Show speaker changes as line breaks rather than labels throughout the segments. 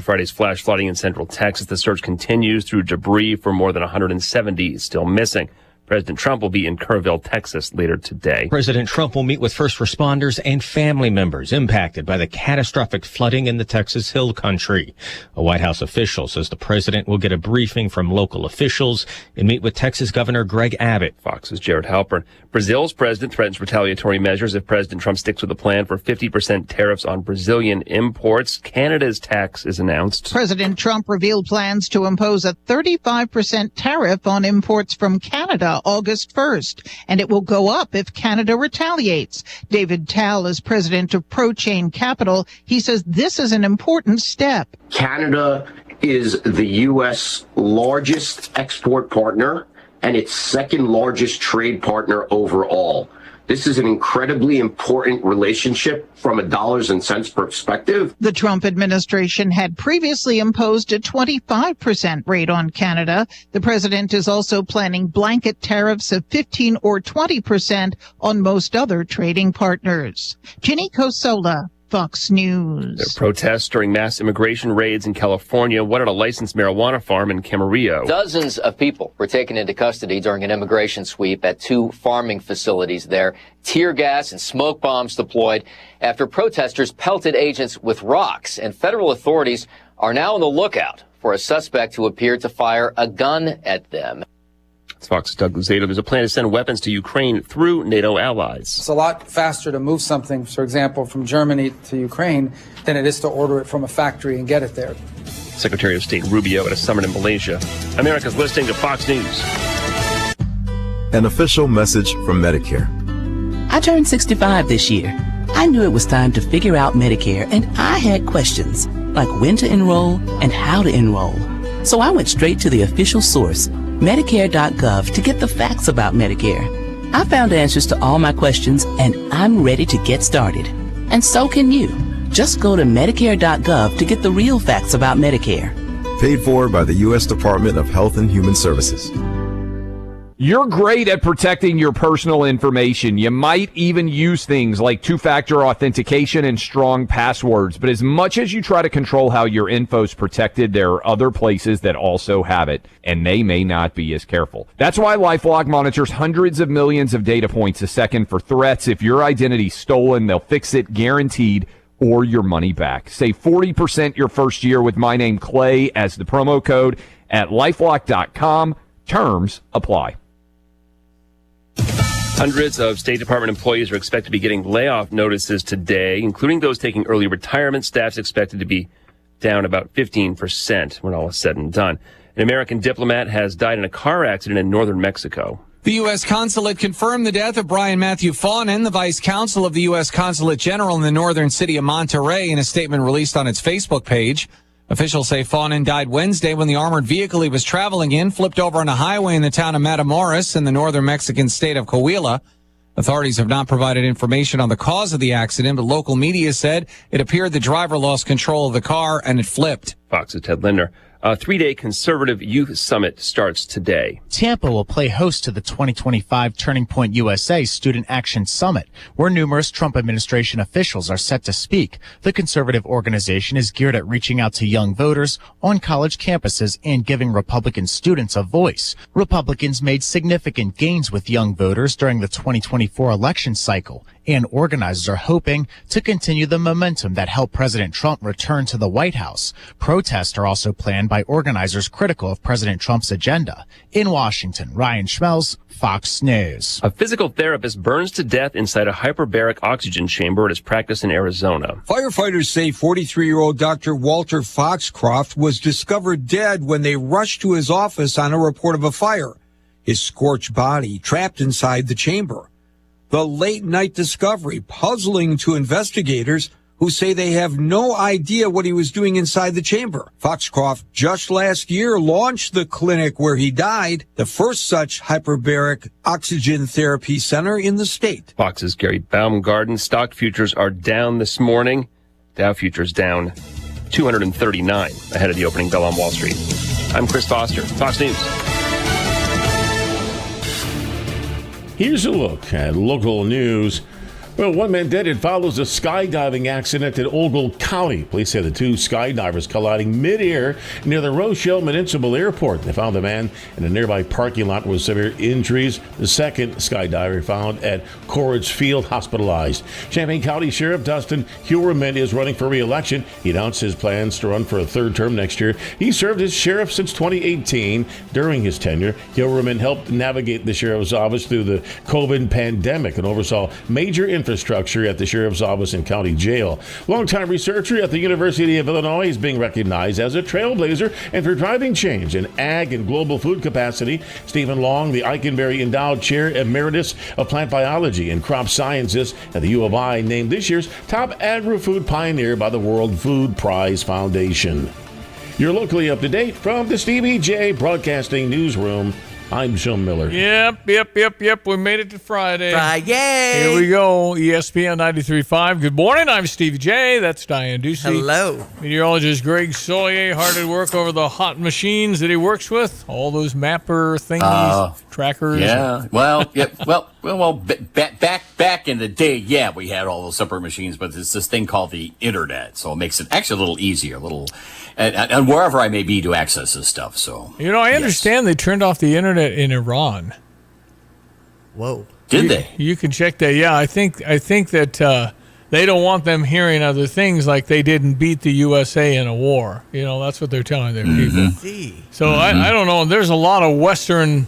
Friday's flash flooding in central Texas. The search continues through debris for more than 170 still missing. President Trump will be in Kerrville, Texas later today.
President Trump will meet with first responders and family members impacted by the catastrophic flooding in the Texas Hill Country. A White House official says the president will get a briefing from local officials and meet with Texas Governor Greg Abbott.
Fox's Jared Halpern. Brazil's president threatens retaliatory measures if President Trump sticks with a plan for 50% tariffs on Brazilian imports. Canada's tax is announced.
President Trump revealed plans to impose a 35% tariff on imports from Canada August 1st, and it will go up if Canada retaliates. David Tal is president of ProChain Capital. He says this is an important step.
Canada is the U.S. largest export partner and its second largest trade partner overall. This is an incredibly important relationship from a dollars and cents perspective.
The Trump administration had previously imposed a 25% rate on Canada. The president is also planning blanket tariffs of 15 or 20% on most other trading partners. Ginny Cosola, Fox News.
There are protests during mass immigration raids in California. What at a licensed marijuana farm in Camarillo.
Dozens of people were taken into custody during an immigration sweep at two farming facilities there. Tear gas and smoke bombs deployed after protesters pelted agents with rocks. And federal authorities are now on the lookout for a suspect who appeared to fire a gun at them.
Fox's Doug Luzato. There's a plan to send weapons to Ukraine through NATO allies.
It's a lot faster to move something, for example, from Germany to Ukraine than it is to order it from a factory and get it there.
Secretary of State Rubio at a summit in Malaysia. America's listening to Fox News.
An official message from Medicare.
I turned 65 this year. I knew it was time to figure out Medicare, and I had questions, like when to enroll and how to enroll. So I went straight to the official source, Medicare.gov, to get the facts about Medicare. I found answers to all my questions, and I'm ready to get started. And so can you. Just go to Medicare.gov to get the real facts about Medicare.
Paid for by the U.S. Department of Health and Human Services.
You're great at protecting your personal information. You might even use things like two-factor authentication and strong passwords. But as much as you try to control how your info's protected, there are other places that also have it, and they may not be as careful. That's why LifeLock monitors hundreds of millions of data points a second for threats. If your identity's stolen, they'll fix it guaranteed, or your money back. Save 40% your first year with my name, Clay, as the promo code at LifeLock.com. Terms apply.
Hundreds of State Department employees are expected to be getting layoff notices today, including those taking early retirement. Staff's expected to be down about 15% when all is said and done. An American diplomat has died in a car accident in northern Mexico.
The U.S. Consulate confirmed the death of Brian Matthew Faunin, the Vice Consul of the U.S. Consulate General in the northern city of Monterrey, in a statement released on its Facebook page. Officials say Faunin died Wednesday when the armored vehicle he was traveling in flipped over on a highway in the town of Matamoros in the northern Mexican state of Coahuila. Authorities have not provided information on the cause of the accident, but local media said it appeared the driver lost control of the car and it flipped.
Fox's Ted Linder. A three-day conservative youth summit starts today.
Tampa will play host to the 2025 Turning Point USA Student Action Summit, where numerous Trump administration officials are set to speak. The conservative organization is geared at reaching out to young voters on college campuses and giving Republican students a voice. Republicans made significant gains with young voters during the 2024 election cycle, and organizers are hoping to continue the momentum that helped President Trump return to the White House. Protests are also planned by organizers critical of President Trump's agenda. In Washington, Ryan Schmelz, Fox News.
A physical therapist burns to death inside a hyperbaric oxygen chamber at his practice in Arizona.
Firefighters say 43-year-old Dr. Walter Foxcroft was discovered dead when they rushed to his office on a report of a fire. His scorched body trapped inside the chamber. The late-night discovery puzzling to investigators who say they have no idea what he was doing inside the chamber. Foxcroft just last year launched the clinic where he died, the first such hyperbaric oxygen therapy center in the state.
Fox's Gary Baumgarten. Stock futures are down this morning. Dow futures down 239 ahead of the opening bell on Wall Street. I'm Chris Foster, Fox News.
Here's a look at local news. Well, one man dead. It follows a skydiving accident in Ogle County. Police say the two skydivers colliding mid-air near the Rochelle Municipal Airport. They found the man in a nearby parking lot with severe injuries. The second skydiver found at Corridge Field hospitalized. Champaign County Sheriff Dustin Heuerman is running for re-election. He announced his plans to run for a third term next year. He served as sheriff since 2018. During his tenure, Heuerman helped navigate the sheriff's office through the COVID pandemic and oversaw major infrastructure at the sheriff's office and county jail. Longtime researcher at the University of Illinois is being recognized as a trailblazer and for driving change in ag and global food capacity. Stephen Long, the Eikenberry Endowed Chair Emeritus of Plant Biology and Crop Sciences at the U of I, named this year's top agri-food pioneer by the World Food Prize Foundation. You're locally up to date from the Stevie J Broadcasting Newsroom. I'm Joe Miller.
Yep. We made it to Friday.
Friday.
Here we go. ESPN 93.5. Good morning. I'm Stevie J. That's Diane Ducey.
Hello.
Meteorologist Greg Solier. Hard at work over the hot machines that he works with. All those mapper thingies, trackers.
Yeah. Well, back in the day, yeah, we had all those separate machines, but there's this thing called the internet, so it makes it actually a little easier, and wherever I may be to access this stuff. So
I understand they turned off the internet in Iran.
Whoa!
Did they?
You can check that. Yeah, I think that they don't want them hearing other things like they didn't beat the USA in a war. That's what they're telling their people. So I don't know. There's a lot of Western.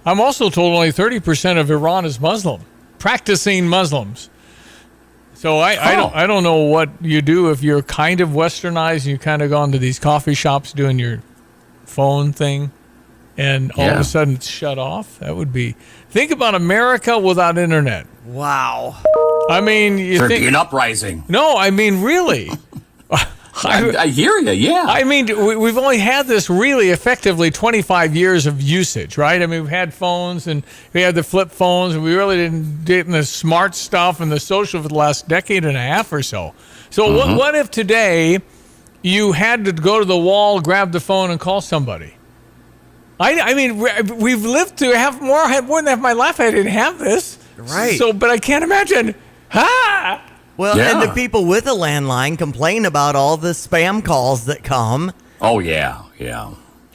I'm also told only 30% of Iran is Muslim, practicing Muslims. So I don't know what you do if you're kind of westernized and you kind of gone to these coffee shops doing your phone thing and all of a sudden it's shut off. That would be, think about America without internet.
Wow.
I mean,
there'd be an uprising.
No, I mean, really.
I hear you, yeah.
I mean, we've only had this really effectively 25 years of usage, right? I mean, we've had phones and we had the flip phones and we really didn't get in the smart stuff and the social for the last decade and a half or so. So what if today you had to go to the wall, grab the phone and call somebody? I mean, we've lived to have more than half my life. I didn't have this.
Right.
So, but I can't imagine.
Well, and the people with a landline complain about all the spam calls that come.
Oh, yeah.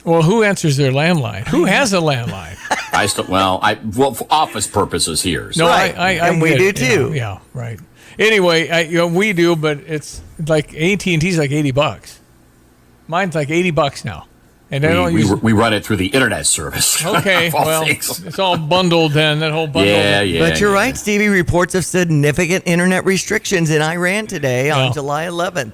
Well, who answers their landline? Who has a landline?
For office purposes here. So.
No,
right.
and
we do too.
Yeah, right. Anyway, we do, but it's like AT&T's like $80. Mine's like $80 now. And
we run it through the internet service.
Okay, well, it's all bundled then, that whole bundle.
Yeah.
But you're right, Stevie. Reports of significant internet restrictions in Iran today on July 11th.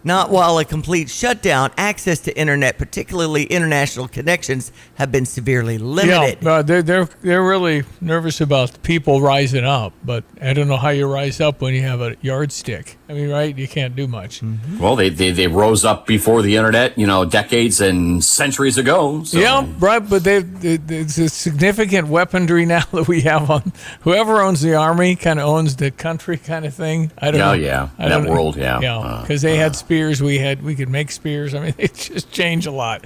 Not while a complete shutdown, access to internet, particularly international connections, have been severely limited.
Yeah, they're really nervous about the people rising up, but I don't know how you rise up when you have a yardstick. I mean, right? You can't do much.
Mm-hmm.
Well, they rose up before the internet, decades and centuries ago. So.
Yeah, right. But it's a significant weaponry now that we have on. Whoever owns the army kind of owns the country, kind of thing. I don't know.
Yeah, that world.
Yeah, because they had spears, we could make spears. I mean, it just changed a lot.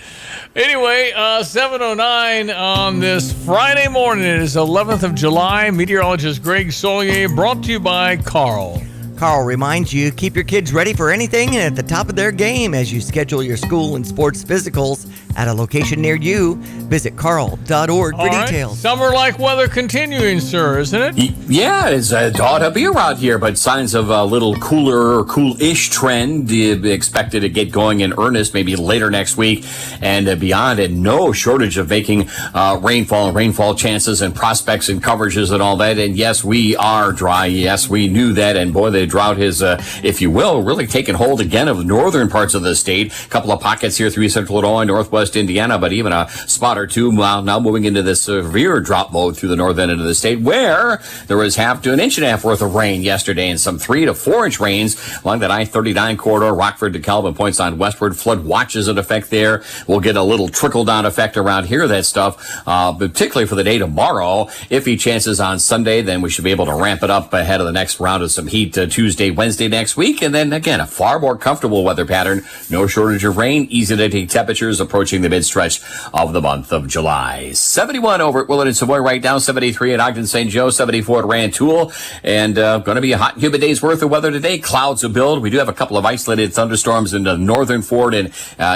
Anyway, 7:09 on this Friday morning. It is 11th of July. Meteorologist Greg Solier, brought to you by Carl.
Carl reminds you, keep your kids ready for anything and at the top of their game as you schedule your school and sports physicals at a location near you. Visit carl.org for details.
Summer-like weather continuing, sir, isn't it?
Yeah, it's ought to be around here, but signs of a little cooler or cool-ish trend expected to get going in earnest maybe later next week and beyond, and no shortage of making rainfall chances and prospects and coverages and all that. And yes, we are dry. Yes, we knew that. And boy, the drought has, if you will, really taken hold again of the northern parts of the state. A couple of pockets here through central Illinois, northwest Indiana, but even a spot or two now moving into this severe drop mode through the northern end of the state, where there was half to an inch and a half worth of rain yesterday and some 3 to 4 inch rains along that I-39 corridor, Rockford to Calvin points on westward. Flood watches in effect there. We'll get a little trickle-down effect around here, that stuff, particularly for the day tomorrow. Iffy chances on Sunday, then we should be able to ramp it up ahead of the next round of some heat to Tuesday, Wednesday next week. And then again, a far more comfortable weather pattern. No shortage of rain, easy to take temperatures approaching the mid-stretch of the month of July. 71 over at Willard and Savoy right now, 73 at Ogden St. Joe, 74 at Rantoul. And going to be a hot and humid day's worth of weather today. Clouds will build. We do have a couple of isolated thunderstorms in the northern Ford and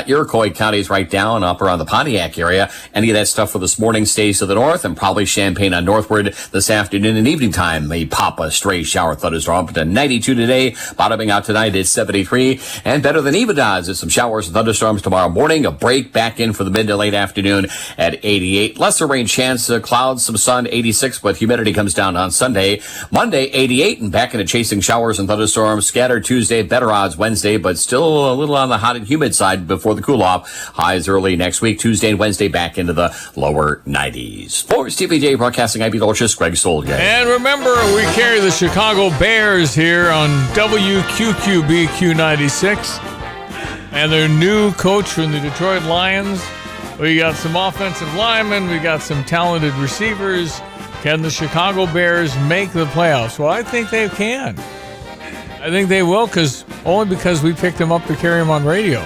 Iroquois counties right down up around the Pontiac area. Any of that stuff for this morning stays to the north, and probably Champaign on northward this afternoon and evening time may pop a stray shower thunderstorm up to 92 today, bottoming out tonight at 73, and better than even odds is some showers and thunderstorms tomorrow morning. A break back in for the mid to late afternoon at 88. Lesser rain chance, clouds, some sun, 86, but humidity comes down on Sunday. Monday, 88, and back into chasing showers and thunderstorms. Scattered Tuesday, better odds Wednesday, but still a little on the hot and humid side before the cool off. Highs early next week, Tuesday and Wednesday back into the lower 90s. For Stevie J Broadcasting, I'm Dolchus, Greg Soldier.
And remember, we carry the Chicago Bears here on WQQB Q96. And their new coach from the Detroit Lions. We got some offensive linemen. We got some talented receivers. Can the Chicago Bears make the playoffs? Well, I think they can. I think they will, only because we picked them up to carry them on radio.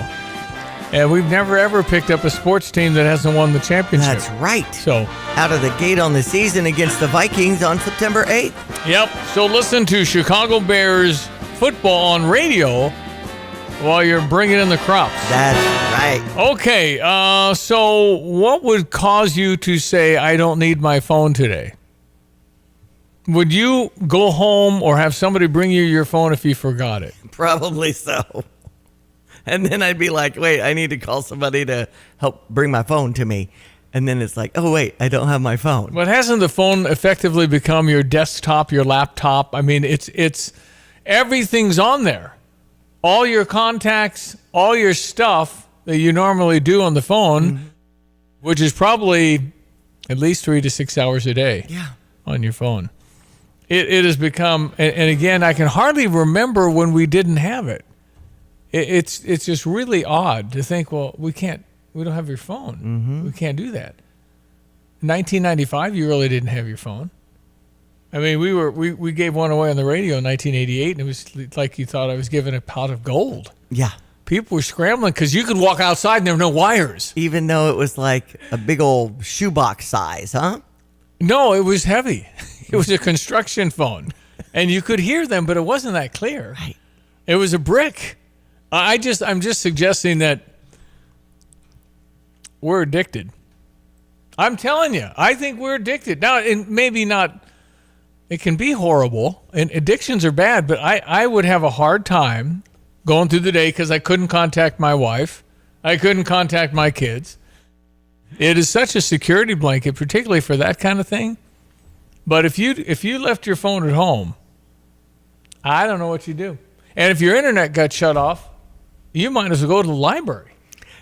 And we've never, ever picked up a sports team that hasn't won the championship.
That's right.
So
out of the gate on the season against the Vikings on September 8th.
Yep. So listen to Chicago Bears football on radio while you're bringing in the crops.
That's right.
Okay. So what would cause you to say, I don't need my phone today? Would you go home or have somebody bring you your phone if you forgot it?
Probably so. And then I'd be like, wait, I need to call somebody to help bring my phone to me. And then it's like, oh, wait, I don't have my phone.
But hasn't the phone effectively become your desktop, your laptop? I mean, it's everything's on there. All your contacts, all your stuff that you normally do on the phone, which is probably at least 3 to 6 hours a day on your phone. It has become, and again, I can hardly remember when we didn't have it. It's just really odd to think, well, we don't have your phone. We can't do that. 1995, you really didn't have your phone. I mean, we gave one away on the radio in 1988, and it was like you thought I was giving a pot of gold.
Yeah.
People were scrambling because you could walk outside and there were no wires.
Even though it was like a big old shoebox size, huh?
No, it was heavy. It was a construction phone, and you could hear them, but it wasn't that clear.
Right.
It was a brick. I'm just suggesting that we're addicted. I'm telling you, I think we're addicted. Now, and maybe not, it can be horrible, and addictions are bad, but I would have a hard time going through the day because I couldn't contact my wife. I couldn't contact my kids. It is such a security blanket, particularly for that kind of thing. But if you left your phone at home, I don't know what you do. And if your internet got shut off, you might as well go to the library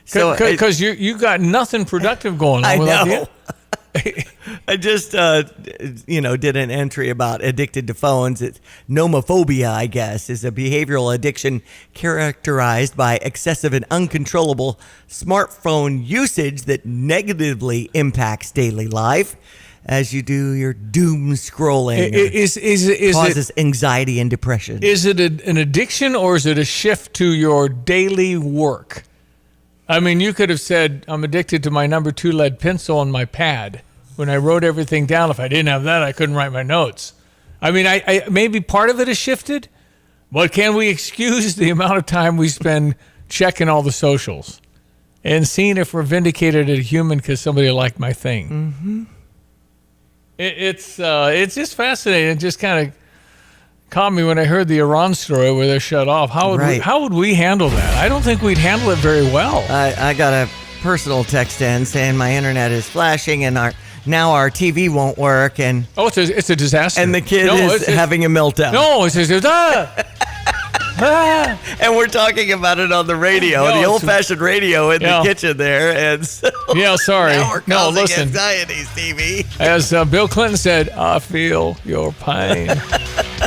because you got nothing productive going on.
I know. I just did an entry about addicted to phones. It's nomophobia, I guess, is a behavioral addiction characterized by excessive and uncontrollable smartphone usage that negatively impacts daily life. As you do your doom scrolling, causes anxiety and depression.
Is it an addiction or is it a shift to your daily work? I mean, you could have said, I'm addicted to my number 2 lead pencil on my pad. When I wrote everything down, if I didn't have that, I couldn't write my notes. I mean, I maybe part of it has shifted, but can we excuse the amount of time we spend checking all the socials and seeing if we're vindicated as a human because somebody liked my thing?
Mm-hmm.
It's just fascinating. It just kind of caught me when I heard the Iran story where they're shut off. How would we handle that? I don't think we'd handle it very well.
I got a personal text in saying my internet is flashing and our TV won't work. And
it's a disaster.
And the kid is having a meltdown.
No, it's
and we're talking about it on the radio, the old-fashioned radio in the kitchen there. And so
sorry.
Now we're causing anxiety, Stevie.
As Bill Clinton said, I feel your pain.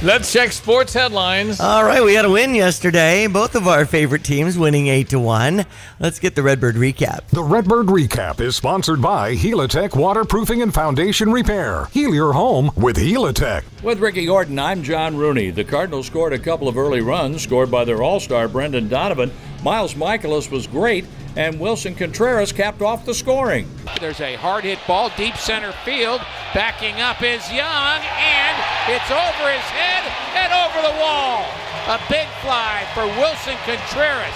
Let's check sports headlines.
All right, we had a win yesterday. Both of our favorite teams winning 8-1. Let's get the Redbird recap.
The Redbird recap is sponsored by Helitech Waterproofing and Foundation Repair. Heal your home with Helitech.
With Ricky Gordon, I'm John Rooney. The Cardinals scored a couple of early runs, scored by their all-star Brendan Donovan. Miles Michaelis was great, and Wilson Contreras capped off the scoring.
There's a hard-hit ball, deep center field. Backing up is Young, and it's over his head and over the wall. A big fly for Wilson Contreras,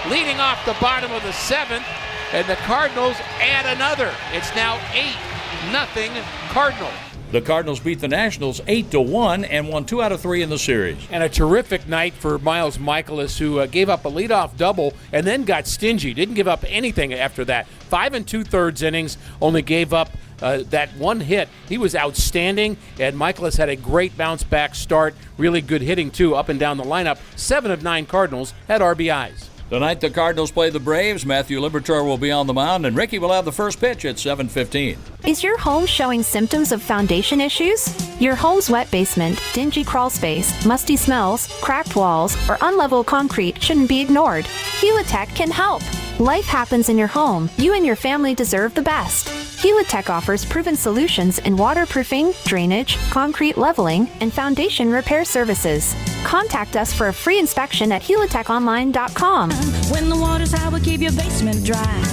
leading off the bottom of the seventh, and the Cardinals add another. It's now 8-0 Cardinals.
The Cardinals beat the Nationals 8-1 and won 2 out of 3 in the series.
And a terrific night for Miles Michaelis, who gave up a leadoff double and then got stingy. Didn't give up anything after that. 5 2/3 innings, only gave up that one hit. He was outstanding, and Michaelis had a great bounce-back start. Really good hitting, too, up and down the lineup. 7 of 9 Cardinals had RBIs.
Tonight, the Cardinals play the Braves. Matthew Liberatore will be on the mound, and Ricky will have the first pitch at 7:15.
Is your home showing symptoms of foundation issues? Your home's wet basement, dingy crawl space, musty smells, cracked walls, or unlevel concrete shouldn't be ignored. Helitech can help. Life happens in your home. You and your family deserve the best. Helitech offers proven solutions in waterproofing, drainage, concrete leveling, and foundation repair services. Contact us for a free inspection at helitechonline.com.
When the water's high, we'll keep your basement dry.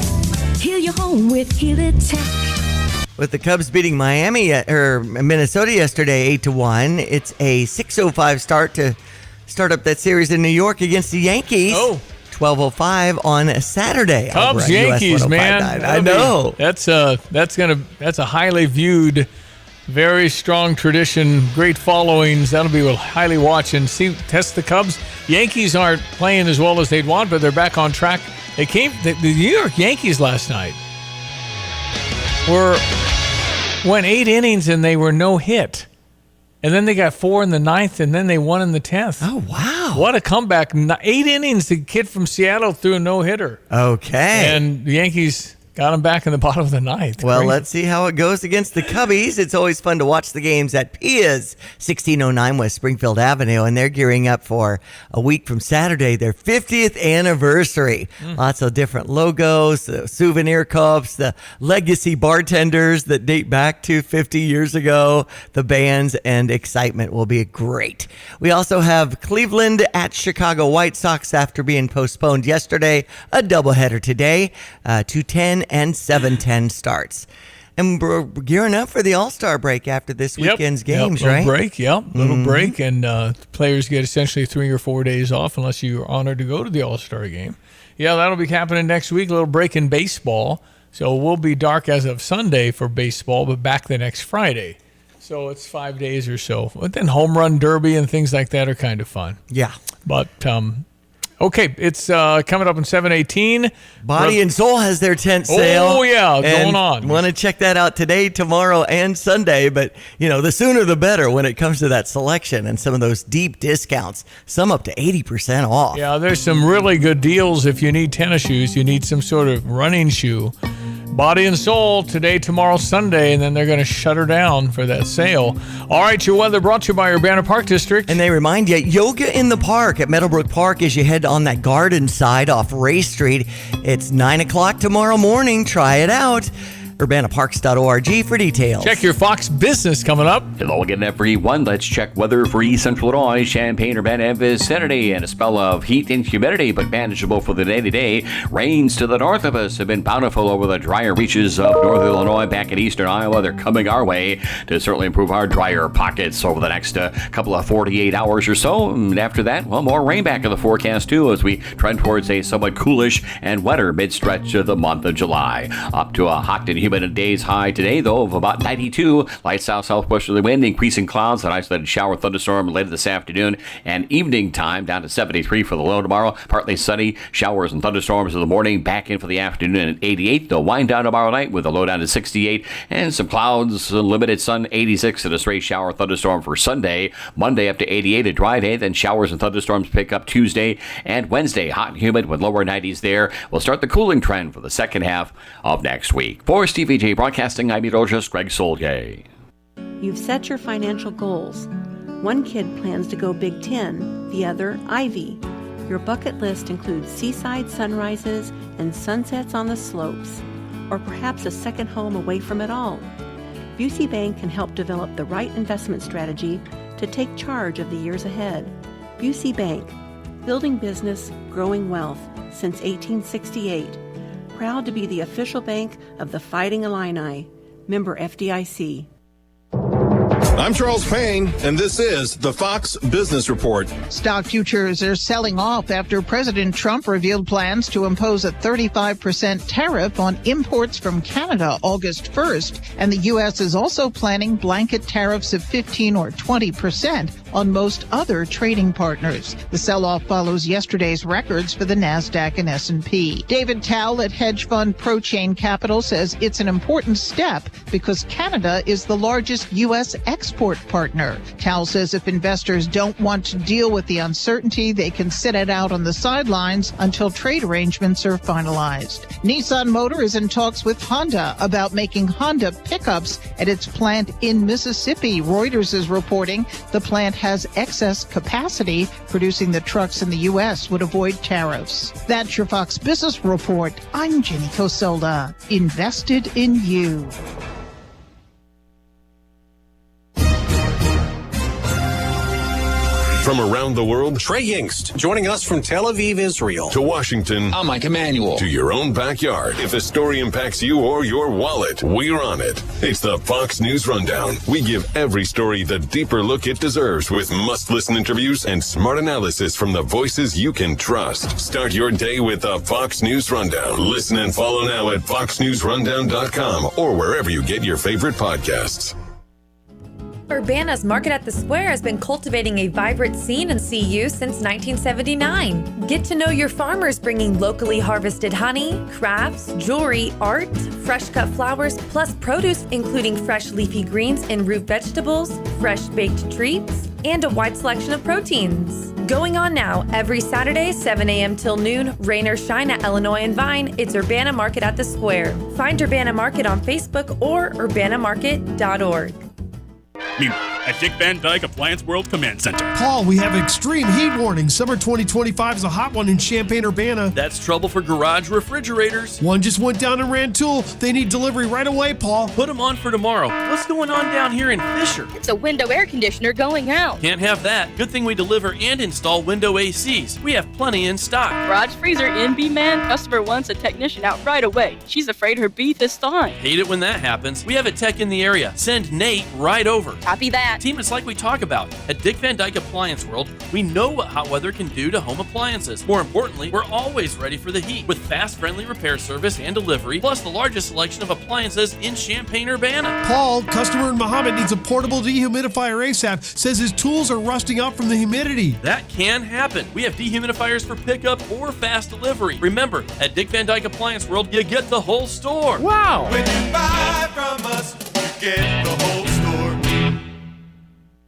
Heal your home with Helitech.
With the Cubs beating Minnesota yesterday 8-1, it's a 6:05 start to start up that series in New York against the Yankees. 12:05 on Saturday.
Cubs Yankees, man.
I know.
That's a highly viewed, very strong tradition, great followings. That'll be highly watched and test the Cubs. Yankees aren't playing as well as they'd want, but they're back on track. The New York Yankees last night went 8 innings and they were no hit. And then they got 4 in the 9th, and then they won in the 10th.
Oh, wow.
What a comeback. 8 innings, the kid from Seattle threw a no-hitter.
Okay.
And the Yankees got him back in the bottom of the 9th.
Well,
Great.
Let's see how it goes against the Cubbies. It's always fun to watch the games at Pia's 1609 West Springfield Avenue, and they're gearing up for a week from Saturday, their 50th anniversary. Lots of different logos, the souvenir cups, the legacy bartenders that date back to 50 years ago. The bands and excitement will be great. We also have Cleveland at Chicago White Sox after being postponed yesterday. A doubleheader today, 2:10 and 7:10 starts. And we're gearing up for the All-Star break after this weekend's games, right?
Little break, and players get essentially 3 or 4 days off unless you're honored to go to the All-Star game. Yeah, that'll be happening next week, a little break in baseball. So we'll be dark as of Sunday for baseball, but back the next Friday. So it's 5 days or so. But then home run derby and things like that are kind of fun.
Yeah.
But okay, it's coming up in 7/18.
Body and Soul has their tent sale.
Oh, yeah, going on.
Want to check that out today, tomorrow, and Sunday. But, the sooner the better when it comes to that selection and some of those deep discounts, some up to 80% off.
Yeah, there's some really good deals if you need tennis shoes. You need some sort of running shoe. Body and Soul today, tomorrow, Sunday, and then they're going to shut her down for that sale. All right, your weather brought to you by Urbana Park District.
And they remind you, yoga in the park at Meadowbrook Park as you head on that garden side off Ray Street. It's 9 o'clock tomorrow morning. Try it out. UrbanaParks.org for details.
Check your Fox Business coming up.
Hello again, everyone. Let's check weather for East Central Illinois, Champaign, Urbana, and vicinity, and a spell of heat and humidity, but manageable for the day-to-day. Rains to the north of us have been bountiful over the drier reaches of northern Illinois. Back in eastern Iowa, they're coming our way to certainly improve our drier pockets over the next couple of 48 hours or so. And after that, more rain back in the forecast, too, as we trend towards a somewhat coolish and wetter mid-stretch of the month of July. Up to a hot and humid day's high today, though, of about 92. Light south-southwesterly wind, increasing clouds, an isolated shower thunderstorm later this afternoon, and evening time down to 73 for the low tomorrow. Partly sunny, showers and thunderstorms in the morning, back in for the afternoon at 88. They'll wind down tomorrow night with a low down to 68, and some clouds, limited sun, 86, and a stray shower thunderstorm for Sunday. Monday up to 88, a dry day, then showers and thunderstorms pick up Tuesday and Wednesday. Hot and humid with lower 90s there. We'll start the cooling trend for the second half of next week. For TVJ Broadcasting, I'm meteorologist Greg Solje.
You've set your financial goals.
One kid plans to go Big Ten, the other Ivy. Your bucket list includes seaside sunrises and sunsets on the slopes, or perhaps a second home away from it all. Busey Bank can help develop the right investment strategy to take charge of the years ahead. Busey Bank, building business, growing wealth since 1868. Proud to be the official bank of the Fighting Illini. Member FDIC.
I'm Charles Payne, and this is the Fox Business Report.
Stock futures are selling off after President Trump revealed plans to impose a 35% tariff on imports from Canada August 1st, and the U.S. is also planning blanket tariffs of 15 or 20% on most other trading partners. The sell-off follows yesterday's records for the NASDAQ and S&P. David Towle at hedge fund ProChain Capital says it's an important step because Canada is the largest U.S. export partner. Towle says if investors don't want to deal with the uncertainty, they can sit it out on the sidelines until trade arrangements are finalized. Nissan Motor is in talks with Honda about making Honda pickups at its plant in Mississippi. Reuters is reporting the plant has excess capacity. Producing the trucks in the U.S. would avoid tariffs. That's your Fox Business Report. I'm Jenny Cosola. Invested in you.
From around the world, Trey Yingst, joining us from Tel Aviv, Israel. To Washington. I'm Mike Emanuel. To your own backyard. If a story impacts you or your wallet, we're on it. It's the Fox News Rundown. We give every story the deeper look it deserves with must-listen interviews and smart analysis from the voices you can trust. Start your day with the Fox News Rundown. Listen and follow now at foxnewsrundown.com or wherever you get your favorite podcasts.
Urbana's Market at the Square has been cultivating a vibrant scene in CU since 1979. Get to know your farmers bringing locally harvested honey, crafts, jewelry, art, fresh cut flowers, plus produce including fresh leafy greens and root vegetables, fresh baked treats, and a wide selection of proteins. Going on now, every Saturday, 7 a.m. till noon, rain or shine at Illinois and Vine, it's Urbana Market at the Square. Find Urbana Market on Facebook or urbanamarket.org.
At Dick Van Dyke Appliance World Command Center.
Paul, we have extreme heat warning. Summer 2025 is a hot one in Champaign-Urbana.
That's trouble for garage refrigerators.
One just went down in Rantoul. They need delivery right away, Paul.
Put them on for tomorrow. What's going on down here in Fisher?
It's a window air conditioner going out.
Can't have that. Good thing we deliver and install window ACs. We have plenty in stock.
Garage freezer NB man. Customer wants a technician out right away. She's afraid her beef is thawing.
Hate it when that happens. We have a tech in the area. Send Nate right over.
Copy that.
Team, it's like we talk about. At Dick Van Dyke Appliance World, we know what hot weather can do to home appliances. More importantly, we're always ready for the heat with fast, friendly repair service and delivery, plus the largest selection of appliances in Champaign-Urbana.
Paul, customer in Muhammad, needs a portable dehumidifier ASAP. Says his tools are rusting out from the humidity.
That can happen. We have dehumidifiers for pickup or fast delivery. Remember, at Dick Van Dyke Appliance World, you get the whole store.
Wow!
When you buy from us, you get the whole store.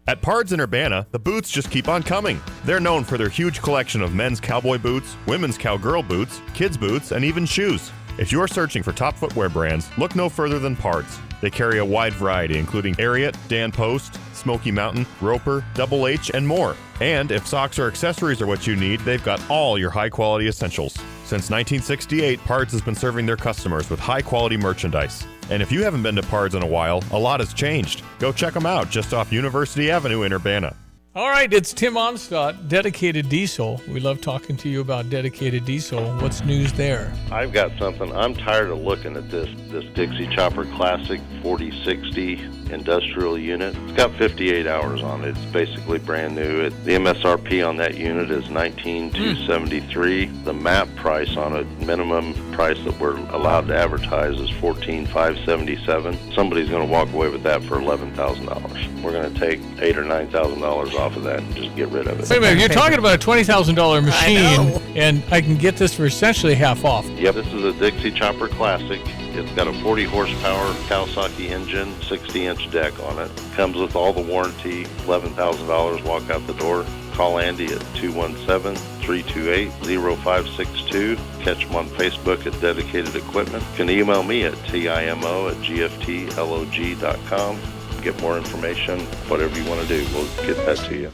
At Pards in Urbana, the boots just keep on coming. They're known for their huge collection of men's cowboy boots, women's cowgirl boots, kids' boots, and even shoes. If you're searching for top footwear brands, look no further than Pards. They carry a wide variety, including Ariat, Dan Post, Smoky Mountain, Roper, Double H, and more. And if socks or accessories are what you need, they've got all your high-quality essentials. Since 1968, Pards has been serving their customers with high-quality merchandise. And if you haven't been to Pards in a while, a lot has changed. Go check them out just off University Avenue in Urbana.
All right, it's Tim Onstadt, Dedicated Diesel. We love talking to you about Dedicated Diesel. What's news there?
I've got something. I'm tired of looking at this Dixie Chopper Classic 4060 industrial unit. It's got 58 hours on it. It's basically brand new. The MSRP on that unit is $19,273. The MAP price on it, minimum price that we're allowed to advertise, is $14,577. Somebody's going to walk away with that for $11,000. We're going to take $8,000 or $9,000 off of that and just get rid of it.
Wait a minute, you're talking about a $20,000 machine, and I can get this for essentially half off.
Yep, this is a Dixie Chopper Classic. It's got a 40 horsepower Kawasaki engine, 60-inch deck on it. Comes with all the warranty, $11,000, walk out the door. Call Andy at 217-328-0562. Catch him on Facebook at Dedicated Equipment. You can email me at timo@gftlog.com. get more information, whatever you want to do, we'll get that to you.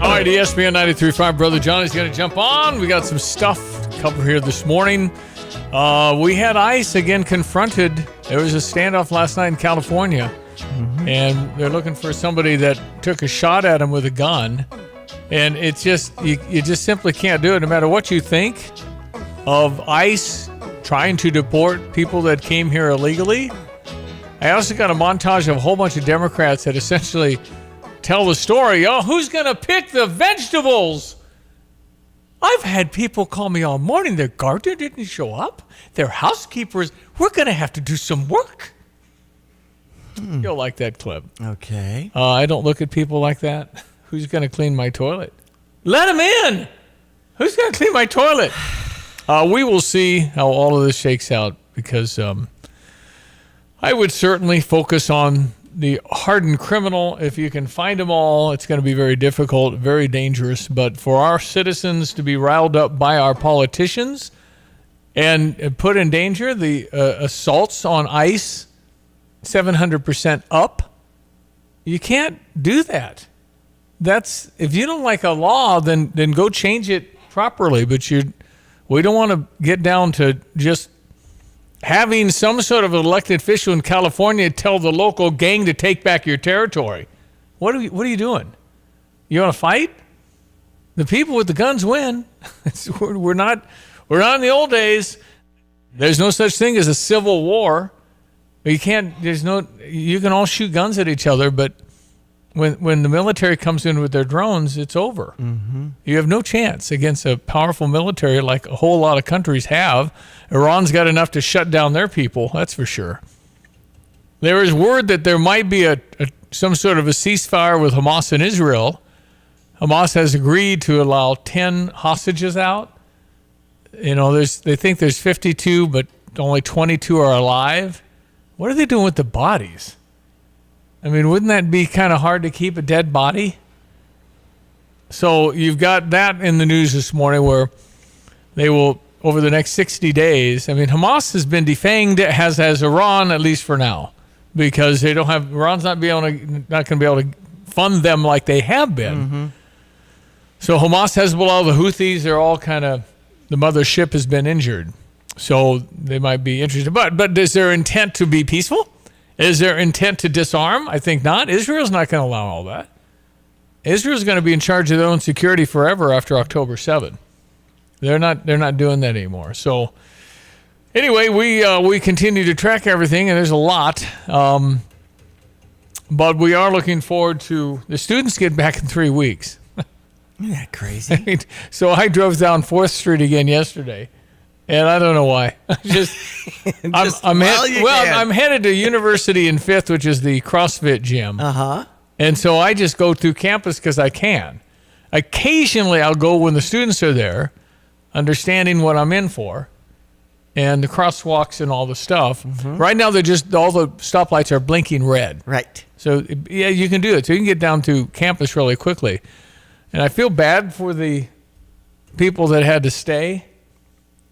All right, ESPN 93.5, Brother Johnny's going to jump on. We got some stuff to cover here this morning. We had ICE again confronted. There was a standoff last night in California, and they're looking for somebody that took a shot at him with a gun. And it's just, you just simply can't do it, no matter what you think of ICE trying to deport people that came here illegally. I also got a montage of a whole bunch of Democrats that essentially tell the story. Oh, who's going to pick the vegetables? I've had people call me all morning. Their gardener didn't show up. Their housekeepers, we're going to have to do some work. You'll like that clip.
Okay.
I don't look at people like that. Who's going to clean my toilet? Let him in. Who's going to clean my toilet? We will see how all of this shakes out, because I would certainly focus on the hardened criminal. If you can find them all, it's going to be very difficult, very dangerous. But for our citizens to be riled up by our politicians and put in danger, the assaults on ICE, 700% up, you can't do that. That's, if you don't like a law, then go change it properly. But we don't want to get down to just having some sort of elected official in California tell the local gang to take back your territory. What are you doing? You want to fight? The people with the guns win. We're not in the old days. There's no such thing as a civil war. You can all shoot guns at each other, but when the military comes in with their drones, it's over. Mm-hmm. You have no chance against a powerful military like a whole lot of countries have. Iran's got enough to shut down their people, that's for sure. There is word that there might be some sort of a ceasefire with Hamas and Israel. Hamas has agreed to allow 10 hostages out. They think there's 52, but only 22 are alive. What are they doing with the bodies? I mean, wouldn't that be kind of hard to keep a dead body? So you've got that in the news this morning, where they will, over the next 60 days, I mean, Hamas has been defanged, as has Iran, at least for now, because Iran's not going to be able to fund them like they have been. Mm-hmm. So Hamas, Hezbollah, the Houthis, they're all kind of, the mothership has been injured. So they might be interested. But is their intent to be peaceful? Is there intent to disarm? I think not. Israel's not going to allow all that. Israel's going to be in charge of their own security forever after October 7. They're not doing that anymore. So anyway, we continue to track everything, and there's a lot. But we are looking forward to the students get back in 3 weeks.
Isn't that crazy?
So I drove down 4th Street again yesterday. And I don't know why. I'm headed to University in 5th, which is the CrossFit gym.
Uh-huh.
And so I just go through campus because I can. Occasionally I'll go when the students are there, understanding what I'm in for, and the crosswalks and all the stuff. Mm-hmm. Right now all the stoplights are blinking red.
Right.
So yeah, you can do it. So you can get down to campus really quickly. And I feel bad for the people that had to stay.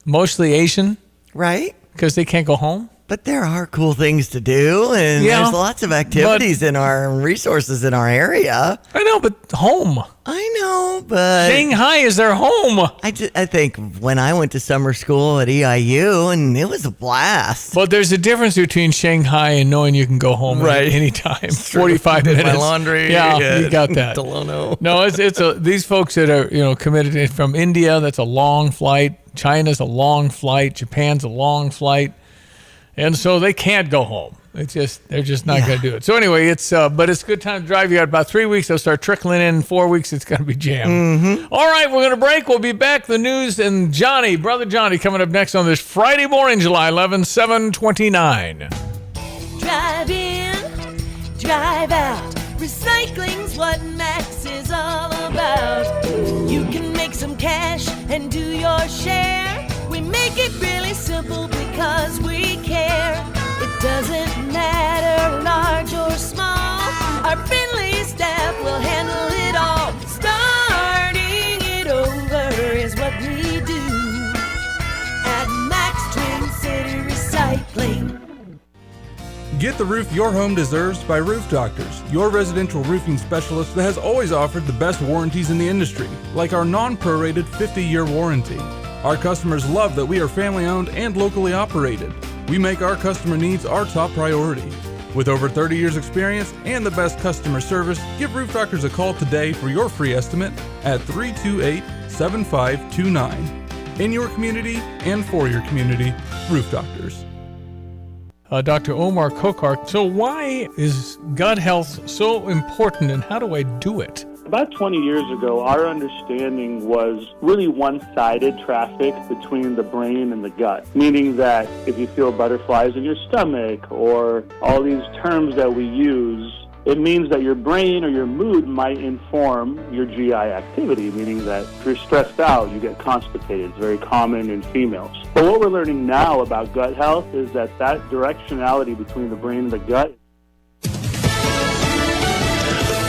Mostly Asian.
Right.
Because they can't go home.
But there are cool things to do, and there's lots of activities in our resources in our area.
I know, but home.
I know, but
Shanghai is their home.
I think when I went to summer school at EIU, and it was a blast.
But there's a difference between Shanghai and knowing you can go home right anytime. 45 minutes.
My laundry.
Yeah, you got that.
Delono.
No, these folks that are committed from India. That's a long flight. China's a long flight. Japan's a long flight. And so they can't go home. They're just not going to do it. So anyway, but it's a good time to drive. You got about 3 weeks. They'll start trickling in 4 weeks. It's going to be jammed. Mm-hmm. All right, we're going to break. We'll be back. The news and Brother Johnny, coming up next on this Friday morning, July 11, 7:29.
Drive in, drive out. Recycling's what Max is all about. You can make some cash and do your share. We make it really simple because we care. It doesn't matter large or small. Our friendly staff will handle it all. Starting it over is what we do at Max Twin City Recycling.
Get the roof your home deserves by Roof Doctors, your residential roofing specialist that has always offered the best warranties in the industry, like our non-prorated 50-year warranty. Our customers love that we are family-owned and locally operated. We make our customer needs our top priority. With over 30 years experience and the best customer service, give Roof Doctors a call today for your free estimate at 328-7529. In your community and for your community, Roof Doctors.
Dr. Omar Kokar, so why is gut health so important and how do I do it?
About 20 years ago, our understanding was really one-sided traffic between the brain and the gut, meaning that if you feel butterflies in your stomach or all these terms that we use, it means that your brain or your mood might inform your GI activity, meaning that if you're stressed out, you get constipated. It's very common in females. But what we're learning now about gut health is that directionality between the brain and the gut.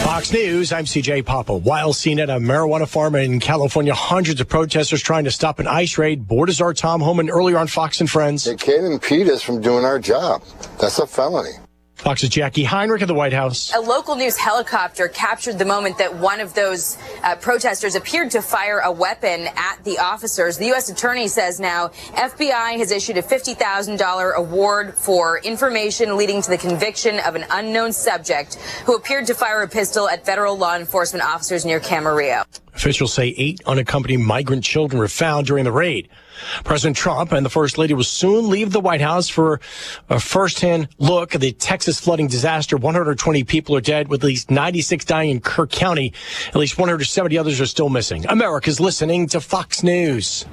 Fox News, I'm CJ Papa. While seen at a marijuana farm in California, hundreds of protesters trying to stop an ICE raid. Board czar Tom Homan earlier on Fox and Friends.
It can't impede us from doing our job. That's a felony.
Fox's Jackie Heinrich at the White House.
A local news helicopter captured the moment that one of those protesters appeared to fire a weapon at the officers. The U.S. attorney says now FBI has issued a $50,000 award for information leading to the conviction of an unknown subject who appeared to fire a pistol at federal law enforcement officers near Camarillo.
Officials say 8 unaccompanied migrant children were found during the raid. President Trump and the First Lady will soon leave the White House for a first-hand look at the Texas flooding disaster. 120 people are dead, with at least 96 dying in Kirk County. At least 170 others are still missing. America's listening to Fox News.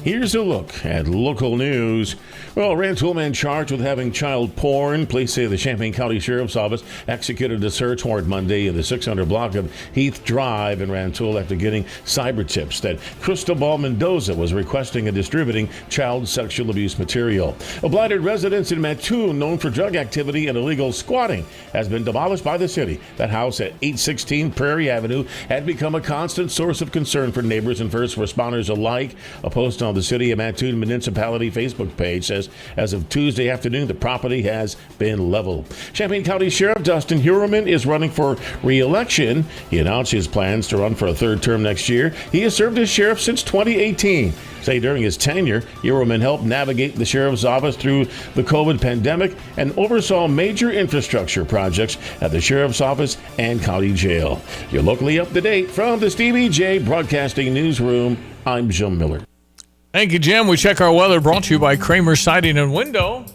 Here's a look at local news. Well, a Rantoul man charged with having child porn. Police say the Champaign County Sheriff's Office executed a search warrant Monday in the 600 block of Heath Drive in Rantoul after getting cyber tips that Cristobal Mendoza was requesting and distributing child sexual abuse material. A blighted residence in Mattoon, known for drug activity and illegal squatting, has been demolished by the city. That house at 816 Prairie Avenue had become a constant source of concern for neighbors and first responders alike. A post on the City of Mattoon Municipality Facebook page says as of Tuesday afternoon, the property has been leveled. Champaign County Sheriff Dustin Heuerman is running for re-election. He announced his plans to run for a third term next year. He has served as sheriff since 2018. Say during his tenure, Heuerman helped navigate the sheriff's office through the COVID pandemic and oversaw major infrastructure projects at the sheriff's office and county jail. You're locally up to date from the Stevie J Broadcasting Newsroom. I'm Jim Miller.
Thank you, Jim. We check our weather brought to you by Kramer Siding and Window.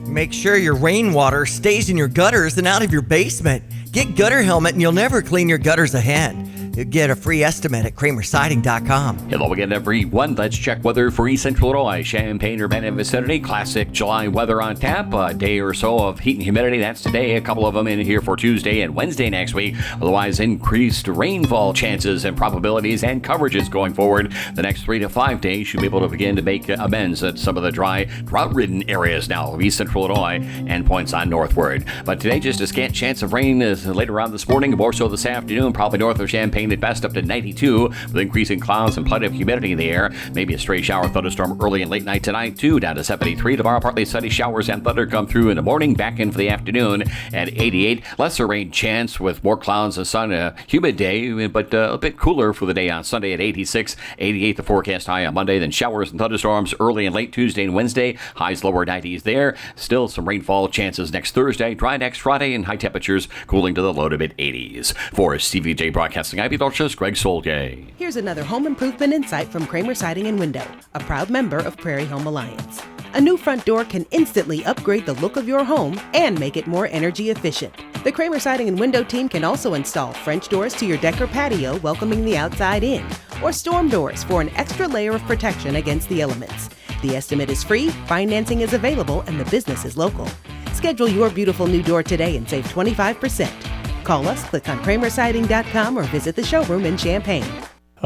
Make sure your rainwater stays in your gutters and out of your basement. Get Gutter Helmet and you'll never clean your gutters again. You'll get a free estimate at kramersiding.com.
Hello again, everyone. Let's check weather for East Central Illinois, Champaign, Urbana vicinity. Classic July weather on tap. A day or so of heat and humidity. That's today. A couple of them in here for Tuesday and Wednesday next week. Otherwise, increased rainfall chances and probabilities and coverages going forward. The next 3 to 5 days should be able to begin to make amends at some of the dry, drought-ridden areas now of East Central Illinois and points on northward. But today, just a scant chance of rain later on this morning, more so this afternoon, probably north of Champaign at best up to 92 with increasing clouds and plenty of humidity in the air. Maybe a stray shower thunderstorm early and late night tonight too, down to 73. Tomorrow partly sunny showers and thunder come through in the morning, back in for the afternoon at 88. Lesser rain chance with more clouds and sun. A humid day, but a bit cooler for the day on Sunday at 86. 88 the forecast high on Monday. Then showers and thunderstorms early and late Tuesday and Wednesday. Highs lower 90s there. Still some rainfall chances next Thursday. Dry next Friday and high temperatures cooling to the low to mid 80s. For Stevie J Broadcasting, I'm Greg Solgay.
Here's another home improvement insight from Kramer Siding and Window, a proud member of Prairie Home Alliance. A new front door can instantly upgrade the look of your home and make it more energy efficient. The Kramer Siding and Window team can also install French doors to your deck or patio, welcoming the outside in, or storm doors for an extra layer of protection against the elements. The estimate is free, financing is available, and the business is local. Schedule your beautiful new door today and save 25%. Call us, click on kramersiding.com, or visit the showroom in Champaign.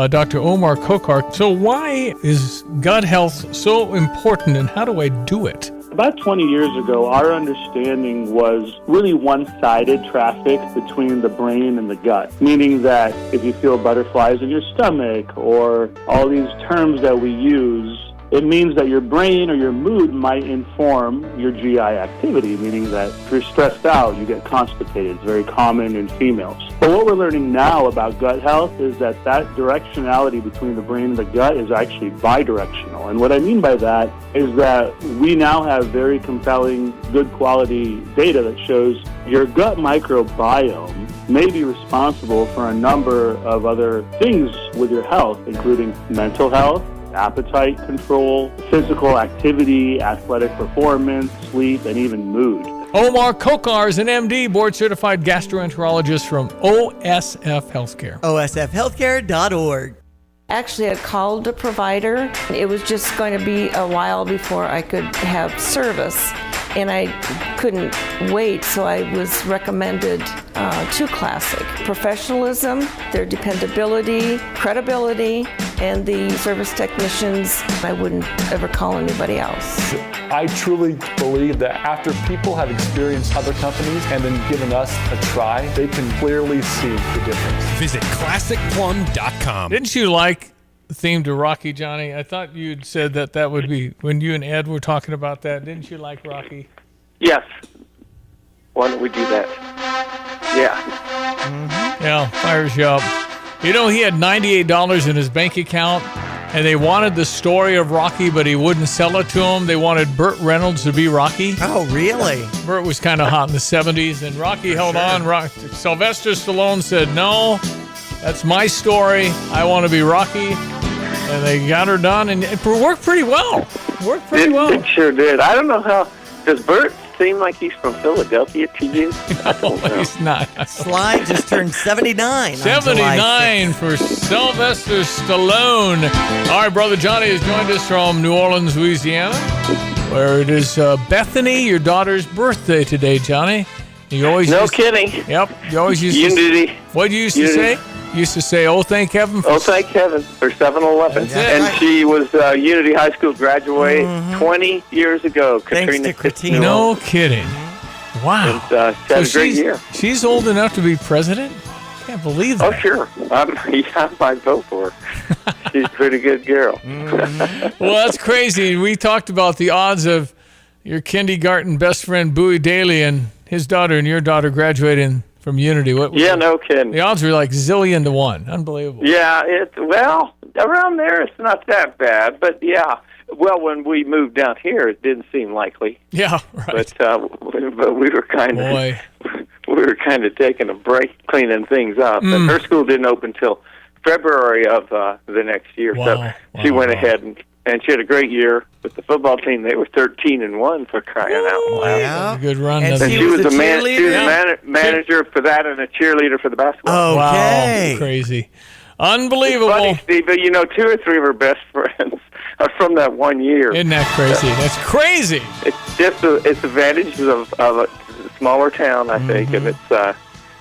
Dr. Omar Kokar, so why is gut health so important and how do I do it?
About 20 years ago, our understanding was really one-sided traffic between the brain and the gut, meaning that if you feel butterflies in your stomach or all these terms that we use, it means that your brain or your mood might inform your GI activity, meaning that if you're stressed out, you get constipated. It's very common in females. But what we're learning now about gut health is that directionality between the brain and the gut is actually bidirectional. And what I mean by that is that we now have very compelling, good quality data that shows your gut microbiome may be responsible for a number of other things with your health, including mental health, appetite control, physical activity, athletic performance, sleep, and even mood.
Omar Kokar is an MD, board-certified gastroenterologist from OSF Healthcare.
OSFhealthcare.org.
Actually, I called the provider. It was just going to be a while before I could have service, and I couldn't wait, so I was recommended to Classic. Professionalism, their dependability, credibility, and the service technicians, I wouldn't ever call anybody else.
I truly believe that after people have experienced other companies and then given us a try, they can clearly see the difference.
Visit ClassicPlum.com.
Didn't you like the theme to Rocky, Johnny? I thought you'd said that would be, when you and Ed were talking about that, didn't you like Rocky?
Yes. Why don't we do that? Yeah.
Mm-hmm. Yeah, fires you up. You know, he had $98 in his bank account, and they wanted the story of Rocky, but he wouldn't sell it to him. They wanted Burt Reynolds to be Rocky.
Oh, really?
Burt was kind of hot in the 70s, and Rocky held on. Sylvester Stallone said, no, that's my story. I want to be Rocky. And they got her done, and it worked pretty well.
It sure did. I don't know how. Does Burt seem like he's from Philadelphia to you?
No, he's not.
Sly just turned 79.
79 for Sylvester Stallone. All right, Brother Johnny has joined us from New Orleans, Louisiana, where it is Bethany, your daughter's birthday today, Johnny. You always
kidding.
Yep. You always used
Unity.
What did you used to say? You used to say, oh, thank heaven for...
Oh, thank heaven for 7-Eleven. And she was Unity High School graduate 20 years ago. Katrina.
No kidding. Wow.
And, she had a great year.
She's old enough to be president? Can't believe that.
Oh, sure. I might vote for her. She's a pretty good girl.
Well, that's crazy. We talked about the odds of your kindergarten best friend, Bowie Daly, and his daughter and your daughter graduating from Unity.
No kidding.
The odds were like zillion to 1. Unbelievable.
Yeah, around there it's not that bad, but yeah. Well, when we moved down here, it didn't seem likely.
Yeah, right.
But we were kind of taking a break, cleaning things up. And her school didn't open until February of the next year, so she went ahead and she had a great year with the football team. They were 13-1 for crying out loud.
Yeah. Good run.
And she was a manager for that and a cheerleader for the basketball.
Okay.
Wow, crazy. Unbelievable.
It's funny, Steve, but 2 or 3 of her best friends are from that 1 year.
Isn't that crazy? That's crazy.
It's just it's advantages of a smaller town, I think, and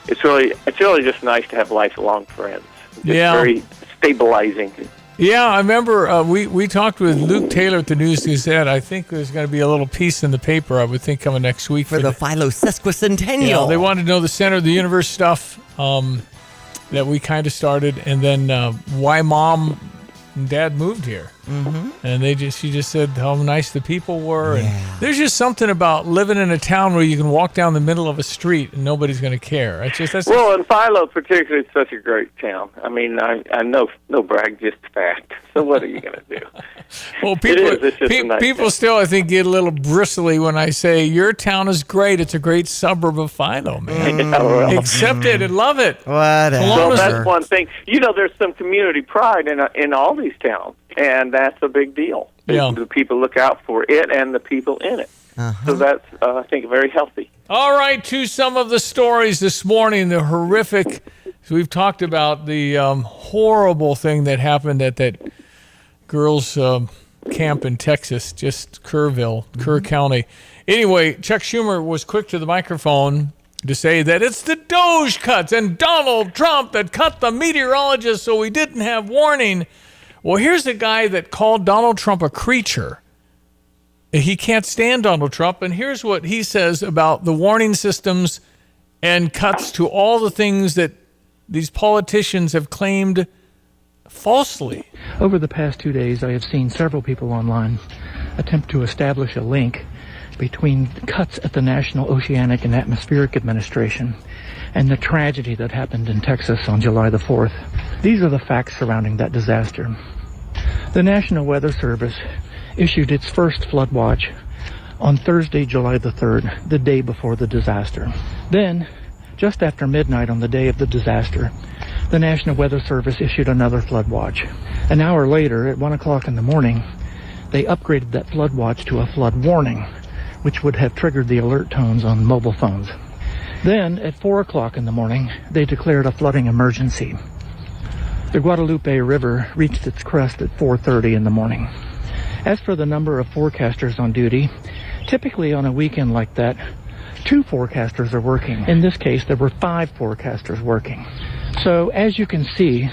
it's really just nice to have lifelong friends. It's very stabilizing.
Yeah, I remember we talked with Luke Taylor at the News Gazette. I think there's going to be a little piece in the paper, I would think, coming next week.
For the Philo Sesquicentennial.
Yeah, they wanted to know the center of the universe stuff that we kind of started, and then why Mom and Dad moved here. Mm-hmm. And she just said how nice the people were.
Yeah.
And there's just something about living in a town where you can walk down the middle of a street and nobody's going to care.
And Philo particularly is such a great town. I mean, I know, no brag, just fact. So what are you going to do?
Well, people still, I think, get a little bristly when I say your town is great. It's a great suburb of Philo, man. Accept it and love it.
Whatever.
Well, that's one thing. There's some community pride in all these towns. And that's a big deal.
Yeah.
The people look out for it and the people in it. Uh-huh. So that's, I think, very healthy.
All right, to some of the stories this morning, the horrific. So we've talked about the horrible thing that happened at that girls' camp in Texas, just Kerr County. Anyway, Chuck Schumer was quick to the microphone to say that it's the Doge cuts and Donald Trump that cut the meteorologist so we didn't have warning. Well, here's a guy that called Donald Trump a creature He can't stand Donald Trump. And here's what he says about the warning systems and cuts to all the things that these politicians have claimed falsely.
Over the past 2 days, I have seen several people online attempt to establish a link between cuts at the National Oceanic and Atmospheric Administration and the tragedy that happened in Texas on July the 4th. These are the facts surrounding that disaster. The National Weather Service issued its first flood watch on Thursday, July the 3rd, the day before the disaster. Then, just after midnight on the day of the disaster, the National Weather Service issued another flood watch. An hour later, at 1 o'clock in the morning, they upgraded that flood watch to a flood warning, which would have triggered the alert tones on mobile phones. Then, at 4 o'clock in the morning, they declared a flooding emergency. The Guadalupe River reached its crest at 4:30 in the morning. As for the number of forecasters on duty, typically on a weekend like that, 2 forecasters are working. In this case, there were 5 forecasters working. So, as you can see,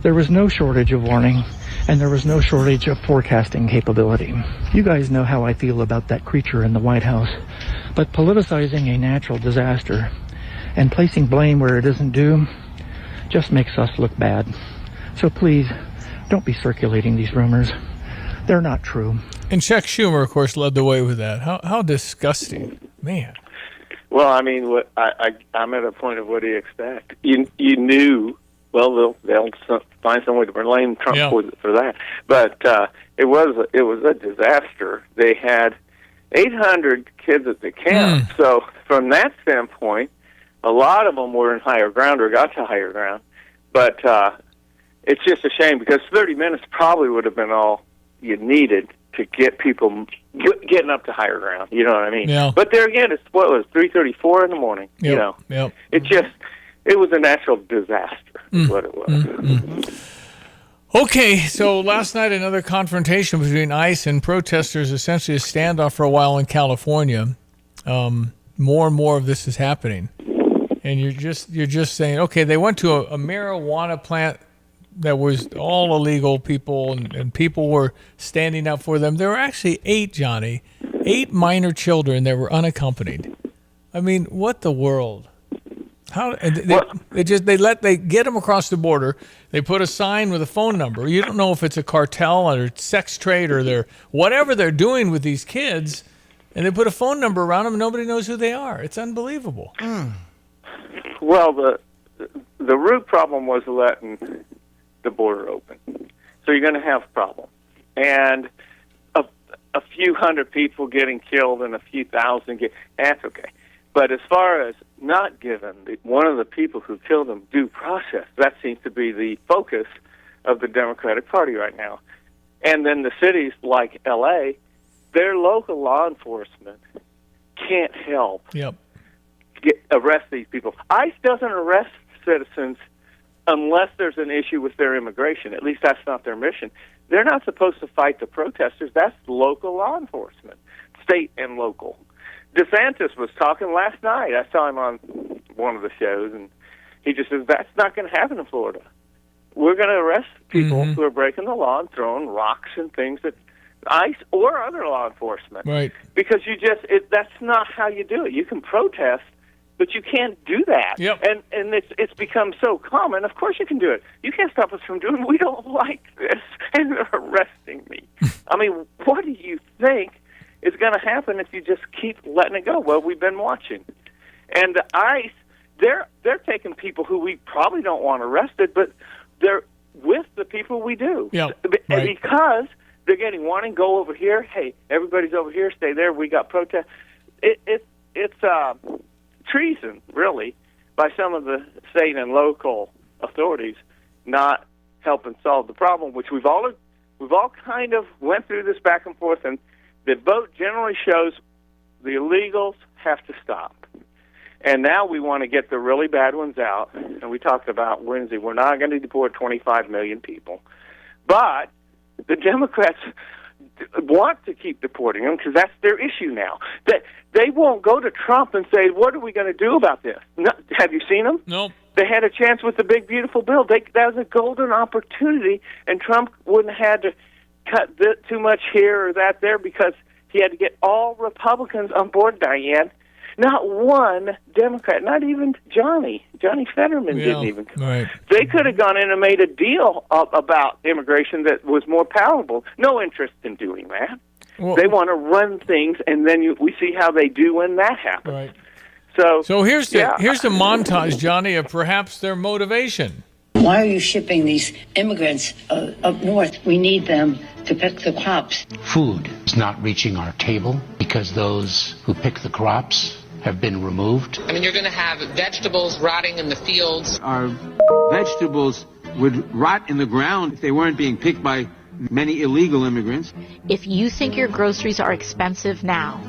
there was no shortage of warning, and there was no shortage of forecasting capability. You guys know how I feel about that creature in the White House, but politicizing a natural disaster and placing blame where it isn't due just makes us look bad. So please, don't be circulating these rumors. They're not true.
And Chuck Schumer, of course, led the way with that. How disgusting. Man.
Well, I mean, I'm at a point of what do you expect? You knew, well, they'll find some way to blame Trump for that. But it was a disaster. They had 800 kids at the camp. So from that standpoint, a lot of them were in higher ground or got to higher ground. But it's just a shame because 30 minutes probably would have been all you needed to get people getting up to higher ground. You know what I mean?
Yeah.
But there again, it's 3:34 in the morning.
Yep.
You know,
Yep.
It was a natural disaster. Is what it was.
Okay, so last night another confrontation between ICE and protesters, essentially a standoff for a while in California. More and more of this is happening, and you're just saying, okay, they went to a marijuana plant that was all illegal people, and people were standing up for them. There were actually 8 minor children that were unaccompanied. I mean, what the world? How they get them across the border. They put a sign with a phone number. You don't know if it's a cartel or sex trade or whatever they're doing with these kids, and they put a phone number around them and nobody knows who they are. It's unbelievable.
Well, the root problem was letting the border open. So you're going to have problems. And a few hundred people getting killed and a few thousand that's okay. But as far as not giving one of the people who killed him due process, that seems to be the focus of the Democratic Party right now. And then the cities like L.A., their local law enforcement can't help arrest these people. ICE doesn't arrest citizens unless there's an issue with their immigration. At least that's not their mission. They're not supposed to fight the protesters. That's local law enforcement, state and local. DeSantis was talking last night. I saw him on one of the shows, and he just says, that's not going to happen in Florida. We're going to arrest people who are breaking the law and throwing rocks and things at ICE or other law enforcement.
Right.
Because that's not how you do it. You can protest, but you can't do that.
Yep.
And it's become so common. Of course you can do it. You can't stop us from doing it. We don't like this, and they're arresting me. I mean, what do you think is going to happen if you just keep letting it go? Well, we've been watching. And the ICE, they're taking people who we probably don't want arrested, but they're with the people we do.
Yeah,
right. Because they're getting warning, go over here. Hey, everybody's over here, stay there. We got protest. It's treason, really, by some of the state and local authorities not helping solve the problem, which we've all kind of went through this back and forth, and the vote generally shows the illegals have to stop. And now we want to get the really bad ones out, and we talked about Wednesday, we're not going to deport 25 million people. But the Democrats want to keep deporting them because that's their issue now. They won't go to Trump and say, what are we going to do about this? No, have you seen them?
No.
They had a chance with the big, beautiful bill. That was a golden opportunity, and Trump wouldn't have had to cut too much here or that there because he had to get all Republicans on board, Diane. Not one Democrat, not even Johnny Fetterman didn't even come.
Right.
They could have gone in and made a deal about immigration that was more palatable. No interest in doing that.
Well,
they want to run things, and then we see how they do when that happens.
Right.
So
here's the montage, Johnny, of perhaps their motivation.
Why are you shipping these immigrants up north? We need them to pick the crops.
Food is not reaching our table because those who pick the crops have been removed.
I mean, you're going to have vegetables rotting in the fields.
Our vegetables would rot in the ground if they weren't being picked by many illegal immigrants.
If you think your groceries are expensive now,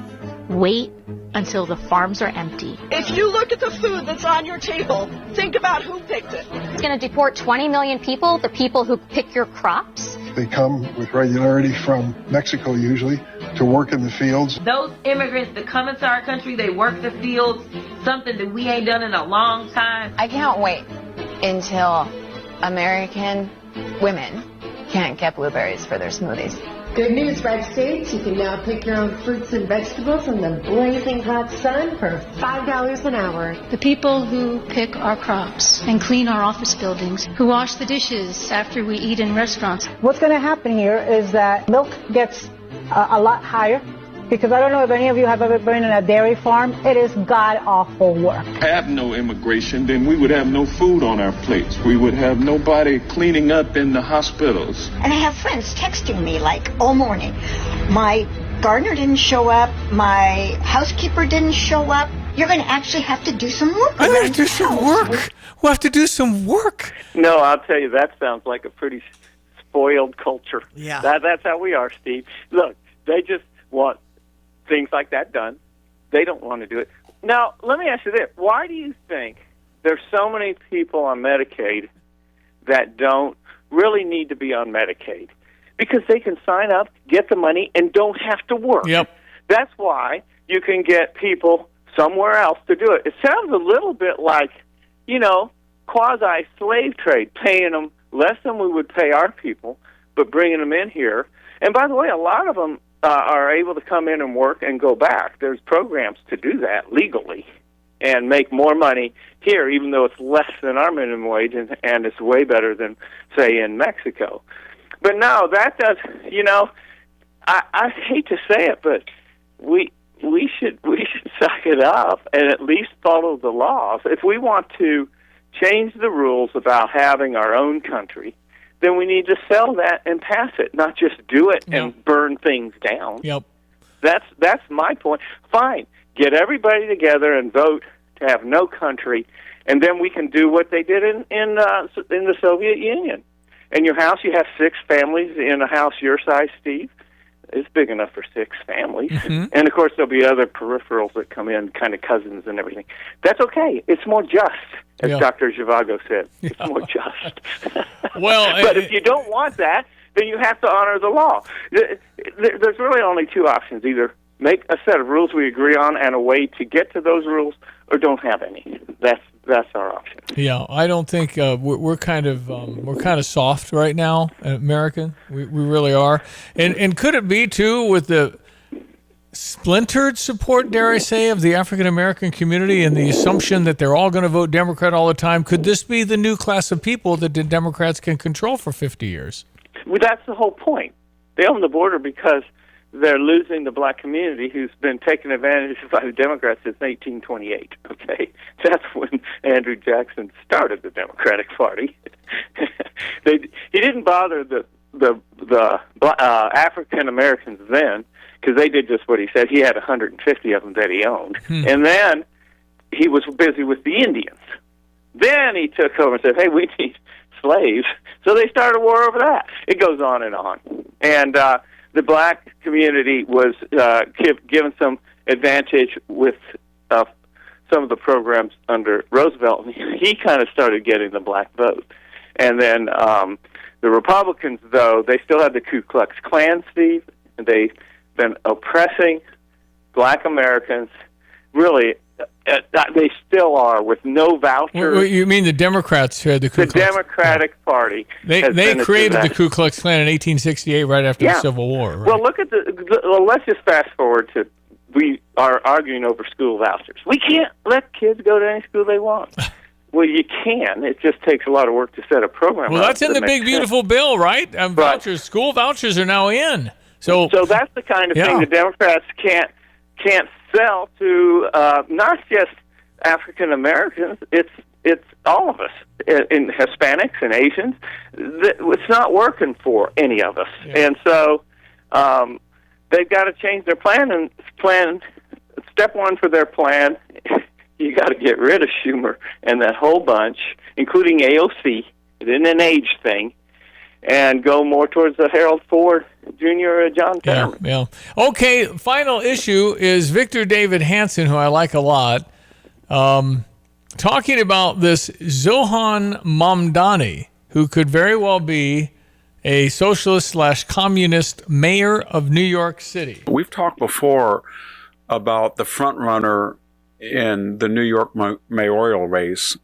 wait until the farms are empty.
If you look at the food that's on your table, think about who picked it.
It's going to deport 20 million people, the people who pick your crops.
They come with regularity from Mexico usually to work in the fields.
Those immigrants that come into our country, they work the fields, something that we ain't done in a long time.
I can't wait until American women can't get blueberries for their smoothies.
Good news, Red States. You can now pick your own fruits and vegetables in the blazing hot sun for $5 an hour.
The people who pick our crops and clean our office buildings, who wash the dishes after we eat in restaurants.
What's going to happen here is that milk gets a lot higher, because I don't know if any of you have ever been in a dairy farm. It is god-awful work.
Have no immigration, then we would have no food on our plates. We would have nobody cleaning up in the hospitals.
And I have friends texting me like all morning. My gardener didn't show up. My housekeeper didn't show up. You're going to actually have to do some work.
I'm going to do some work. We'll have to do some work.
No, I'll tell you, that sounds like a pretty spoiled culture.
Yeah.
That's how we are, Steve. Look, they just want things like that done. They don't want to do it. Now, let me ask you this. Why do you think there's so many people on Medicaid that don't really need to be on Medicaid? Because they can sign up, get the money, and don't have to work.
Yep.
That's why you can get people somewhere else to do it. It sounds a little bit like, quasi-slave trade, paying them less than we would pay our people, but bringing them in here. And by the way, a lot of them are able to come in and work and go back. There's programs to do that legally and make more money here, even though it's less than our minimum wage, and it's way better than, say, in Mexico. But no, that does, I hate to say it, but we should suck it up and at least follow the laws. If we want to change the rules about having our own country, then we need to sell that and pass it, not just do it and burn things down.
Yep.
That's my point. Fine, get everybody together and vote to have no country, and then we can do what they did in the Soviet Union. In your house, you have 6 families. In a house your size, Steve, it's big enough for 6 families. Mm-hmm. And, of course, there'll be other peripherals that come in, kind of cousins and everything. That's okay. It's more just, as Dr. Zhivago said. It's more just.
Well,
but if you don't want that, then you have to honor the law. There's really only 2 options. Either make a set of rules we agree on and a way to get to those rules, or don't have any. That's our option.
Yeah, I don't think we're kind of soft right now, American. We really are. And could it be too with the splintered support, dare I say, of the African American community and the assumption that they're all going to vote Democrat all the time? Could this be the new class of people that the Democrats can control for 50 years?
Well, that's the whole point. They own the border because they're losing the black community who's been taken advantage of by the Democrats since 1828, okay? That's when Andrew Jackson started the Democratic Party. He didn't bother the African Americans then, because they did just what he said. He had 150 of them that he owned. And then he was busy with the Indians. Then he took over and said, hey, we need slaves. So they started a war over that. It goes on and on. And the black community was given some advantage with some of the programs under Roosevelt. He kind of started getting the black vote. And then the Republicans, though, they still had the Ku Klux Klan, Steve. And they've been oppressing black Americans really They still are, with no vouchers.
Well, you mean the Democrats who had the Ku Klux?
The Democratic Party.
They created the Ku Klux Klan in 1868, right after the Civil War. Right?
Well, look at let's just fast forward to, we are arguing over school vouchers. We can't let kids go to any school they want. Well, you can. It just takes a lot of work to set a program.
Well, that's in the big, beautiful bill, right? Vouchers, school vouchers are now in. So
that's the kind of thing the Democrats can't sell to not just African Americans. It's all of us, in Hispanics and Asians. It's not working for any of us, and so they've got to change their plan. And step one for their plan. You got to get rid of Schumer and that whole bunch, including AOC. It isn't an age thing, and go more towards the Harold Ford Jr. or John Fetterman.
Yeah. Okay, final issue is Victor David Hansen, who I like a lot, talking about this Zohan Mamdani, who could very well be a socialist/communist mayor of New York City.
We've talked before about the front runner in the New York mayoral race,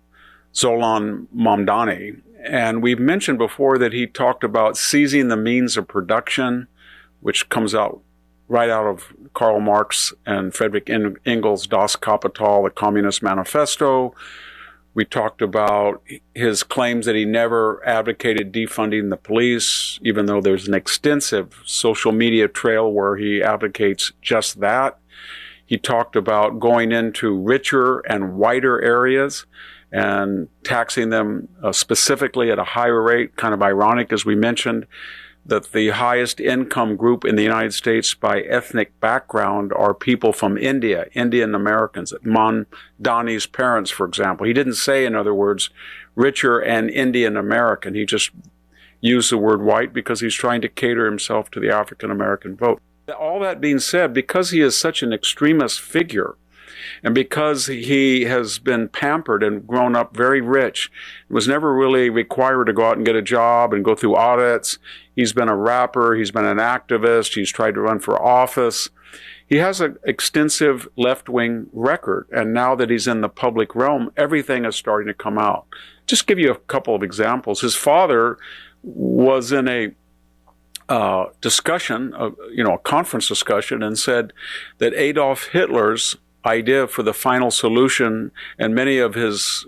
Zolan Mamdani. And we've mentioned before that he talked about seizing the means of production, which comes out right out of Karl Marx and Friedrich Engels' Das Kapital, the Communist Manifesto. We talked about his claims that he never advocated defunding the police, even though there's an extensive social media trail where he advocates just that. He talked about going into richer and whiter areas and taxing them specifically at a higher rate. Kind of ironic, as we mentioned, that the highest income group in the United States by ethnic background are people from India, Indian Americans, Mamdani's parents, for example. He didn't say, in other words, richer and Indian American. He just used the word white because he's trying to cater himself to the African American vote. All that being said, because he is such an extremist figure, and because he has been pampered and grown up very rich, was never really required to go out and get a job and go through audits. He's been a rapper, he's been an activist, he's tried to run for office. He has an extensive left-wing record, and now that he's in the public realm, everything is starting to come out. Just give you a couple of examples. His father was in a discussion, a conference discussion, and said that Adolf Hitler's idea for the final solution and many of his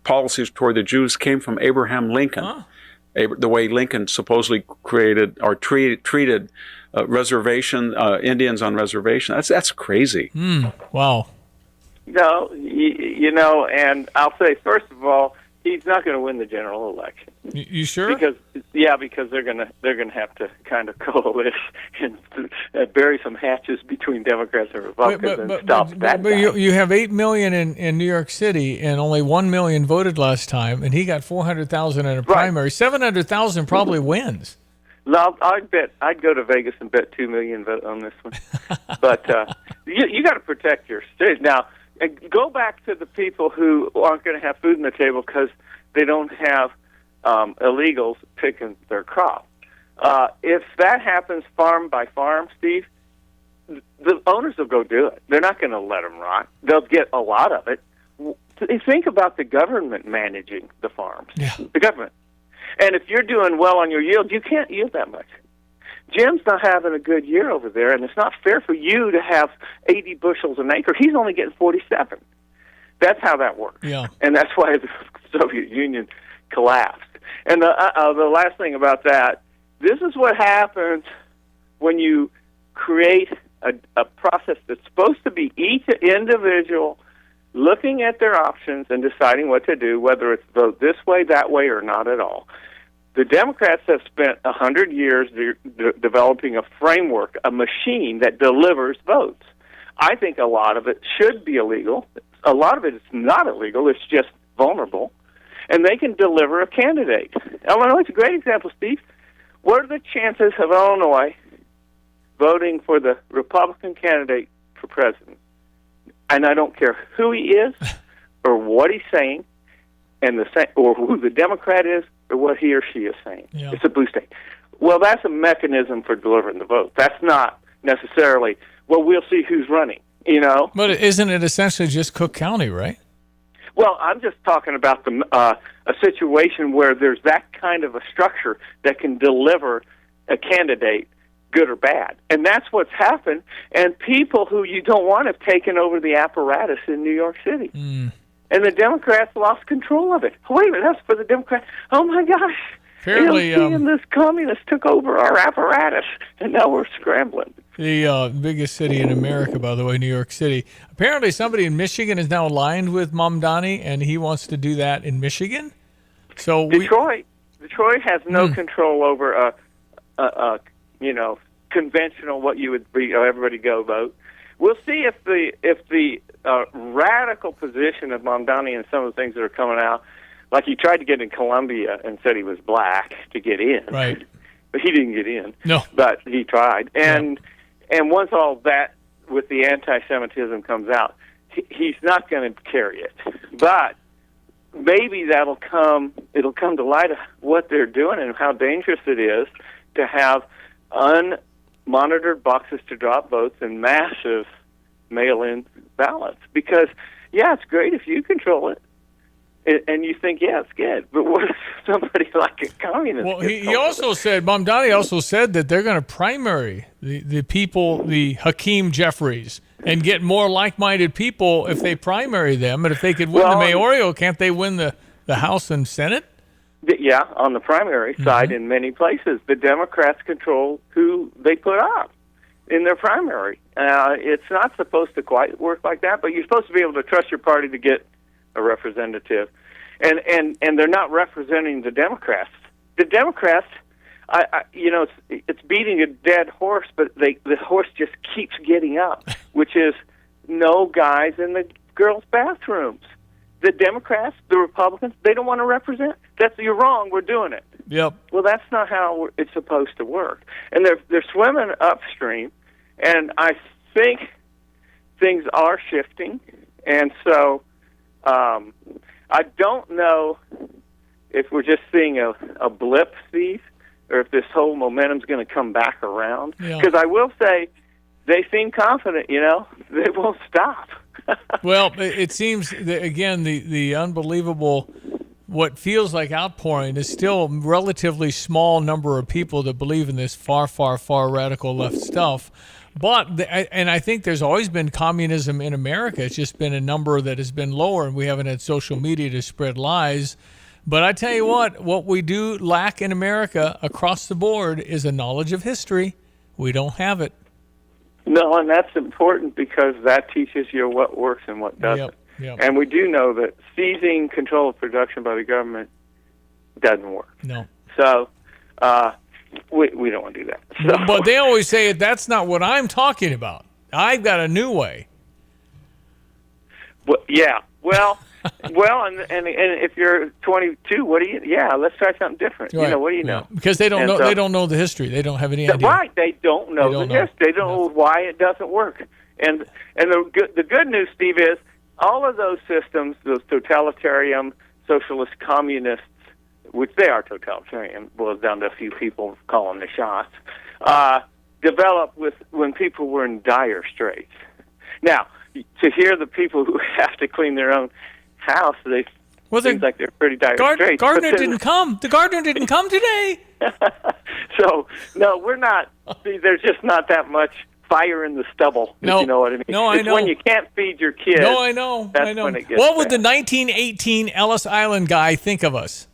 policies toward the Jews came from Abraham Lincoln. The way Lincoln supposedly created or treated Indians on reservation. That's crazy.
Wow.
No, and I'll say, first of all, he's not going to win the general election.
You sure?
Because they're going to have to kind of coalesce and bury some hatches between Democrats and Republicans and stop that.
But you have 8 million in New York City, and only 1 million voted last time, and he got 400,000 in a primary. 700,000 probably wins.
No, I'd go to Vegas and bet 2 million vote on this one. But you got to protect your state now. Go back to the people who aren't going to have food on the table because they don't have illegals picking their crop. If that happens farm by farm, Steve, the owners will go do it. They're not going to let them rot. They'll get a lot of it. Think about the government managing the farms.
Yeah.
The government. And if you're doing well on your yield, you can't yield that much. Jim's not having a good year over there, and it's not fair for you to have 80 bushels an acre. He's only getting 47. That's how that works.
Yeah.
And that's why the Soviet Union collapsed. And the last thing about that, this is what happens when you create a process that's supposed to be each individual looking at their options and deciding what to do, whether it's vote this way, that way, or not at all. The Democrats have spent 100 years developing a framework, a machine that delivers votes. I think a lot of it should be illegal. A lot of it is not illegal. It's just vulnerable. And they can deliver a candidate. Illinois is a great example, Steve. What are the chances of Illinois voting for the Republican candidate for president? And I don't care who he is or what he's saying, or who the Democrat is, or what he or she is saying.
Yeah.
It's a blue state. Well, that's a mechanism for delivering the vote. That's not necessarily, well, we'll see who's running. You know.
But isn't it essentially just Cook County, right?
Well, I'm just talking about a situation where there's that kind of a structure that can deliver a candidate, good or bad. And that's what's happened. And people who you don't want have taken over the apparatus in New York City.
Mm.
And the Democrats lost control of it. Wait a minute, that's for the Democrats. Oh, my gosh.
Apparently,
and this communist took over our apparatus, and now we're scrambling.
The biggest city in America, by the way, New York City. Apparently somebody in Michigan is now aligned with Mamdani, and he wants to do that in Michigan. So
Detroit has no control over a conventional what you would be everybody go vote. We'll see if the radical position of Mamdani and some of the things that are coming out, like he tried to get in Columbia and said he was black to get in,
right?
But he didn't get in.
No,
but he tried, and once all that with the anti-Semitism comes out, he's not going to carry it. But maybe it'll come to light of what they're doing and how dangerous it is to have unmonitored boxes to drop votes and massive mail-in ballots. Because, it's great if you control it, and you think, it's good. But what if somebody like a communist?
Well, he also said, Mamdani also said that they're going to primary the people, the Hakeem Jeffries, and get more like-minded people if they primary them. And if they could win the mayoral, can't they win the House and Senate?
Yeah, on the primary side in many places. The Democrats control who they put up in their primary. It's not supposed to quite work like that, but you're supposed to be able to trust your party to get a representative. And they're not representing the Democrats. The Democrats, it's beating a dead horse, but the horse just keeps getting up, which is no guys in the girls' bathrooms. The Democrats, the Republicans, they don't want to represent. You're wrong. We're doing it.
Yep.
Well, that's not how it's supposed to work. And they're swimming upstream, and I think things are shifting. And so I don't know if we're just seeing a blip, Steve, or if this whole momentum's going to come back around. Because I will say they seem confident. They won't stop.
Well, it seems that, again, the unbelievable, what feels like outpouring is still a relatively small number of people that believe in this far, far, far radical left stuff. But, and I think there's always been communism in America. It's just been a number that has been lower, and we haven't had social media to spread lies. But I tell you what we do lack in America across the board is a knowledge of history. We don't have it.
No, and that's important because that teaches you what works and what doesn't.
Yep.
And we do know that seizing control of production by the government doesn't work.
No.
So we don't want to do that. So.
But they always say that's not what I'm talking about. I've got a new way.
Well, yeah. Well, and if you're 22, what do you? Yeah, let's try something different.
Right.
What do you know?
Because they don't know. They don't know the history. They don't have any idea.
Right. They don't know the history. They don't know why it doesn't work. And the good news, Steve, is all of those systems, those totalitarian, socialist, communists, which they are totalitarian, boils down to a few people calling the shots, developed when people were in dire straits. Now, to hear the people who have to clean their own house, seems like they're pretty dire straits.
Gardener didn't come. The gardener didn't come today.
So, no, we're not. See, there's just not that much fire in the stubble, if you know what I mean.
No, I know.
When you can't feed your kids.
No, I know.
That's when it gets
What would
bad.
the 1918 Ellis Island guy think of us?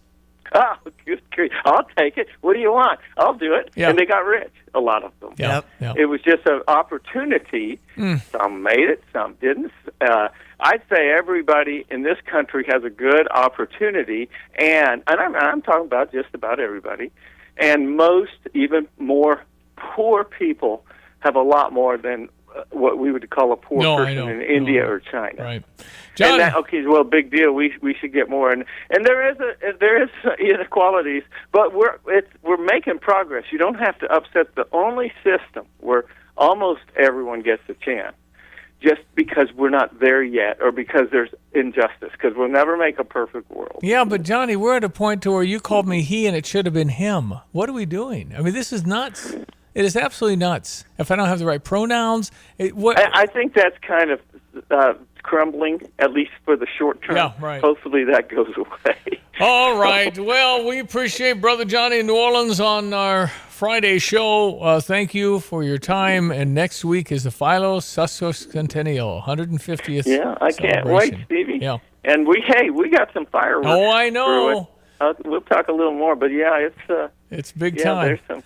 Oh, good grief. I'll take it. What do you want? I'll do it.
Yeah.
And they got rich, a lot of them.
Yep.
It was just an opportunity. Some made it, some didn't. I'd say everybody in this country has a good opportunity, and I'm talking about just about everybody, and most, even more poor people have a lot more than what we would call a poor person in India or China.
Right. John,
and big deal. We should get more, and there is inequalities, but we're making progress. You don't have to upset the only system where almost everyone gets a chance, just because we're not there yet, or because there's injustice. Because we'll never make a perfect world.
Yeah, but Johnny, we're at a point to where you called me he, and it should have been him. What are we doing? I mean, this is nuts. It is absolutely nuts. If I don't have the right pronouns,
I think that's kind of crumbling, at least for the short term.
Yeah, right.
Hopefully that goes away.
All right. Well, we appreciate Brother Johnny in New Orleans on our Friday show. Thank you for your time. And next week is the Philo Sesquicentennial, 150th.
Yeah, I can't wait, Stevie.
Yeah.
And we got some fireworks.
Oh, I know.
We'll talk a little more, but yeah,
it's big time.
There's some,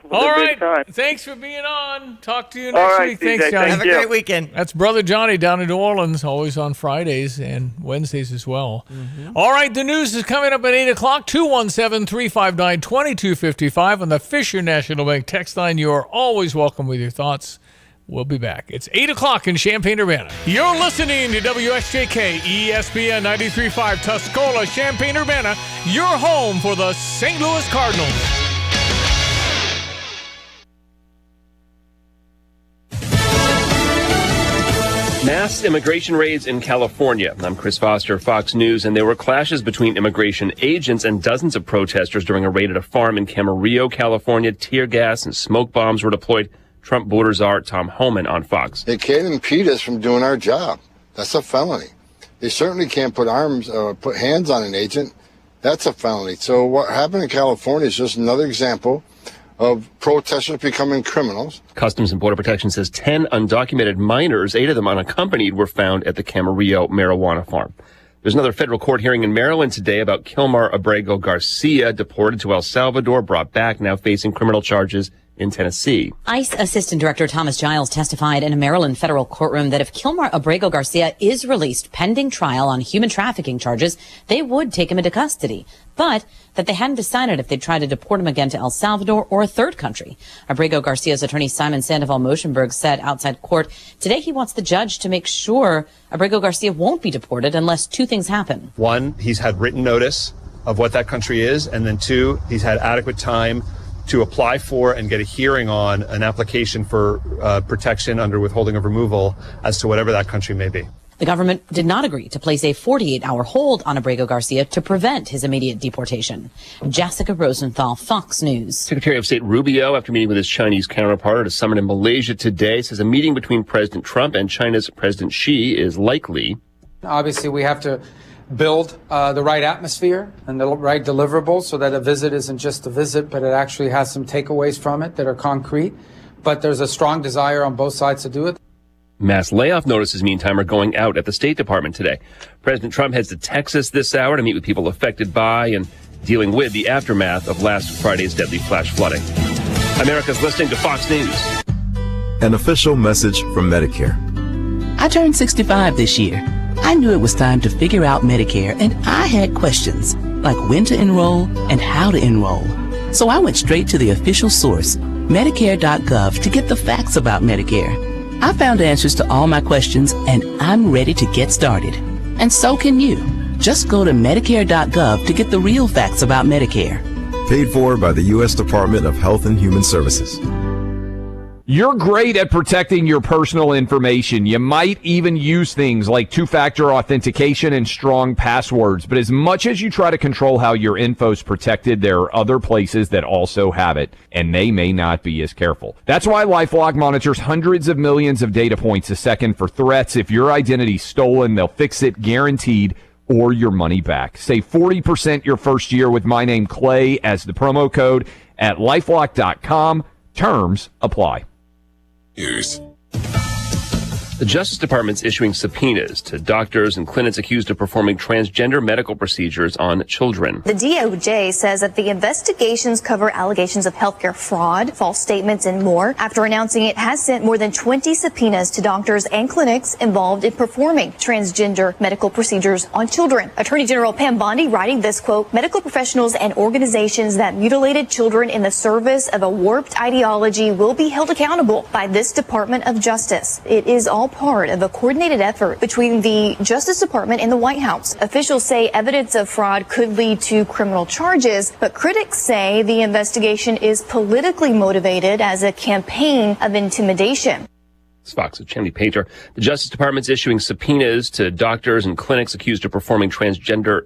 all right.
Big time.
Thanks for being on. Talk to you next week. Thanks,
DJ,
Johnny.
Have a great weekend.
That's Brother Johnny down in New Orleans, always on Fridays and Wednesdays as well. Mm-hmm. All right, the news is coming up at 8 o'clock, 217-359-2255 on the Fisher National Bank text line. You are always welcome with your thoughts. We'll be back. It's 8 o'clock in Champaign-Urbana. You're listening to WSJK ESPN 93.5 Tuscola, Champaign-Urbana, your home for the St. Louis Cardinals.
Mass immigration raids in California. I'm Chris Foster, Fox News, and there were clashes between immigration agents and dozens of protesters during a raid at a farm in Camarillo, California. Tear gas and smoke bombs were deployed. Trump border czar Tom Homan on Fox.
They can't impede us from doing our job. That's a felony. They certainly can't put hands on an agent. That's a felony. So what happened in California is just another example of protesters becoming criminals.
Customs and Border Protection says 10 undocumented minors, 8 of them unaccompanied, were found at the Camarillo marijuana farm. There's another federal court hearing in Maryland today about Kilmar Abrego Garcia, deported to El Salvador, brought back, now facing criminal charges in Tennessee.
ICE Assistant Director Thomas Giles testified in a Maryland federal courtroom that if Kilmar Abrego Garcia is released pending trial on human trafficking charges, they would take him into custody, but that they hadn't decided if they'd try to deport him again to El Salvador or a third country. Abrego Garcia's attorney Simon Sandoval-Moschenberg said outside court today he wants the judge to make sure Abrego Garcia won't be deported unless 2 things happen.
1, he's had written notice of what that country is, and then 2, he's had adequate time to apply for and get a hearing on an application for protection under withholding of removal as to whatever that country may be.
The government did not agree to place a 48-hour hold on Abrego Garcia to prevent his immediate deportation. Jessica Rosenthal, Fox News.
Secretary of State Rubio, after meeting with his Chinese counterpart at a summit in Malaysia today, says a meeting between President Trump and China's President Xi is likely.
Obviously, we have to build the right atmosphere and the right deliverables so that a visit isn't just a visit, but it actually has some takeaways from it that are concrete. But there's a strong desire on both sides to do it.
Mass layoff notices, meantime, are going out at the State Department today. President Trump heads to Texas this hour to meet with people affected by and dealing with the aftermath of last Friday's deadly flash flooding. America's listening to Fox News.
An official message from Medicare.
I turned 65 this year. I knew it was time to figure out Medicare, and I had questions, like when to enroll and how to enroll. So I went straight to the official source, Medicare.gov, to get the facts about Medicare. I found answers to all my questions, and I'm ready to get started. And so can you. Just go to Medicare.gov to get the real facts about Medicare.
Paid for by the U.S. Department of Health and Human Services.
You're great at protecting your personal information. You might even use things like two-factor authentication and strong passwords. But as much as you try to control how your info's protected, there are other places that also have it, and they may not be as careful. That's why LifeLock monitors hundreds of millions of data points a second for threats. If your identity's stolen, they'll fix it guaranteed, or your money back. Save 40% your first year with my name Clay as the promo code at LifeLock.com. Terms apply.
The Justice Department's issuing subpoenas to doctors and clinics accused of performing transgender medical procedures on children.
The DOJ says that the investigations cover allegations of healthcare fraud, false statements, and more, after announcing it has sent more than 20 subpoenas to doctors and clinics involved in performing transgender medical procedures on children. Attorney General Pam Bondi writing this, quote, medical professionals and organizations that mutilated children in the service of a warped ideology will be held accountable by this Department of Justice. It is all part of a coordinated effort between the Justice Department and the White House. Officials say evidence of fraud could lead to criminal charges, but critics say the investigation is politically motivated as a campaign of intimidation.
Fox, Chimney Painter. The Justice Department's issuing subpoenas to doctors and clinics accused of performing transgender.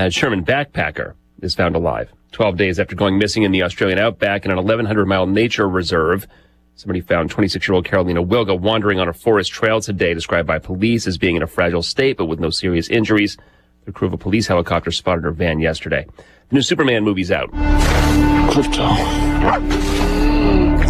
Sherman Backpacker is found alive. 12 days after going missing in the Australian outback in an 1,100-mile nature reserve, somebody found 26-year-old Carolina Wilga wandering on a forest trail today, described by police as being in a fragile state but with no serious injuries. The crew of a police helicopter spotted her van yesterday. The new Superman movie's out.
Crypto.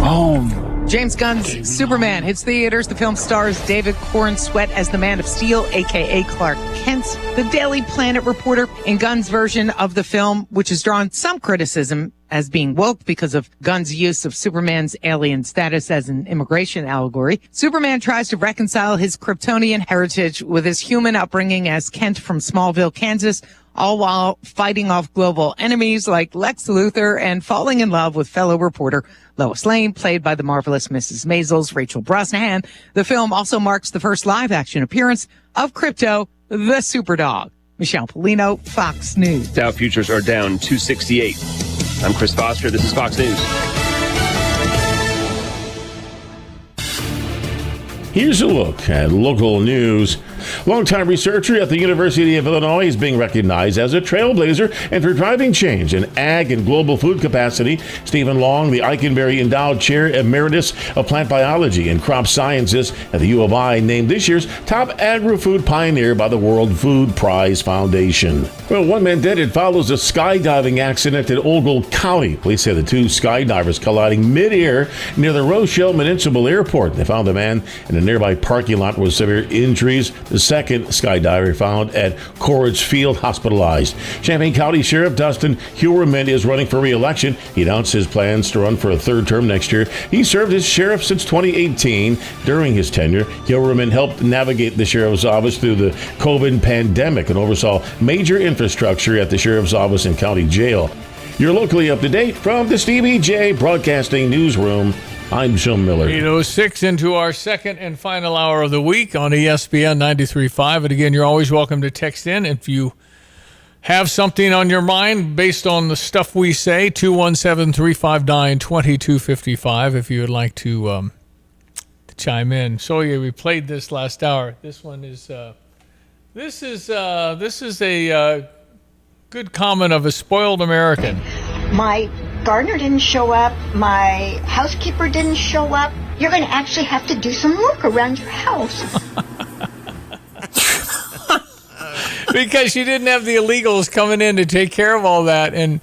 Home.
James Gunn's Superman hits theaters. The film stars David Cornsweet as the Man of Steel, a.k.a. Clark Kent, the Daily Planet reporter. In Gunn's version of the film, which has drawn some criticism as being woke because of Gunn's use of Superman's alien status as an immigration allegory, Superman tries to reconcile his Kryptonian heritage with his human upbringing as Kent from Smallville, Kansas, all while fighting off global enemies like Lex Luthor and falling in love with fellow reporter Lois Lane, played by the marvelous Mrs. Maisels, Rachel Brosnahan. The film also marks the first live-action appearance of Crypto, the Superdog. Michelle Polino, Fox News.
Dow futures are down 268. I'm Chris Foster. This is Fox News.
Here's a look at local news. Longtime researcher at the University of Illinois is being recognized as a trailblazer and for driving change in ag and global food capacity. Stephen Long, the Eikenberry Endowed Chair Emeritus of Plant Biology and Crop Sciences at the U of I, named this year's top agri-food pioneer by the World Food Prize Foundation. Well, one man dead. It follows a skydiving accident in Ogle County. Police say the two skydivers colliding mid-air near the Rochelle Municipal Airport. They found the man in a nearby parking lot with severe injuries. The second skydiver found at Corridge Field hospitalized. Champaign County Sheriff Dustin Huerman is running for re-election. He announced his plans to run for a third term next year. He served as sheriff since 2018. During his tenure, Huerman helped navigate the sheriff's office through the COVID pandemic and oversaw major infrastructure at the sheriff's office and county jail. You're locally up to date from the Stevie J Broadcasting Newsroom. I'm Joe Miller.
8:06 into our second and final hour of the week on ESPN 93.5. And again, you're always welcome to text in if you have something on your mind based on the stuff we say. 217-359-2255 if you would like to chime in. So yeah, we played this last hour. This one is this is a good comment of a spoiled American.
My gardener didn't show up. My housekeeper didn't show up. You're going to actually have to do some work around your house.
Because you didn't have the illegals coming in to take care of all that. And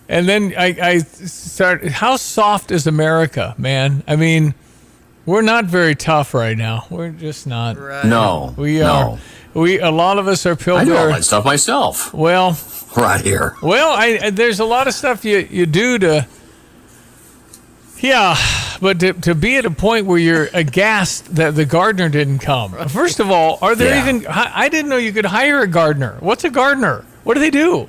then I started, how soft is America, man? I mean, we're not very tough right now. We're just not.
Right. No.
We are. No. A lot of us are pilled.
I do all that stuff myself.
Well,
right here.
Well, there's a lot of stuff you do to, yeah, but to be at a point where you're aghast that the gardener didn't come. First of all, are there even? I didn't know you could hire a gardener. What's a gardener? What do they do?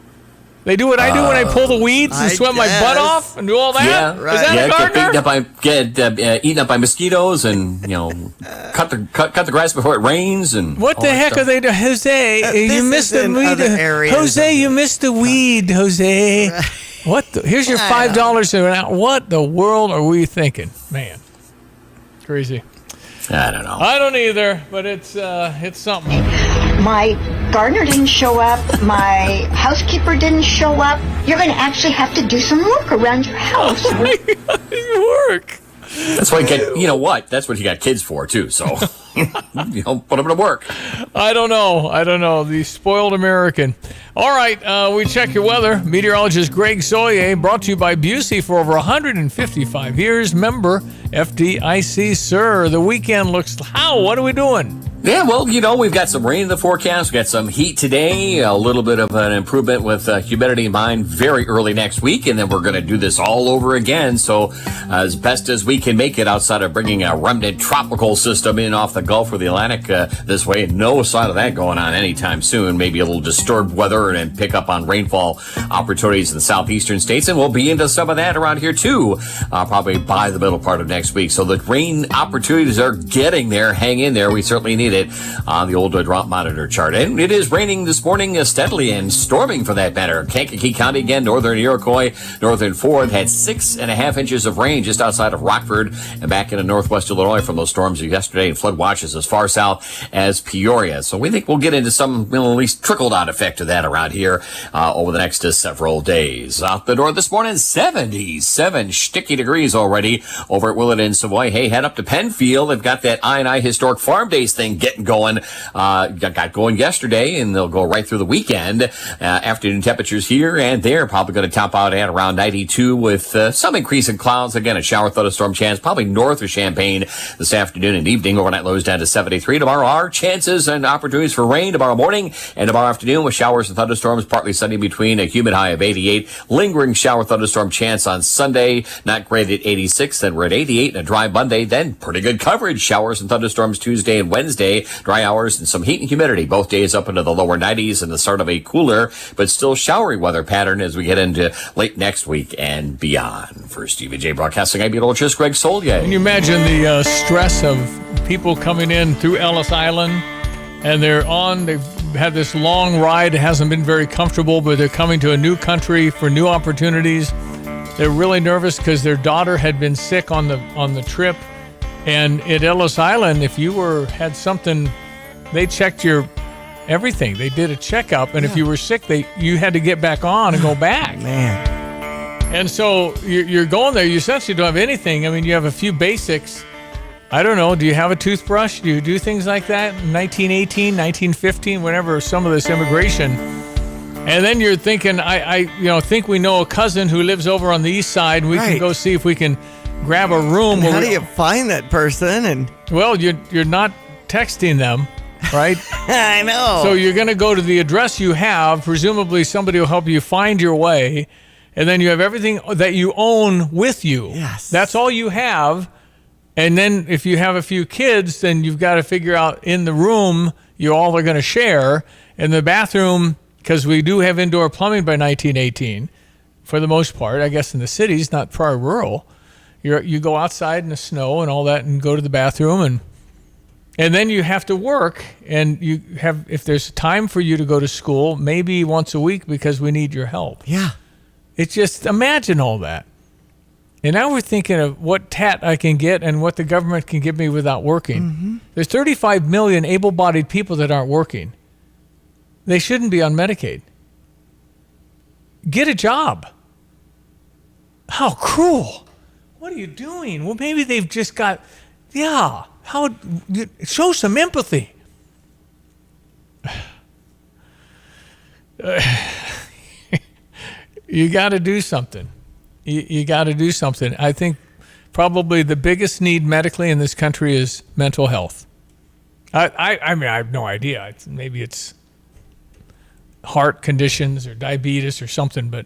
They do what I do when I pull the weeds and sweat my butt off and do all that?
Yeah,
right. Is that a gardener?
Get eaten up by mosquitoes and, cut the grass before it rains and
what the heck are they doing? Jose, you missed the weed. Jose, you missed the weed, Jose. Right. What? Here's your $5 an hour. What the world are we thinking? Man, crazy.
I don't know.
I don't either, but it's something.
My gardener didn't show up. My housekeeper didn't show up. You're going to actually have to do some work around your house.
Work.
That's why you get, you know what? That's what you got kids for, too. So, put them to work.
I don't know. The spoiled American. All right, we check your weather. Meteorologist Greg Soye, brought to you by Busey for over 155 years. Member FDIC, sir. The weekend looks how? What are we doing?
Yeah, well, we've got some rain in the forecast. We've got some heat today, a little bit of an improvement with humidity in mind very early next week, and then we're going to do this all over again. So as best as we can make it outside of bringing a remnant tropical system in off the Gulf or the Atlantic this way. No sign of that going on anytime soon. Maybe a little disturbed weather and pick up on rainfall opportunities in the southeastern states, and we'll be into some of that around here too, probably by the middle part of next week. So the rain opportunities are getting there. Hang in there. We certainly need seeing it on the old drought monitor chart. And it is raining this morning steadily and storming for that matter. Kankakee County again, northern Iroquois, northern Ford had 6.5 inches of rain just outside of Rockford and back into northwest Illinois from those storms yesterday, and flood watches as far south as Peoria. So we think we'll get into some, at least trickle-down effect of that around here over the next several days. Out the door this morning, 77 sticky degrees already over at Willett and Savoy. Hey, head up to Penfield. They've got that I&I Historic Farm Days thing getting going. Got going yesterday, and they'll go right through the weekend. Afternoon temperatures here and there probably going to top out at around 92 with some increase in clouds. Again, a shower thunderstorm chance probably north of Champaign this afternoon and evening. Overnight lows down to 73. Tomorrow are chances and opportunities for rain tomorrow morning and tomorrow afternoon with showers and thunderstorms, partly sunny between a humid high of 88. Lingering shower thunderstorm chance on Sunday, not great at 86. Then we're at 88 and a dry Monday. Then pretty good coverage. Showers and thunderstorms Tuesday and Wednesday. Dry hours and some heat and humidity. Both days up into the lower 90s and the start of a cooler but still showery weather pattern as we get into late next week and beyond. For Stephen J. Broadcasting, I'm meteorologist Greg Solier.
Can you imagine the stress of people coming in through Ellis Island, and they've had this long ride. It hasn't been very comfortable, but they're coming to a new country for new opportunities. They're really nervous because their daughter had been sick on the trip. And at Ellis Island, if you had something, they checked your everything. They did a checkup, and if you were sick, you had to get back on and go back.
Man.
And so you're going there. You essentially don't have anything. I mean, you have a few basics. I don't know. Do you have a toothbrush? Do you do things like that? 1918, 1915, whenever some of this immigration. And then you're thinking, I think we know a cousin who lives over on the east side. We can go see if we can grab a room.
How do you find that person?
Well, you're not texting them, right?
I know.
So you're going to go to the address you have. Presumably somebody will help you find your way. And then you have everything that you own with you.
Yes.
That's all you have. And then if you have a few kids, then you've got to figure out in the room you all are going to share. In the bathroom, because we do have indoor plumbing by 1918, for the most part, I guess in the cities, not probably rural. You go outside in the snow and all that and go to the bathroom. And then you have to work. And you have, if there's time for you to go to school, maybe once a week because we need your help.
Yeah.
It's just, imagine all that. And now we're thinking of what tat I can get and what the government can give me without working.
Mm-hmm.
There's 35 million able-bodied people that aren't working. They shouldn't be on Medicaid. Get a job. How cruel. What are you doing? Well, maybe they've just got, show some empathy. You got to do something. You got to do something. I think probably the biggest need medically in this country is mental health. I mean, I have no idea. Maybe it's heart conditions or diabetes or something, but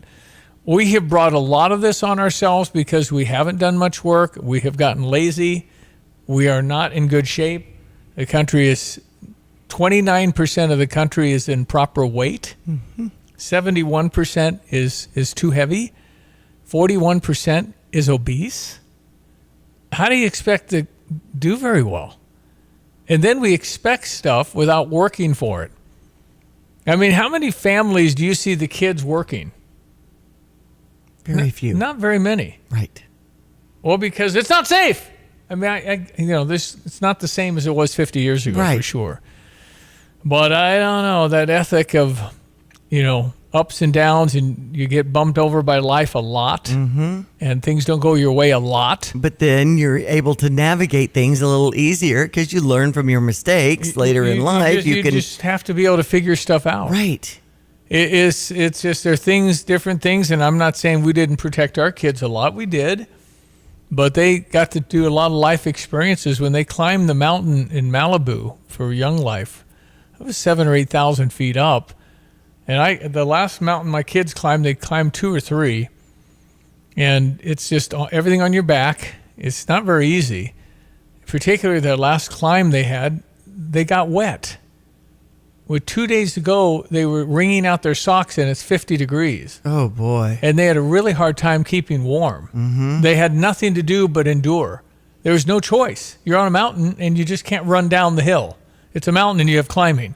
we have brought a lot of this on ourselves because we haven't done much work. We have gotten lazy. We are not in good shape. The country is 29% of the country is in proper weight. Mm-hmm. 71% is too heavy. 41% is obese. How do you expect to do very well? And then we expect stuff without working for it. I mean, how many families do you see the kids working?
Very few.
Not very many.
Right.
Well, because it's not safe. I mean, it's not the same as it was 50 years ago, for sure. But I don't know, that ethic of, ups and downs, and you get bumped over by life a lot, and things don't go your way a lot.
But then you're able to navigate things a little easier because you learn from your mistakes later in life.
You just have to be able to figure stuff out.
Right.
It's just there are different things, and I'm not saying we didn't protect our kids a lot. We did. But they got to do a lot of life experiences when they climbed the mountain in Malibu for Young Life. It was 7,000 or 8,000 feet up. And the last mountain my kids climbed, they climbed 2 or 3. And it's just everything on your back. It's not very easy. Particularly their last climb they got wet. With 2 days to go, they were wringing out their socks, and it's 50 degrees.
Oh, boy.
And they had a really hard time keeping warm. Mm-hmm. They had nothing to do but endure. There was no choice. You're on a mountain, and you just can't run down the hill. It's a mountain and you have climbing.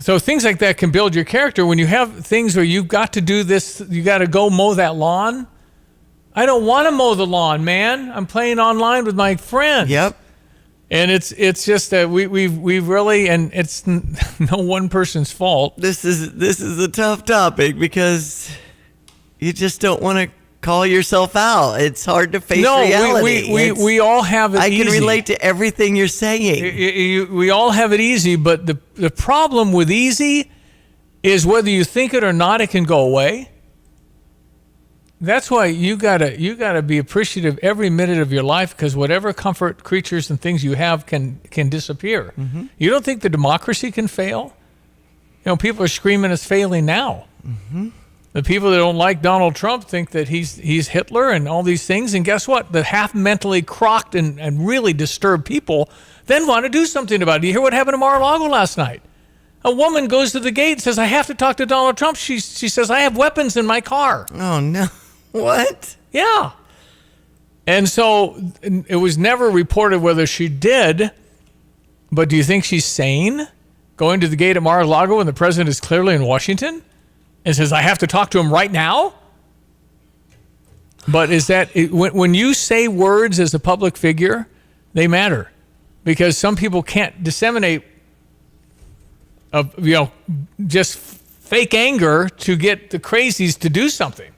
So things like that can build your character. When you have things where you've got to do this, you got to go mow that lawn. I don't want to mow the lawn, man. I'm playing online with my friends.
Yep.
And it's just that we've really, and it's no one person's fault.
This is a tough topic because you just don't want to call yourself out. It's hard to face reality.
We all have it easy.
I can relate to everything you're saying.
We all have it easy, but the problem with easy is whether you think it or not, it can go away. That's why you gotta be appreciative every minute of your life, because whatever comfort, creatures, and things you have can disappear.
Mm-hmm.
You don't think the democracy can fail? People are screaming it's failing now.
Mm-hmm.
The people that don't like Donald Trump think that he's Hitler and all these things. And guess what? The half mentally crocked and really disturbed people then want to do something about it. You hear what happened to Mar-a-Lago last night? A woman goes to the gate and says, I have to talk to Donald Trump. She says, I have weapons in my car.
Oh, no. What?
Yeah. And so it was never reported whether she did, but do you think she's sane going to the gate at Mar-a-Lago when the president is clearly in Washington? And says, I have to talk to him right now? But when you say words as a public figure, they matter. Because some people can't disseminate just fake anger to get the crazies to do something.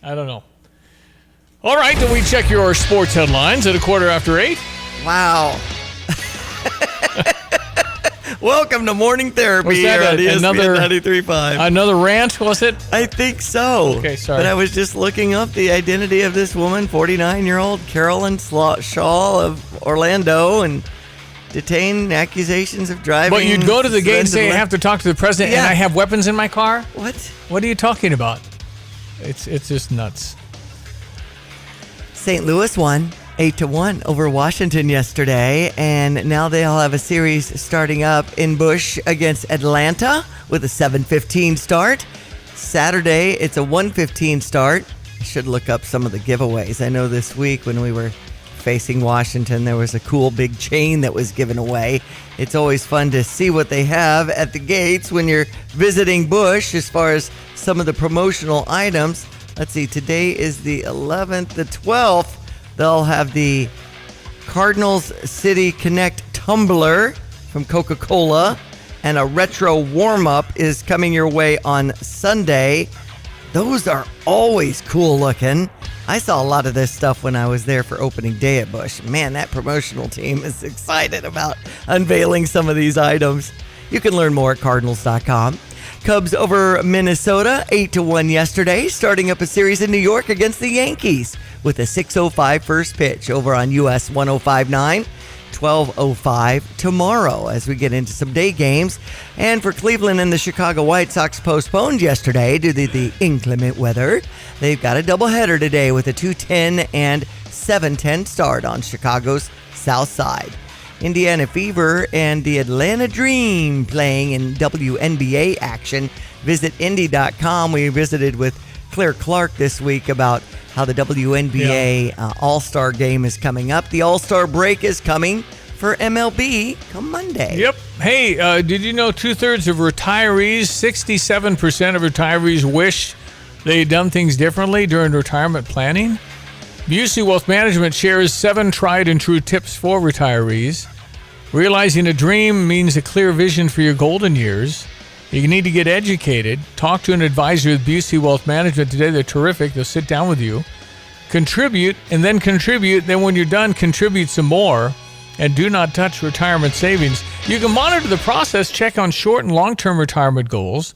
I don't know. All right, then we check your sports headlines at 8:15.
Wow. Welcome to Morning Therapy.
Was that
here on
another
93.5.
Another rant, was it?
I think so.
Okay, sorry.
But I was just looking up the identity of this woman, 49-year-old Carolyn Shaw of Orlando, and detained accusations of driving.
But you'd go to the gate and say, I have to talk to the president, and I have weapons in my car?
What?
What are you talking about? It's just nuts.
St. Louis won 8-1 over Washington yesterday, and now they'll have a series starting up in Busch against Atlanta with a 7:15 start. Saturday, it's a 1:15 start. I should look up some of the giveaways. I know this week when we were facing Washington, there was a cool big chain that was given away. It's always fun to see what they have at the gates when you're visiting Busch as far as some of the promotional items. Let's see, today is the 11th, the 12th. They'll have the Cardinals City Connect tumbler from Coca-Cola, and a retro warm-up is coming your way on Sunday. Those are always cool looking. I saw a lot of this stuff when I was there for opening day at Busch. Man, that promotional team is excited about unveiling some of these items. You can learn more at Cardinals.com. Cubs over Minnesota 8-1 yesterday, starting up a series in New York against the Yankees with a 6:05 first pitch over on US 105.9. 12:05 tomorrow as we get into some day games. And for Cleveland and the Chicago White Sox postponed yesterday due to the inclement weather, they've got a doubleheader today with a 2:10 and 7:10 start on Chicago's south side. Indiana Fever and the Atlanta Dream playing in WNBA action. Visit Indy.com. We visited with Claire Clark this week about how the WNBA All-Star game is coming up. The All-Star break is coming for MLB come Monday.
Yep. Hey, did you know 2/3 of retirees, 67% of retirees wish they'd done things differently during retirement planning? Busey Wealth Management shares 7 tried and true tips for retirees. Realizing a dream means a clear vision for your golden years. You need to get educated. Talk to an advisor with Busey Wealth Management today. They're terrific. They'll sit down with you. Contribute, and then contribute. Then when you're done, contribute some more. And do not touch retirement savings. You can monitor the process, check on short and long-term retirement goals.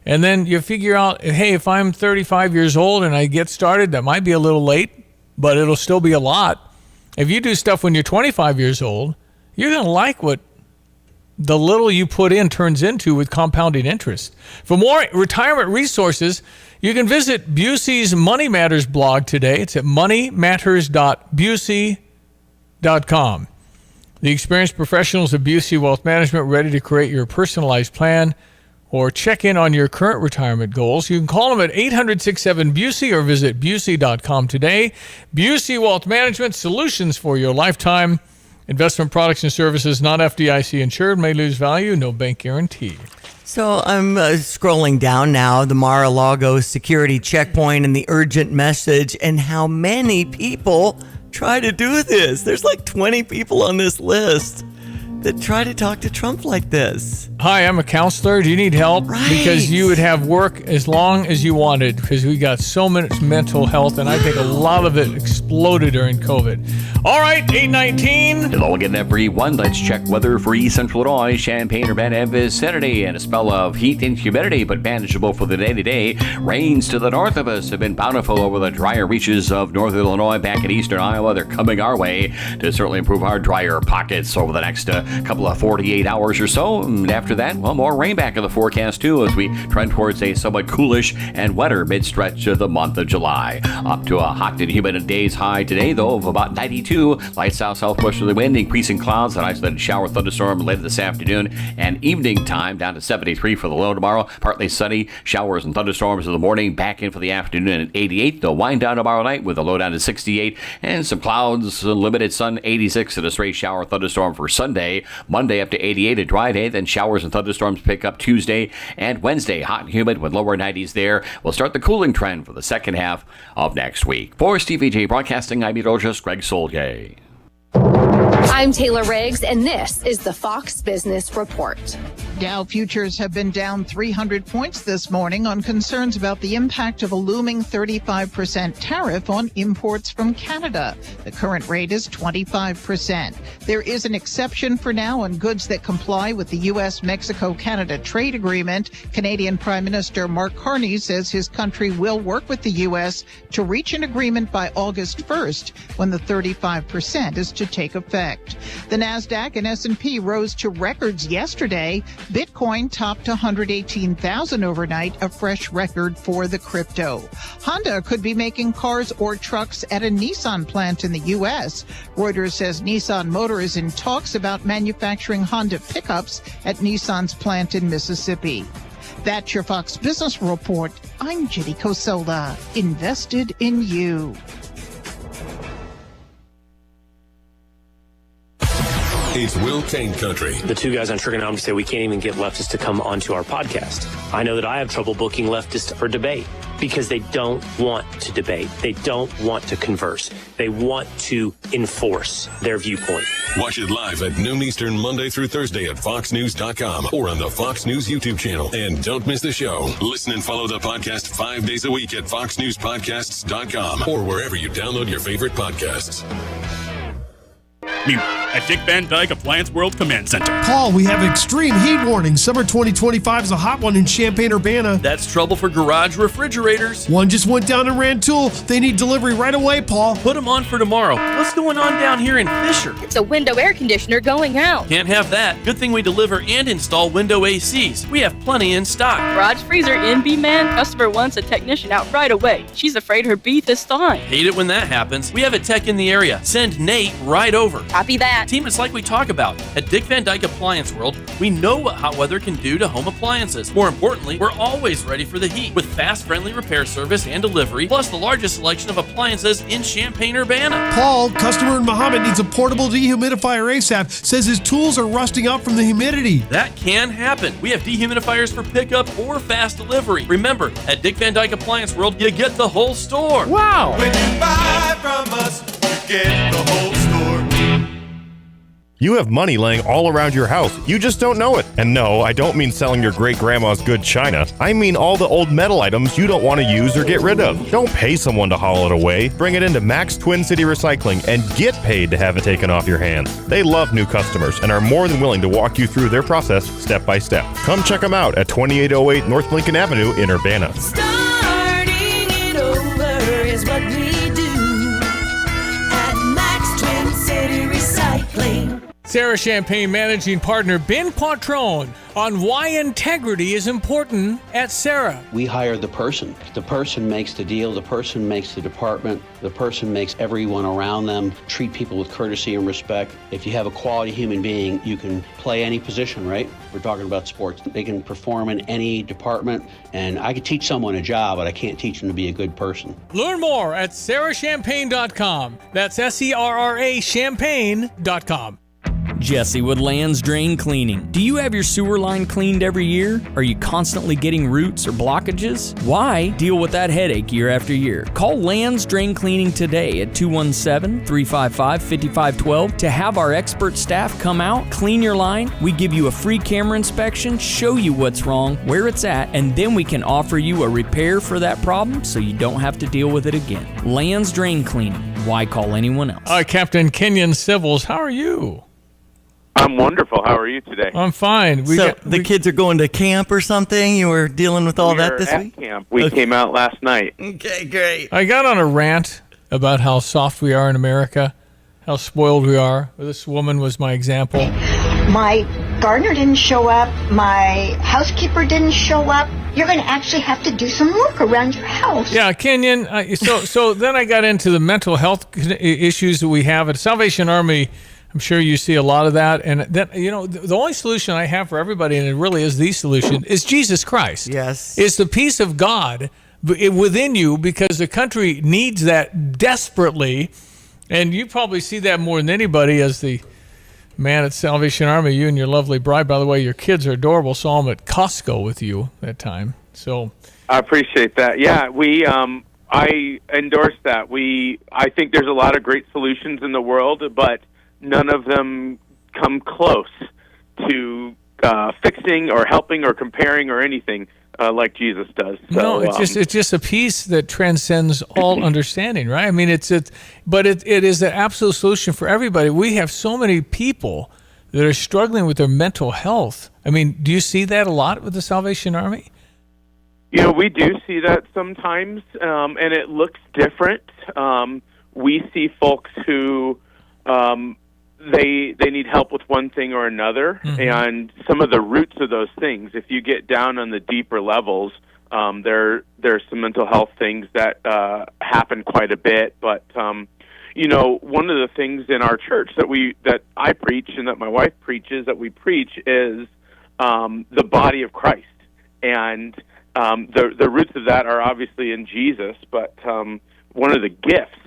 And then you figure out, hey, if I'm 35 years old and I get started, that might be a little late, but it'll still be a lot. If you do stuff when you're 25 years old, you're going to like what the little you put in turns into with compounding interest. For more retirement resources, you can visit Busey's Money Matters blog today. It's at moneymatters.busey.com. The experienced professionals of Busey Wealth Management ready to create your personalized plan or check in on your current retirement goals. You can call them at 800-67-BUSEY or visit Busey.com today. Busey Wealth Management, solutions for your lifetime. Investment products and services not FDIC insured may lose value, no bank guarantee.
So I'm scrolling down now, the Mar-a-Lago security checkpoint and the urgent message, and how many people try to do this. There's like 20 people on this list that try to talk to Trump like this.
Hi, I'm a counselor. Do you need help?
Right.
Because you would have work as long as you wanted, because we got so much mental health, and I think a lot of it exploded during COVID. All right, 8:19.
Hello again, everyone. Let's check weather for East Central Illinois, Champaign-Urbana vicinity, and a spell of heat and humidity, but manageable for the day today. Rains to the north of us have been bountiful over the drier reaches of northern Illinois, back in eastern Iowa. They're coming our way to certainly improve our drier pockets over the next couple of 48 hours or so. And after that, well, more rain back in the forecast too as we trend towards a somewhat coolish and wetter mid-stretch of the month of July. Up to a hot and humid day's high today, though, of about 92. Light southwesterly wind, increasing clouds, an isolated shower thunderstorm later this afternoon, and evening time down to 73 for the low tomorrow. Partly sunny, showers and thunderstorms in the morning, back in for the afternoon at 88. They'll wind down tomorrow night with a low down to 68, and some clouds, limited sun, 86, and a stray shower thunderstorm for Sunday. Monday up to 88, a dry day, then showers and thunderstorms pick up Tuesday and Wednesday. Hot and humid with lower 90s there. We'll start the cooling trend for the second half of next week. For Stevie J Broadcasting, I'm meteorologist Greg Solgay.
I'm Taylor Riggs, and this is the Fox Business Report.
Dow futures have been down 300 points this morning on concerns about the impact of a looming 35% tariff on imports from Canada. The current rate is 25%. There is an exception for now on goods that comply with the U.S.-Mexico-Canada trade agreement. Canadian Prime Minister Mark Carney says his country will work with the U.S. to reach an agreement by August 1st, when the 35% is to take effect. The NASDAQ and S&P rose to records yesterday. Bitcoin topped 118,000 overnight, a fresh record for the crypto. Honda could be making cars or trucks at a Nissan plant in the U.S. Reuters says Nissan Motor is in talks about manufacturing Honda pickups at Nissan's plant in Mississippi. That's your Fox Business Report. I'm Jenny Cosola, invested in you.
It's Will Kane Country.
The two guys on Trigonometry say we can't even get leftists to come onto our podcast. I know that I have trouble booking leftists for debate because they don't want to debate. They don't want to converse. They want to enforce their viewpoint.
Watch it live at noon Eastern, Monday through Thursday at foxnews.com or on the Fox News YouTube channel. And don't miss the show. Listen and follow the podcast 5 days a week at foxnewspodcasts.com or wherever you download your favorite podcasts.
At Dick Van Dyke Appliance World Command Center.
Paul, we have extreme heat warning. Summer 2025 is a hot one in Champaign-Urbana.
That's trouble for garage refrigerators.
One just went down in Rantoul. They need delivery right away, Paul.
Put them on for tomorrow. What's going on down here in Fisher?
It's a window air conditioner going out.
Can't have that. Good thing we deliver and install window ACs. We have plenty in stock.
Garage freezer in B-Man. Customer wants a technician out right away. She's afraid her beef is thawing.
Hate it when that happens. We have a tech in the area. Send Nate right over.
Copy that.
Team, it's like we talk about. At Dick Van Dyke Appliance World, we know what hot weather can do to home appliances. More importantly, we're always ready for the heat with fast, friendly repair service and delivery, plus the largest selection of appliances in Champaign-Urbana.
Paul, customer in Muhammad, needs a portable dehumidifier ASAP. Says his tools are rusting out from the humidity.
That can happen. We have dehumidifiers for pickup or fast delivery. Remember, at Dick Van Dyke Appliance World, you get the whole store.
Wow!
When you buy from us, you get the whole store.
You have money laying all around your house. You just don't know it. And no, I don't mean selling your great-grandma's good china. I mean all the old metal items you don't want to use or get rid of. Don't pay someone to haul it away. Bring it into Max Twin City Recycling and get paid to have it taken off your hands. They love new customers and are more than willing to walk you through their process step by step. Come check them out at 2808 North Lincoln Avenue in Urbana.
Starting it over is what we do at Max Twin City Recycling.
Sarah Champagne managing partner Ben Quattrone on why integrity is important at Sarah.
We hire the person. The person makes the deal. The person makes the department. The person makes everyone around them treat people with courtesy and respect. If you have a quality human being, you can play any position, right? We're talking about sports. They can perform in any department, and I could teach someone a job, but I can't teach them to be a good person.
Learn more at sarahchampagne.com. That's SERRA champagne.com.
Jesse with Land's Drain Cleaning. Do you have your sewer line cleaned every year? Are you constantly getting roots or blockages? Why deal with that headache year after year? Call Land's Drain Cleaning today at 217-355-5512 to have our expert staff come out, clean your line. We give you a free camera inspection, show you what's wrong, where it's at, and then we can offer you a repair for that problem so you don't have to deal with it again. Land's Drain Cleaning. Why call anyone else?
All right, Captain Kenyon Civils, how are you?
I'm wonderful. How are you today?
I'm fine.
The kids are going to camp or something? You were dealing with all that this week?
Camp. We came out last night.
Okay, great.
I got on a rant about how soft we are in America, how spoiled we are. This woman was my example.
My gardener didn't show up. My housekeeper didn't show up. You're going to actually have to do some work around your house.
Yeah, Kenyon. So then I got into the mental health issues that we have at Salvation Army. I'm sure you see a lot of that. And that, the only solution I have for everybody, and it really is the solution, is Jesus Christ.
Yes.
It's the peace of God within you, because the country needs that desperately. And you probably see that more than anybody as the man at Salvation Army, you and your lovely bride. By the way, your kids are adorable. Saw them at Costco with you that time. So
I appreciate that. Yeah, I endorse that. I think there's a lot of great solutions in the world, but none of them come close to fixing or helping or comparing or anything like Jesus does. So,
no, it's just a peace that transcends all understanding, right? I mean, but it is an absolute solution for everybody. We have so many people that are struggling with their mental health. I mean, do you see that a lot with the Salvation Army?
We do see that sometimes, and it looks different. We see folks who they need help with one thing or another, and some of the roots of those things, if you get down on the deeper levels, there's some mental health things that happen quite a bit. But one of the things in our church that I preach and that my wife preaches, that we preach, is the body of Christ, and the roots of that are obviously in Jesus. But one of the gifts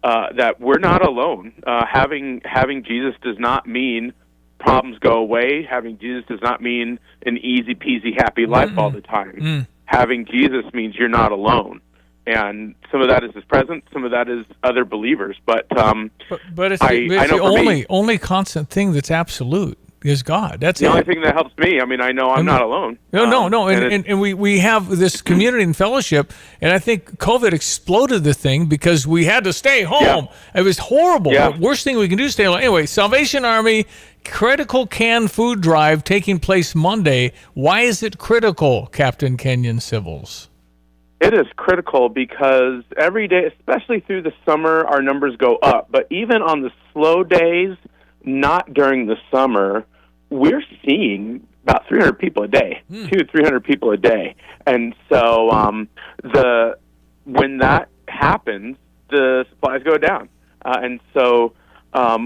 that we're not alone. Having Jesus does not mean problems go away. Having Jesus does not mean an easy peasy happy life all the time. Having Jesus means you're not alone. And some of that is His presence, some of that is other believers. But
it's the only constant thing that's absolute is God. That's
the only thing that helps me. I mean, I know I'm not alone.
No. And we have this community and fellowship, and I think COVID exploded the thing because we had to stay home. Yeah. It was horrible. Yeah. The worst thing we can do is stay home. Anyway, Salvation Army critical canned food drive taking place Monday. Why is it critical, Captain Kenyon Civils?
It is critical because every day, especially through the summer, our numbers go up. But even on the slow days, not during the summer, we're seeing about 300 people a day, 200-300 people a day. And so when that happens, the supplies go down. And so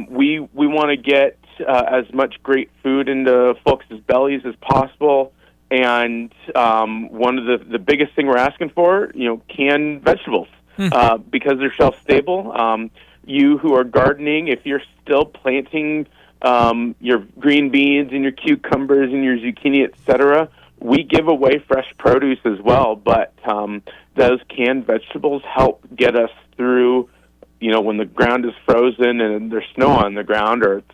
we want to get as much great food into folks' bellies as possible. And one of the biggest thing we're asking for, canned vegetables, because they're shelf-stable. You who are gardening, if you're still planting your green beans and your cucumbers and your zucchini, etc., we give away fresh produce as well. But those canned vegetables help get us through, when the ground is frozen and there's snow on the ground, or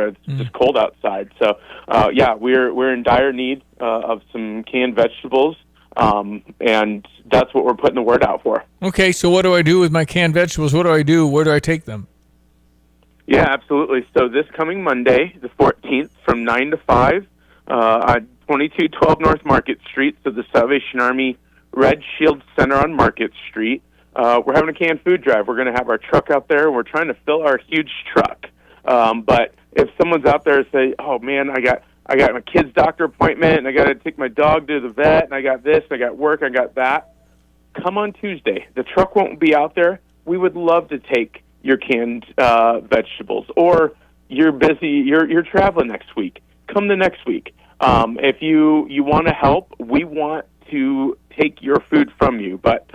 it's just cold outside. So, we're in dire need of some canned vegetables, and that's what we're putting the word out for.
Okay, so what do I do with my canned vegetables? What do I do? Where do I take them?
Yeah, absolutely. So this coming Monday, the 14th, from 9 to 5, at 2212 North Market Street, so the Salvation Army Red Shield Center on Market Street, we're having a canned food drive. We're going to have our truck out there. We're trying to fill our huge truck. But if someone's out there and say, oh man, I got my kid's doctor appointment, and I got to take my dog to the vet, and I got this, I got work, I got that, come on Tuesday. The truck won't be out there. We would love to take your canned vegetables, or you're busy, you're traveling next week. Come the next week. If you want to help, we want to take your food from you. But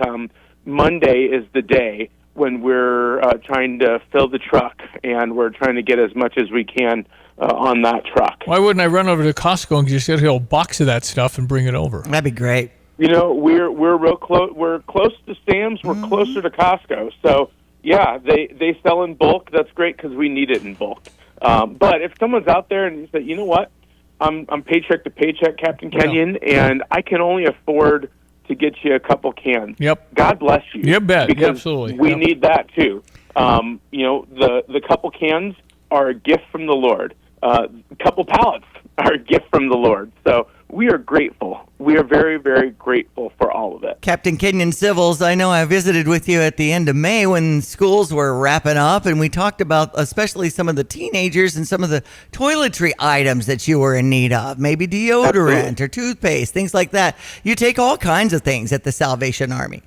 Monday is the day when we're trying to fill the truck, and we're trying to get as much as we can on that truck.
Why wouldn't I run over to Costco and just get a whole box of that stuff and bring it over?
That'd be great.
You know, we're real close. We're close to Sam's. We're closer to Costco. So yeah, they sell in bulk. That's great because we need it in bulk. But if someone's out there and you say, you know what, I'm paycheck to paycheck, Captain Kenyon, and I can only afford to get you a couple cans.
Yep.
God bless you.
You bet.
Because
Absolutely.
we need that too. You know, the couple cans are a gift from the Lord. Couple pallets are a gift from the Lord. So we are grateful. We are very, very grateful for all of it.
Captain Kenyon Civils, I know I visited with you at the end of May when schools were wrapping up, and we talked about especially some of the teenagers and some of the toiletry items that you were in need of, maybe deodorant or toothpaste, things like that. You take all kinds of things at the Salvation Army.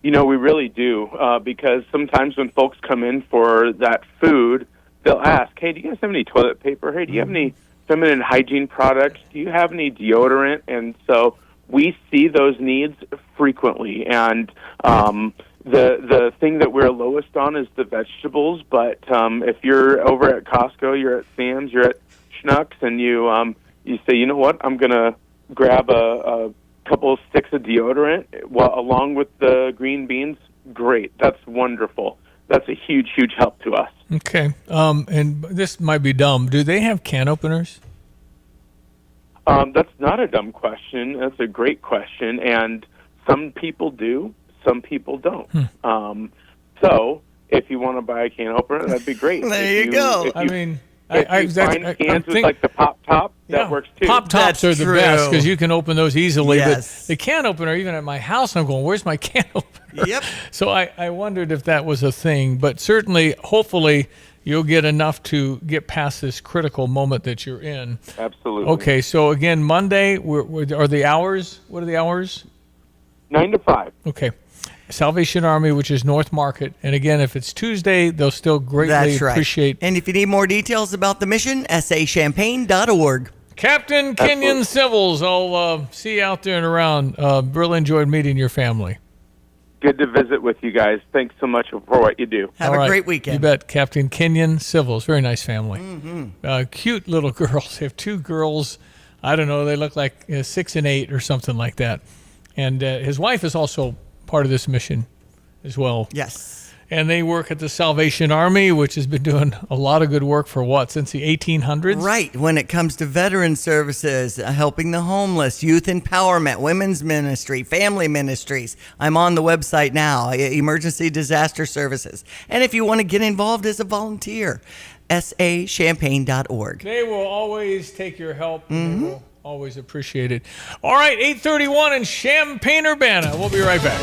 You know, we really do, because sometimes when folks come in for that food, they'll ask, hey, do you guys have any toilet paper? Hey, do you have any feminine hygiene products? Do you have any deodorant? And so we see those needs frequently. And the thing that we're lowest on is the vegetables. But if you're over at Costco, you're at Sam's, you're at Schnucks, and you say, you know what, I'm going to grab a couple of sticks of deodorant along with the green beans, great. That's wonderful. That's a huge, huge help to us.
Okay. And this might be dumb. Do they have can openers?
That's not a dumb question. That's a great question. And some people do, some people don't. So if you want to buy a can opener, that'd be great.
There you go.
I mean,
I find cans with like the pop top, that works too.
Pop tops are the best because you can open those easily.
Yes.
But the can opener, even at my house, I'm going, where's my can opener?
Yep.
So I wondered if that was a thing. But certainly, hopefully, you'll get enough to get past this critical moment that you're in.
Absolutely.
Okay, so again, Monday, are the hours? What are the hours?
9 to 5.
Okay. Salvation Army, which is North Market. And again, if it's Tuesday, they'll still greatly appreciate.
And if you need more details about the mission, sachampagne.org.
Captain Kenyon Civils, I'll see you out there and around. Really enjoyed meeting your family.
Good to visit with you guys. Thanks so much for what you do.
Have a great weekend.
You bet. Captain Kenyon Civils. Very nice family. Cute little girls. They have two girls. I don't know. They look like 6 and 8 or something like that. And his wife is also part of this mission as well.
Yes.
And they work at the Salvation Army, which has been doing a lot of good work for since the 1800s?
Right. When it comes to veteran services, helping the homeless, youth empowerment, women's ministry, family ministries. I'm on the website now, emergency disaster services. And if you want to get involved as a volunteer, sachampagne.org.
They will always take your help. They will always appreciate it. All right, 8:31 in Champaign-Urbana. We'll be right back.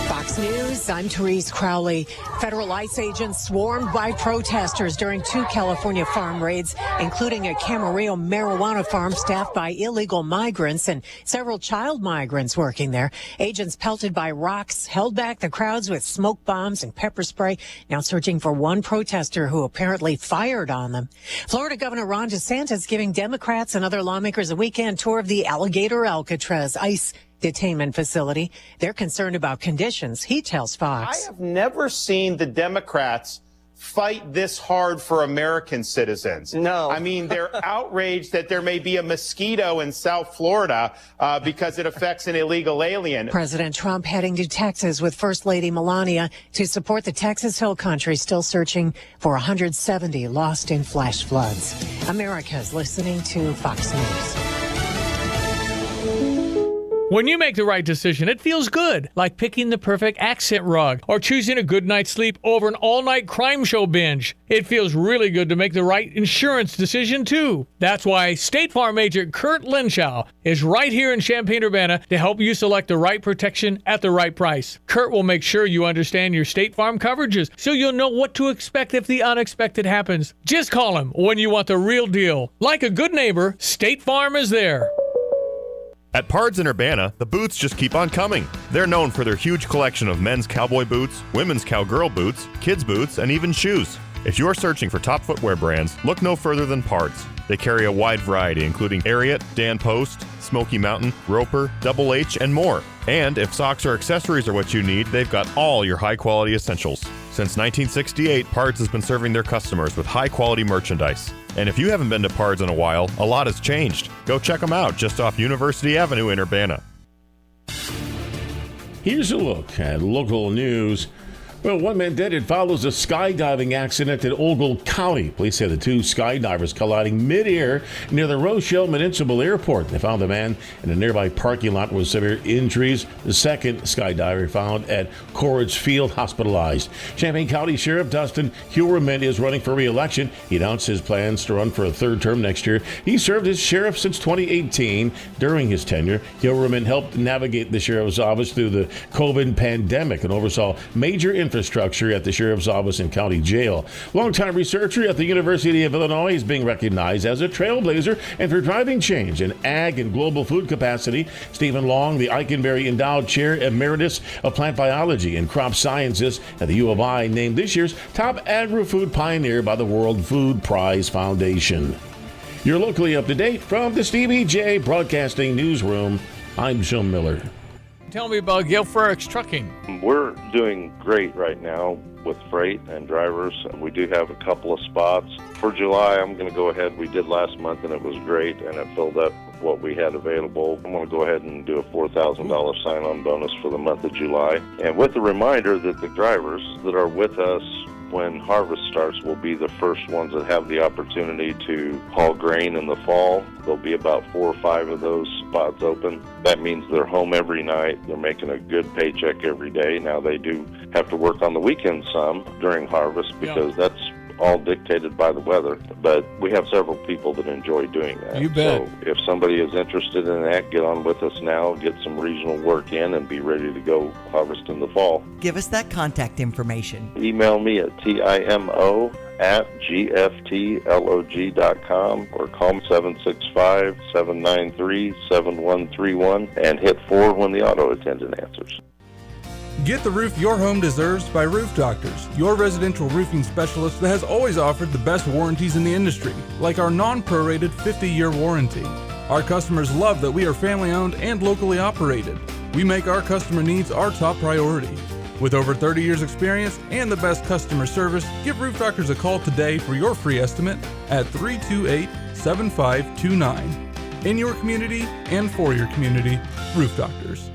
Fox News, I'm Therese Crowley. Federal ICE agents swarmed by protesters during 2 California farm raids, including a Camarillo marijuana farm staffed by illegal migrants and several child migrants working there. Agents pelted by rocks held back the crowds with smoke bombs and pepper spray, now searching for one protester who apparently fired on them. Florida Governor Ron DeSantis giving Democrats and other lawmakers a weekend tour of the Alligator Alcatraz ICE detainment facility. They're concerned about conditions. He tells Fox.
I have never seen the Democrats fight this hard for American citizens.
No.
I mean, they're outraged that there may be a mosquito in South Florida because it affects an illegal alien.
President Trump heading to Texas with First Lady Melania to support the Texas Hill Country still searching for 170 lost in flash floods. America's listening to Fox News.
When you make the right decision, it feels good, like picking the perfect accent rug or choosing a good night's sleep over an all-night crime show binge. It feels really good to make the right insurance decision, too. That's why State Farm agent Kurt Lenschow is right here in Champaign-Urbana to help you select the right protection at the right price. Kurt will make sure you understand your State Farm coverages so you'll know what to expect if the unexpected happens. Just call him when you want the real deal. Like a good neighbor, State Farm is there.
At Pards in Urbana, the boots just keep on coming. They're known for their huge collection of men's cowboy boots, women's cowgirl boots, kids' boots, and even shoes. If you're searching for top footwear brands, look no further than Pards. They carry a wide variety, including Ariat, Dan Post, Smoky Mountain, Roper, Double H, and more. And if socks or accessories are what you need, they've got all your high-quality essentials. Since 1968, Pards has been serving their customers with high-quality merchandise. And if you haven't been to Pards in a while, a lot has changed. Go check them out just off University Avenue in Urbana.
Here's a look at local news. Well, one man dead. It follows a skydiving accident in Ogle County. Police say the two skydivers colliding midair near the Rochelle Municipal Airport. They found the man in a nearby parking lot with severe injuries. The second skydiver found at Courage Field hospitalized. Champaign County Sheriff Dustin Heuermann is running for re-election. He announced his plans to run for a third term next year. He served as sheriff since 2018. During his tenure, Heuermann helped navigate the sheriff's office through the COVID pandemic and oversaw major infrastructure at the sheriff's office and county jail. Longtime researcher at the University of Illinois is being recognized as a trailblazer and for driving change in ag and global food capacity. Stephen Long, the Eikenberry Endowed Chair Emeritus of Plant Biology and Crop Sciences at the U of I, named this year's top agri-food pioneer by the World Food Prize Foundation. You're locally up to date from the Stevie J Broadcasting Newsroom. I'm Joe Miller.
Tell me about Gale Frericks Trucking.
We're doing great right now with freight and drivers. We do have a couple of spots. For July, I'm going to go ahead. We did last month, and it was great, and it filled up what we had available. I'm going to go ahead and do a $4,000 sign-on bonus for the month of July. And with the reminder that the drivers that are with us when harvest starts will be the first ones that have the opportunity to haul grain in the fall. There'll be about 4 or 5 of those spots open. That means they're home every night. They're making a good paycheck every day. Now they do have to work on the weekends some during harvest because that's all dictated by the weather. But we have several people that enjoy doing that.
You bet.
So if somebody is interested in that, get on with us now, get some regional work in, and be ready to go harvest in the fall.
Give us that contact information.
Email me at timo@gftlog.com or call me 765-793-7131 and hit 4 when the auto attendant answers.
Get the roof your home deserves by Roof Doctors, your residential roofing specialist that has always offered the best warranties in the industry, like our non-prorated 50-year warranty. Our customers love that we are family-owned and locally operated. We make our customer needs our top priority. With over 30 years experience and the best customer service, give Roof Doctors a call today for your free estimate at 328-7529. In your community and for your community, Roof Doctors.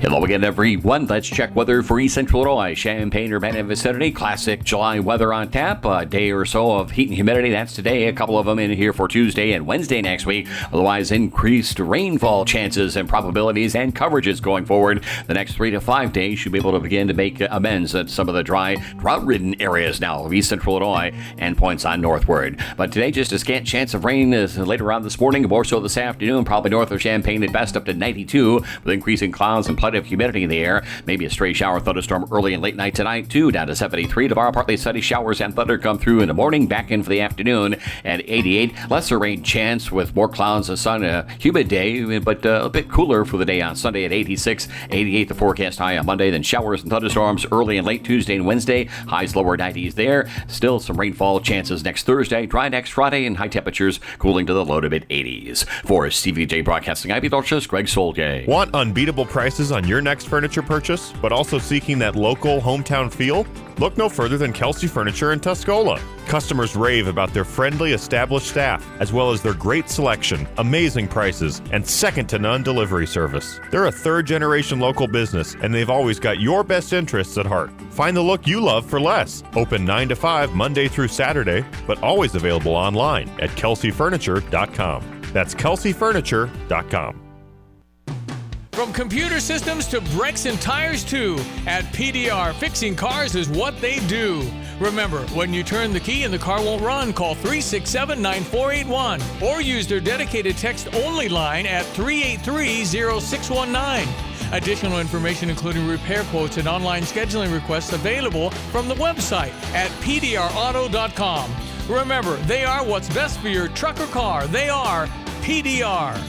Hello again, everyone. Let's check weather for East Central Illinois, Champaign, Urbana, and vicinity. Classic July weather on tap. A day or so of heat and humidity. That's today. A couple of them in here for Tuesday and Wednesday next week. Otherwise, increased rainfall chances and probabilities and coverages going forward. The next 3 to 5 days should be able to begin to make amends at some of the dry, drought-ridden areas now of East Central Illinois and points on northward. But today, just a scant chance of rain later on this morning, more so this afternoon, probably north of Champaign at best up to 92, with increasing clouds and plenty of humidity in the air. Maybe a stray shower thunderstorm early and late night tonight, too, down to 73. Tomorrow, partly sunny showers and thunder come through in the morning, back in for the afternoon at 88. Lesser rain chance with more clouds and sun. A humid day, but a bit cooler for the day on Sunday at 86. 88 the forecast high on Monday. Then showers and thunderstorms early and late Tuesday and Wednesday. Highs lower 90s there. Still some rainfall chances next Thursday. Dry next Friday, and high temperatures cooling to the low to mid 80s. For Stevie J Broadcasting, I'm Greg Solgay.
Want unbeatable prices on your next furniture purchase, but also seeking that local hometown feel? Look no further than Kelsey Furniture in Tuscola. Customers rave about their friendly, established staff, as well as their great selection, amazing prices, and second-to-none delivery service. They're a third-generation local business, and they've always got your best interests at heart. Find the look you love for less. Open 9 to 5 Monday through Saturday, but always available online at kelseyfurniture.com. That's kelseyfurniture.com.
From computer systems to brakes and tires too, at PDR, fixing cars is what they do. Remember, when you turn the key and the car won't run, call 367-9481 or use their dedicated text-only line at 383-0619. Additional information, including repair quotes and online scheduling requests, available from the website at pdrauto.com. Remember, they are what's best for your truck or car. They are PDR.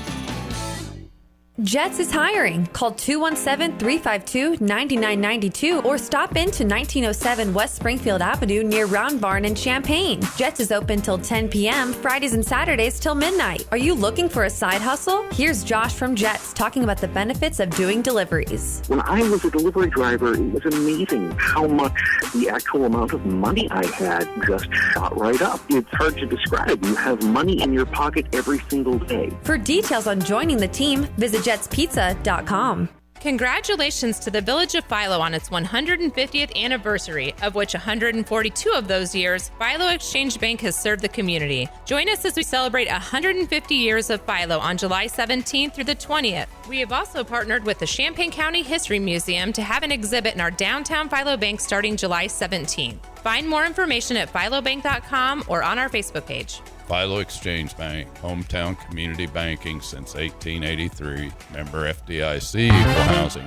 Jets is hiring. Call 217-352-9992 or stop into 1907 West Springfield Avenue near Round Barn in Champaign. Jets is open till 10 p.m., Fridays and Saturdays till midnight. Are you looking for a side hustle? Here's Josh from Jets talking about the benefits of doing deliveries.
When I was a delivery driver, it was amazing how much the actual amount of money I had just shot right up. It's hard to describe. You have money in your pocket every single day.
For details on joining the team, visit jetspizza.com.
Congratulations to the Village of Philo on its 150th anniversary, of which 142 of those years, Philo Exchange Bank has served the community. Join us as we celebrate 150 years of Philo on July 17th through the 20th. We have also partnered with the Champaign County History Museum to have an exhibit in our downtown Philo Bank starting July 17th. Find more information at philobank.com or on our Facebook page.
Philo Exchange Bank, hometown community banking since 1883. Member FDIC, equal housing.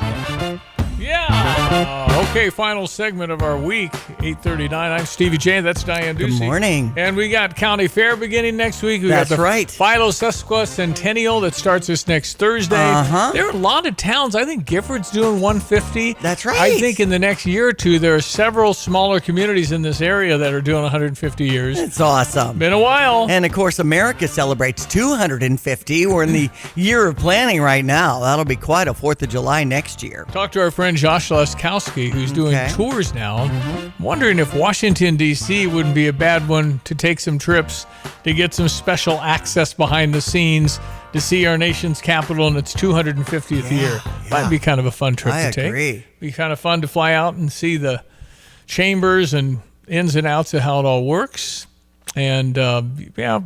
Yeah. Okay, final segment of our week, 8:39. I'm Stevie J. That's Diane Ducey.
Good morning.
And we got County Fair beginning next week. We
That's
got the
right.
Philo Sesquicentennial that starts this next Thursday.
Uh-huh.
There are a lot of towns. I think Gifford's doing 150.
That's right.
I think in the next year or two, there are several smaller communities in this area that are doing 150 years.
It's awesome.
Been a while.
And of course, America celebrates 250. We're in the year of planning right now. That'll be quite a 4th of July next year.
Talk to our friend Josh Leskowski, who's doing tours now. I'm wondering if Washington, D.C. wouldn't be a bad one to take some trips to get some special access behind the scenes to see our nation's capital in its 250th year. Might be kind of a fun trip to take.
agree.
Be kind of fun to fly out and see the chambers and ins and outs of how it all works. And,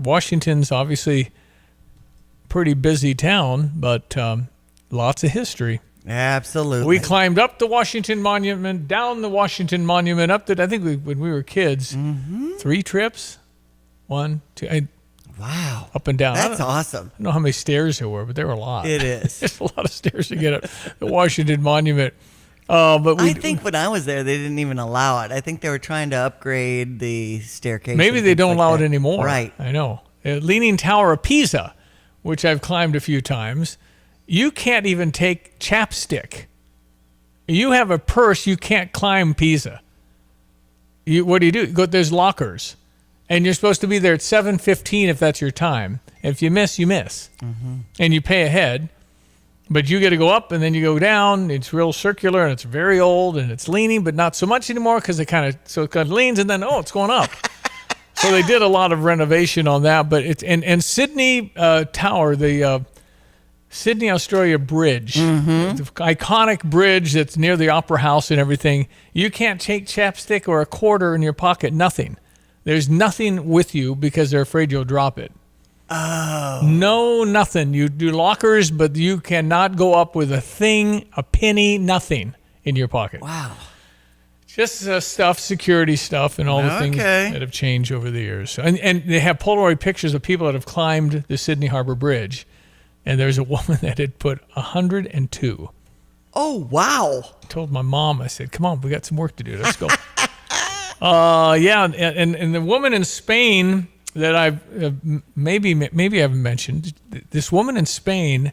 Washington's obviously pretty busy town, but lots of history.
Absolutely.
We climbed up the Washington Monument, down the Washington Monument, up the, I think when we were kids, 3 trips. 1, 2,
wow.
Up and down.
That's awesome.
I don't know how many stairs there were, but there were a lot.
It is.
There's a lot of stairs to get up the Washington Monument. But
I think when I was there, they didn't even allow it. I think they were trying to upgrade the staircase.
Maybe they don't allow it anymore.
Right.
I know. Leaning Tower of Pisa, which I've climbed a few times. You can't even take chapstick. You have a purse, you can't climb Pisa. What do? There's lockers. And you're supposed to be there at 7:15 if that's your time. If you miss, you miss. And you pay ahead. But you get to go up and then you go down. It's real circular and it's very old and it's leaning, but not so much anymore because it kind of leans and then, it's going up. So they did a lot of renovation on that. But it's and Sydney Tower, the Sydney Australia Bridge, the iconic bridge that's near the Opera House and everything. You can't take chapstick or a quarter in your pocket, nothing. There's nothing with you because they're afraid you'll drop it.
Oh.
No, nothing. You do lockers, but you cannot go up with a thing, a penny, nothing in your pocket.
Wow.
Just security stuff and all the things that have changed over the years. And they have Polaroid pictures of people that have climbed the Sydney Harbor Bridge. And there's a woman that had put 102.
Oh, wow.
I told my mom, I said, come on, we got some work to do. Let's go. And the woman in Spain that I've maybe I haven't mentioned, this woman in Spain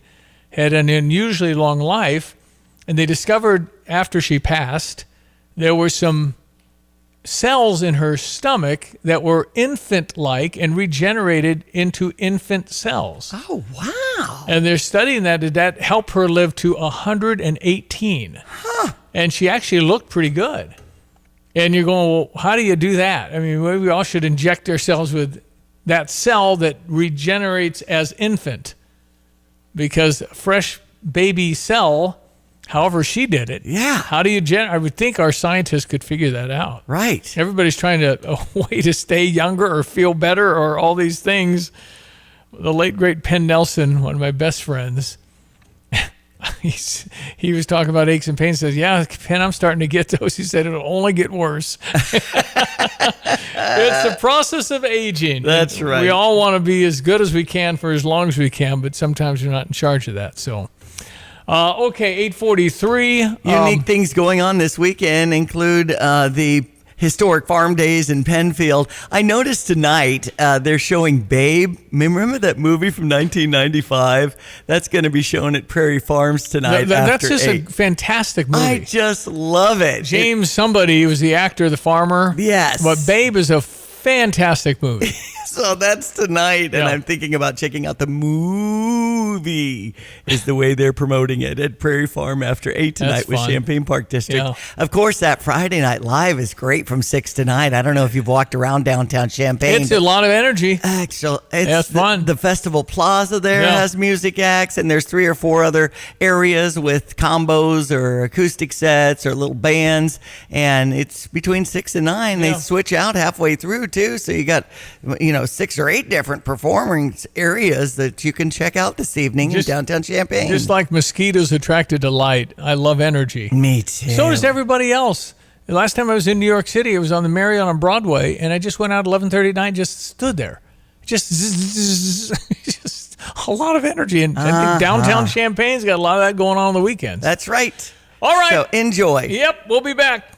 had an unusually long life, and they discovered after she passed, there were some cells in her stomach that were infant-like and regenerated into infant cells.
Oh, wow.
And they're studying that. Did that help her live to 118?
Huh.
And she actually looked pretty good. And you're going, well, how do you do that? I mean, maybe we all should inject ourselves with that cell that regenerates as infant. Because fresh baby cell, however she did it.
Yeah.
How do you I would think our scientists could figure that out.
Right.
Everybody's trying a way to stay younger or feel better or all these things. The late, great Penn Nelson, one of my best friends, he was talking about aches and pains. Says, yeah, Penn, I'm starting to get those. He said it'll only get worse. It's the process of aging.
That's right.
We all want to be as good as we can for as long as we can, but sometimes we're not in charge of that. So, okay, 8:43.
Unique things going on this weekend include the historic farm days in Penfield. I noticed tonight they're showing Babe. Remember that movie from 1995? That's going to be shown at Prairie Farms tonight.
That's just
8.
a fantastic movie.
I just love it.
James somebody was the actor, the farmer.
Yes.
But Babe is a fantastic movie.
So that's tonight, and I'm thinking about checking out the movie is the way they're promoting it at Prairie Farm after 8 tonight
That's
with
fun.
Champaign Park District.
Yeah.
Of course, that Friday Night Live is great from 6 to 9. I don't know if you've walked around downtown Champaign.
It's a lot of energy.
Actually, it's
That's fun.
The Festival Plaza there
Yeah.
has music acts, and there's 3 or 4 other areas with combos or acoustic sets or little bands, and it's between 6 and 9. They switch out halfway through, too, so you got, 6 or 8 different performance areas that you can check out this evening in downtown Champaign.
Just like mosquitoes attracted to light. I love energy.
Me too.
So does everybody else. The last time I was in New York City, it was on the Marriott on Broadway, and I just went out at 11:30 at night and just stood there. Just a lot of energy. And I think downtown Champagne's got a lot of that going on the weekends.
That's right.
All right.
So enjoy.
Yep, we'll be back.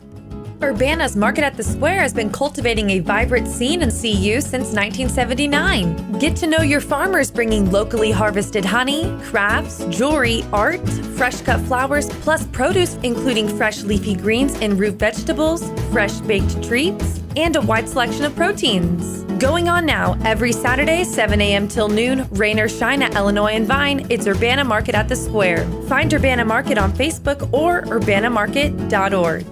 Urbana's Market at the Square has been cultivating a vibrant scene in CU since 1979. Get to know your farmers bringing locally harvested honey, crafts, jewelry, art, fresh cut flowers, plus produce including fresh leafy greens and root vegetables, fresh baked treats, and a wide selection of proteins. Going on now, every Saturday, 7 a.m. till noon, rain or shine at Illinois and Vine, it's Urbana Market at the Square. Find Urbana Market on Facebook or urbanamarket.org.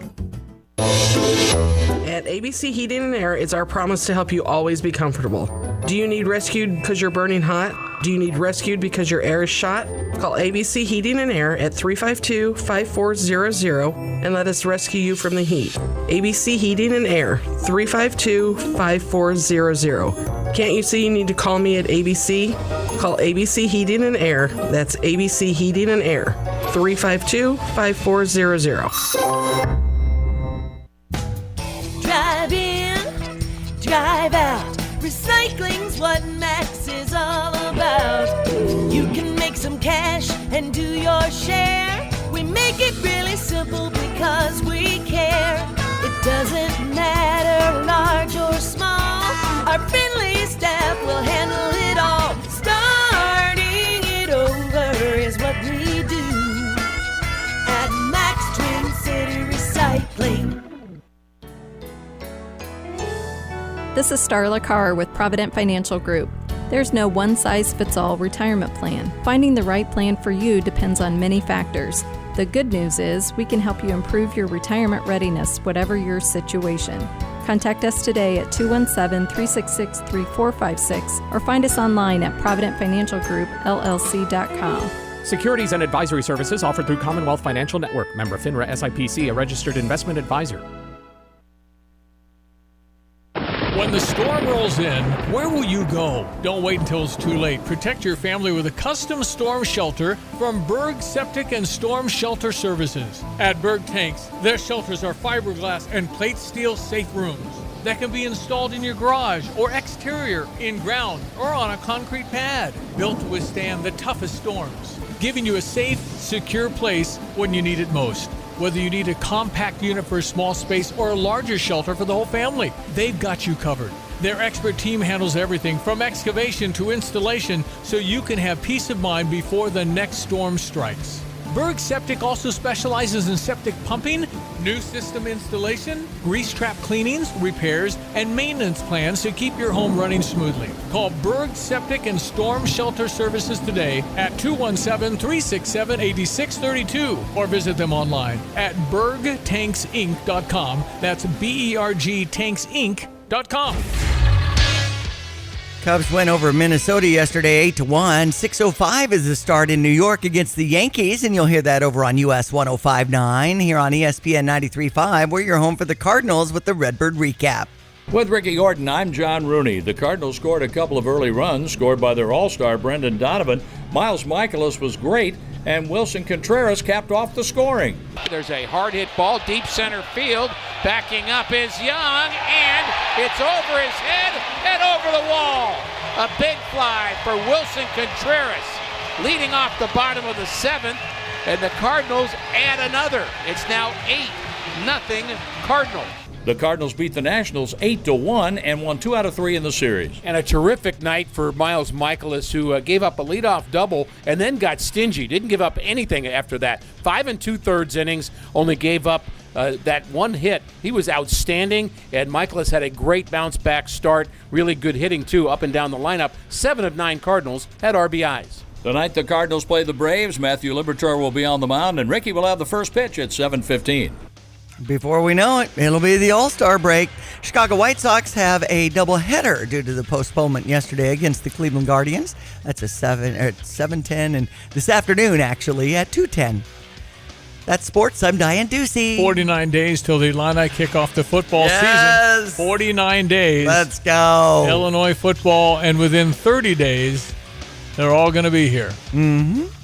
At ABC Heating and Air, it's our promise to help you always be comfortable. Do you need rescued because you're burning hot? Do you need rescued because your air is shot? Call ABC Heating and Air at 352-5400 and let us rescue you from the heat. ABC Heating and Air, 352-5400. Can't you see you need to call me at ABC? Call ABC Heating and Air. That's ABC Heating and Air, 352-5400.
Drive in, drive out. Recycling's what Max is all about. You can make some cash and do your share. We make it really simple because we care. It doesn't matter large or small. Our friendly staff will handle it all. Starting it over is what we do at Max Twin City Recycling.
This is Starla Carr with Provident Financial Group. There's no one-size-fits-all retirement plan. Finding the right plan for you depends on many factors. The good news is we can help you improve your retirement readiness, whatever your situation. Contact us today at 217-366-3456 or find us online at providentfinancialgroupllc.com.
Securities and advisory services offered through Commonwealth Financial Network. Member FINRA SIPC, a registered investment advisor.
When the storm rolls in, where will you go? Don't wait until it's too late. Protect your family with a custom storm shelter from Berg Septic and Storm Shelter Services. At Berg Tanks, their shelters are fiberglass and plate steel safe rooms that can be installed in your garage or exterior, in ground, or on a concrete pad. Built to withstand the toughest storms, giving you a safe, secure place when you need it most. Whether you need a compact unit for a small space or a larger shelter for the whole family, they've got you covered. Their expert team handles everything from excavation to installation so you can have peace of mind before the next storm strikes. Berg Septic also specializes in septic pumping, new system installation, grease trap cleanings, repairs, and maintenance plans to keep your home running smoothly. Call Berg Septic and Storm Shelter Services today at 217-367-8632 or visit them online at bergtanksinc.com. That's bergtanksinc.com.
Cubs went over Minnesota yesterday 8-1. 6:05 is the start in New York against the Yankees, and you'll hear that over on US 105.9 here on ESPN 93.5. We're your home for the Cardinals with the Redbird Recap.
With Ricky Gordon, I'm John Rooney. The Cardinals scored a couple of early runs, scored by their all-star Brendan Donovan. Miles Michaelis was great, and Wilson Contreras capped off the scoring.
There's a hard hit ball, deep center field. Backing up is Young, and it's over his head and over the wall. A big fly for Wilson Contreras, leading off the bottom of the 7th, and the Cardinals add another. It's now 8-0 Cardinals.
The Cardinals beat the Nationals 8-1 and won 2 out of 3 in the series.
And a terrific night for Miles Michaelis, who gave up a leadoff double and then got stingy. Didn't give up anything after that. 5 2/3 innings, only gave up that one hit. He was outstanding, and Michaelis had a great bounce-back start. Really good hitting, too, up and down the lineup. 7 of 9 Cardinals had RBIs.
Tonight, the Cardinals play the Braves. Matthew Liberatore will be on the mound, and Ricky will have the first pitch at 7:15.
Before we know it, it'll be the All-Star break. Chicago White Sox have a doubleheader due to the postponement yesterday against the Cleveland Guardians. That's at 7:10, and this afternoon, actually, at 2:10. That's sports. I'm Diane Ducey.
49 days till the Illini kick off the football season. 49 days.
Let's go.
Illinois football, and within 30 days, they're all going to be here.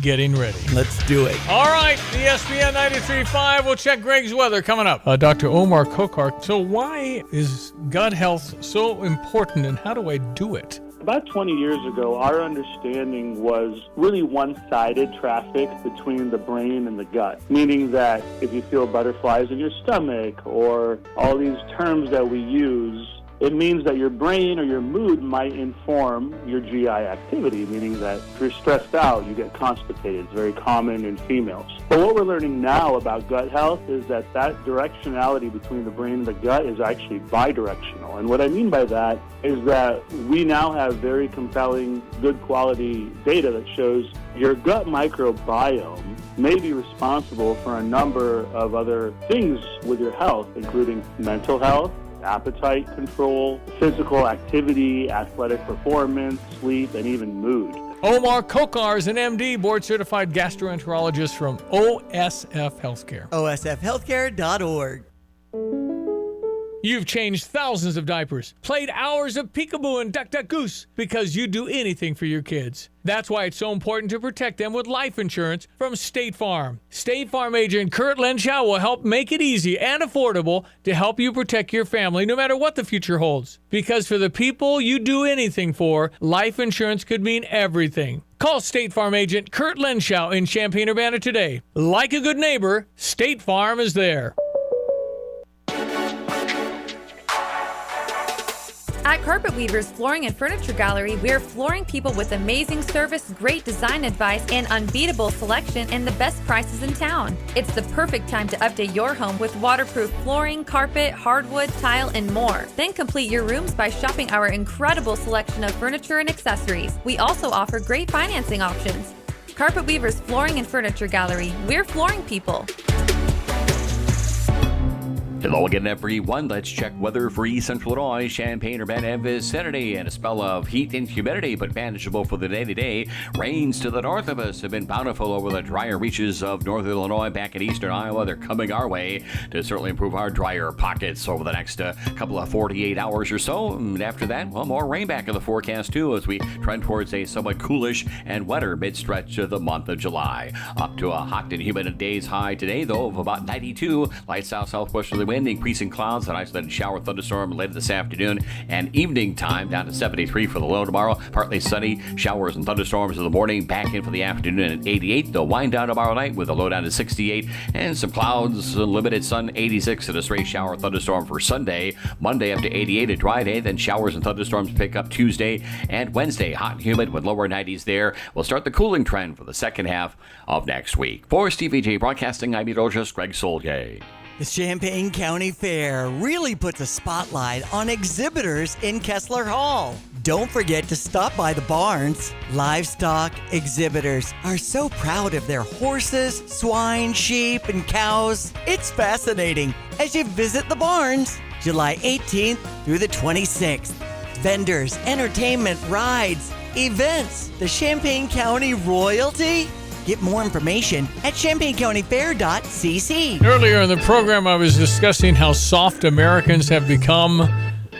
Getting ready.
Let's do it.
All right, ESPN 93.5. We'll check Greg's weather coming up. Dr. Omar Kokar. So why is gut health so important, and how do I do it?
About 20 years ago, our understanding was really one-sided traffic between the brain and the gut, meaning that if you feel butterflies in your stomach or all these terms that we use, it means that your brain or your mood might inform your GI activity, meaning that if you're stressed out, you get constipated. It's very common in females. But what we're learning now about gut health is that directionality between the brain and the gut is actually bidirectional. And what I mean by that is that we now have very compelling, good quality data that shows your gut microbiome may be responsible for a number of other things with your health, including mental health, appetite control, physical activity, athletic performance, sleep, and even mood.
Omar Kokar is an MD, board-certified gastroenterologist from OSF Healthcare.
OSFhealthcare.org.
You've changed thousands of diapers, played hours of peekaboo and duck duck goose because you do anything for your kids. That's why it's so important to protect them with life insurance from State Farm. State Farm agent Kurt Lenschow will help make it easy and affordable to help you protect your family no matter what the future holds. Because for the people you do anything for, life insurance could mean everything. Call State Farm agent Kurt Lenschow in Champaign-Urbana today. Like a good neighbor, State Farm is there.
At Carpet Weavers Flooring and Furniture Gallery, we're flooring people with amazing service, great design advice, and unbeatable selection and the best prices in town. It's the perfect time to update your home with waterproof flooring, carpet, hardwood, tile, and more. Then complete your rooms by shopping our incredible selection of furniture and accessories. We also offer great financing options. Carpet Weavers Flooring and Furniture Gallery, we're flooring people.
Hello again, everyone. Let's check weather for East Central Illinois, Champaign-Urbana and vicinity, and a spell of heat and humidity, but manageable for the day-to-day. Rains to the north of us have been bountiful over the drier reaches of northern Illinois, back in eastern Iowa. They're coming our way to certainly improve our drier pockets over the next couple of 48 hours or so. And after that, well, more rain back in the forecast, too, as we trend towards a somewhat coolish and wetter mid-stretch of the month of July. Up to a hot and humid day's high today, though, of about 92. Light south-southwesterly wind, increasing clouds, an isolated shower thunderstorm later this afternoon, and evening time down to 73 for the low tomorrow. Partly sunny, showers and thunderstorms in the morning, back in for the afternoon at 88. They'll wind down tomorrow night with a low down to 68, and some clouds, limited sun, 86, and a stray shower thunderstorm for Sunday. Monday up to 88, a dry day, then showers and thunderstorms pick up Tuesday and Wednesday. Hot and humid with lower 90s there. We'll start the cooling trend for the second half of next week. For Stevie J Broadcasting, I'm meteorologist Greg Solgay.
The Champaign County Fair really puts a spotlight on exhibitors in Kessler Hall. Don't forget to stop by the barns. Livestock exhibitors are so proud of their horses, swine, sheep, and cows. It's fascinating as you visit the barns. July 18th through the 26th. Vendors, entertainment, rides, events. The Champaign County royalty? Get more information at champaigncountyfair.cc.
Earlier in the program, I was discussing how soft Americans have become,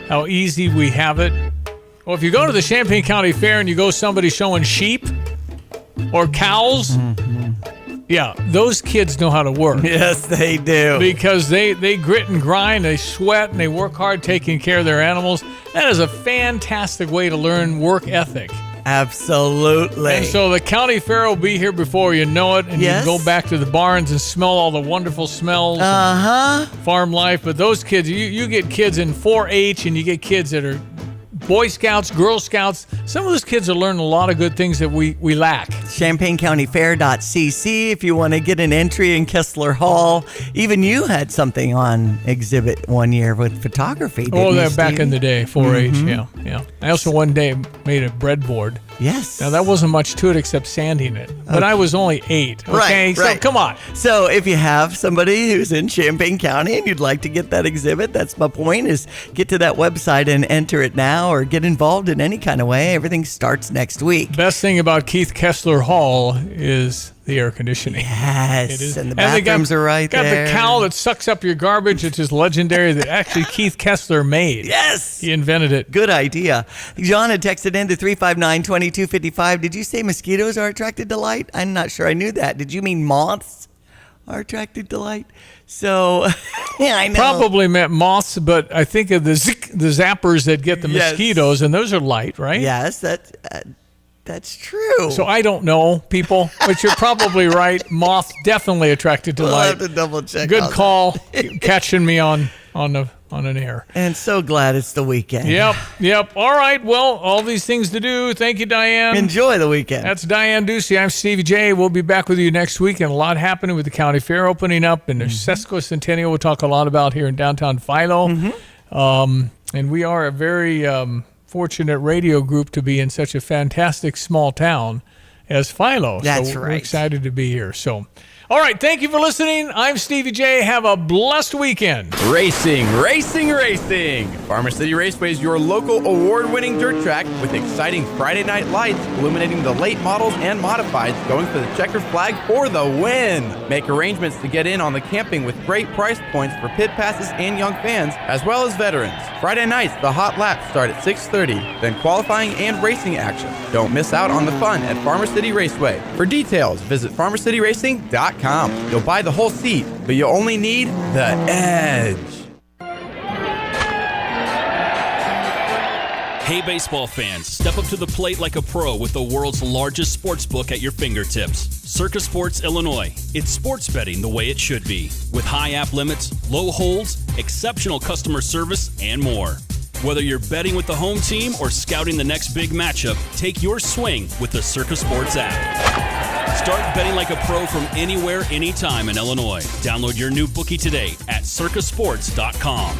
how easy we have it. Well, if you go to the Champaign County Fair and you go somebody showing sheep or cows, Yeah, those kids know how to work.
Yes, they do.
Because they grit and grind, they sweat, and they work hard taking care of their animals. That is a fantastic way to learn work ethic.
Absolutely.
And so the county fair will be here before you know it, and
Yes.
you can go back to the barns and smell all the wonderful smells. Farm life. But those kids, you get kids in 4-H, and you get kids that are Boy Scouts, Girl Scouts. Some of those kids are learning a lot of good things that we lack.
ChampaignCountyFair.cc if you want to get an entry in Kessler Hall. Even you had something on exhibit one year with photography, didn't you,
That back
Steve?
in the day, 4-H,
Mhm.
yeah. I also one day made a breadboard.
Yes.
Now, that wasn't much to it except sanding it. But I was only 8. Okay,
Right,
so
right.
come on.
So if you have somebody who's in Champaign County and you'd like to get that exhibit, that's my point, is get to that website and enter it now or get involved in any kind of way. Everything starts next week.
Best thing about Keith Kessler Hall is the air conditioning.
Yes,
It is.
and the
they
bathrooms are right
got
there.
the cow that sucks up your garbage, which is legendary, that actually Keith Kessler made.
Yes.
He invented it.
Good idea. John had texted in to 359-2255. Did you say mosquitoes are attracted to light? I'm not sure I knew that. Did you mean moths are attracted to light? So, yeah, I know.
Probably meant moths, but I think of the zappers that get the
Yes.
mosquitoes, and those are light, right?
Yes, that's true.
So I don't know, people, but you're probably right. Moth definitely attracted to
We'll
light.
have to double check.
Good
on
call, catching me on an air.
And so glad it's the weekend.
Yep. All right. Well, all these things to do. Thank you, Diane.
Enjoy the weekend.
That's Diane Ducey. I'm Stevie J. We'll be back with you next week, and a lot happening with the county fair opening up, and the sesquicentennial we'll talk a lot about here in downtown Philo. And we are a very fortunate radio group to be in such a fantastic small town as Philo.
That's
so
right.
We're excited to be here. So, all right. Thank you for listening. I'm Stevie J. Have a blessed weekend.
Racing. Farmer City Raceway is your local award-winning dirt track with exciting Friday night lights illuminating the late models and modifieds going for the checkered flag for the win. Make arrangements to get in on the camping with great price points for pit passes and young fans, as well as veterans. Friday nights, the hot laps start at 6:30, then qualifying and racing action. Don't miss out on the fun at Farmer City Raceway. For details, visit farmercityracing.com. You'll buy the whole seat, but you only need the edge.
Hey, baseball fans, step up to the plate like a pro with the world's largest sports book at your fingertips. Circus Sports Illinois. It's sports betting the way it should be, with high app limits, low holds, exceptional customer service, and more. Whether you're betting with the home team or scouting the next big matchup, take your swing with the Circus Sports app. Start betting like a pro from anywhere, anytime in Illinois. Download your new bookie today at circusports.com.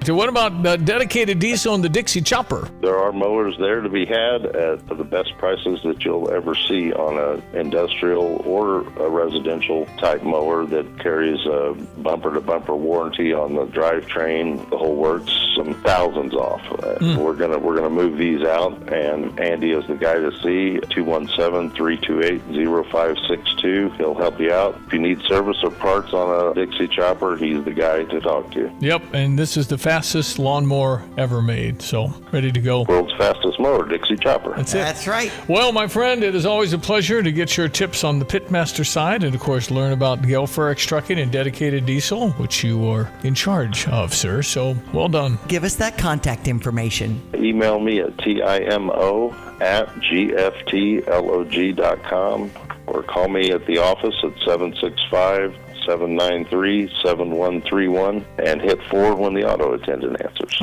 So what about the dedicated diesel and the Dixie chopper?
There are mowers there to be had at the best prices that you'll ever see on an industrial or a residential type mower that carries a bumper-to-bumper warranty on the drivetrain, the whole works, some thousands off. We're gonna move these out, and Andy is the guy to see. 217-328-0562. He'll help you out. If you need service or parts on a Dixie chopper, he's the guy to talk to.
Yep, and this is the fastest lawnmower ever made, so ready to go.
World's fastest mower, Dixie chopper.
That's it.
That's right.
Well, my friend, it is always a pleasure to get your tips on the Pitmaster side and, of course, learn about Gelferix Trucking and Dedicated Diesel, which you are in charge of, sir. So, well done.
Give us that contact information.
Email me at timo@gftlog.com or call me at the office at 765-793-7131 and hit 4 when the auto attendant answers.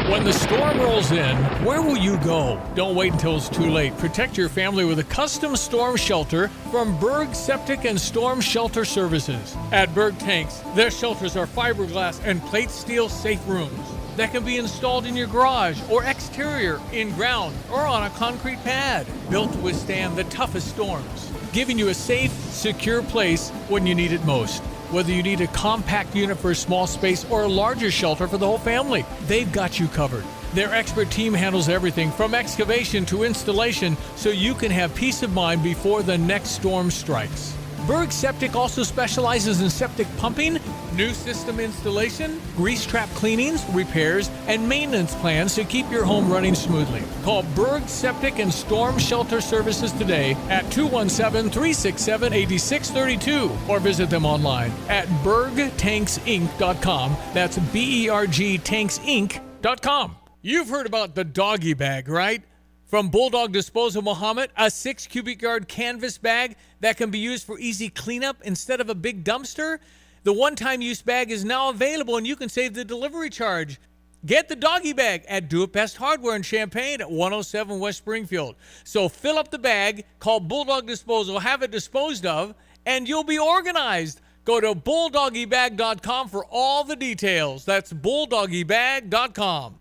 When the storm rolls in, where will you go? Don't wait until it's too late. Protect your family with a custom storm shelter from Berg Septic and Storm Shelter Services. At Berg Tanks, their shelters are fiberglass and plate steel safe rooms that can be installed in your garage or exterior, in ground, or on a concrete pad, built to withstand the toughest storms, giving you a safe, secure place when you need it most. Whether you need a compact unit for a small space or a larger shelter for the whole family, they've got you covered. Their expert team handles everything from excavation to installation so you can have peace of mind before the next storm strikes. Berg Septic also specializes in septic pumping, new system installation, grease trap cleanings, repairs, and maintenance plans to keep your home running smoothly. Call Berg Septic and Storm Shelter Services today at 217-367-8632 or visit them online at bergtanksinc.com. That's bergtanksinc.com. You've heard about the doggy bag, right? From Bulldog Disposal Muhammad, a 6 cubic yard canvas bag that can be used for easy cleanup instead of a big dumpster. The one-time use bag is now available and you can save the delivery charge. Get the doggy bag at Do It Best Hardware in Champaign at 107 West Springfield. So fill up the bag, call Bulldog Disposal, have it disposed of, and you'll be organized. Go to bulldoggybag.com for all the details. That's bulldoggybag.com.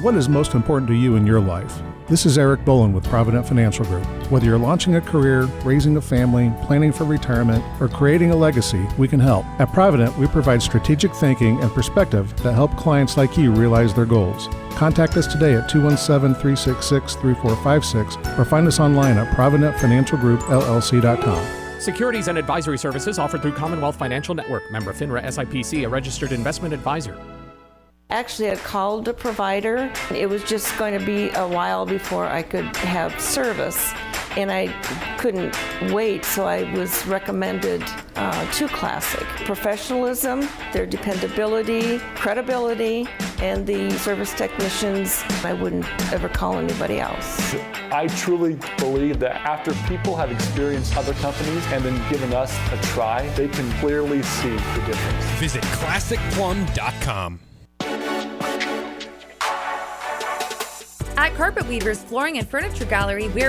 What is most important to you in your life? This is Eric Boland with Provident Financial Group. Whether you're launching a career, raising a family, planning for retirement, or creating a legacy, we can help. At Provident, we provide strategic thinking and perspective that help clients like you realize their goals. Contact us today at 217-366-3456 or find us online at providentfinancialgroupllc.com.
Securities and advisory services offered through Commonwealth Financial Network. Member FINRA SIPC, a registered investment advisor.
Actually, I called the provider. It was just going to be a while before I could have service, and I couldn't wait, so I was recommended to Classic. Professionalism, their dependability, credibility, and the service technicians, I wouldn't ever call anybody else.
I truly believe that after people have experienced other companies and then given us a try, they can clearly see the difference.
Visit ClassicPlum.com.
At Carpet Weavers Flooring and Furniture Gallery, we're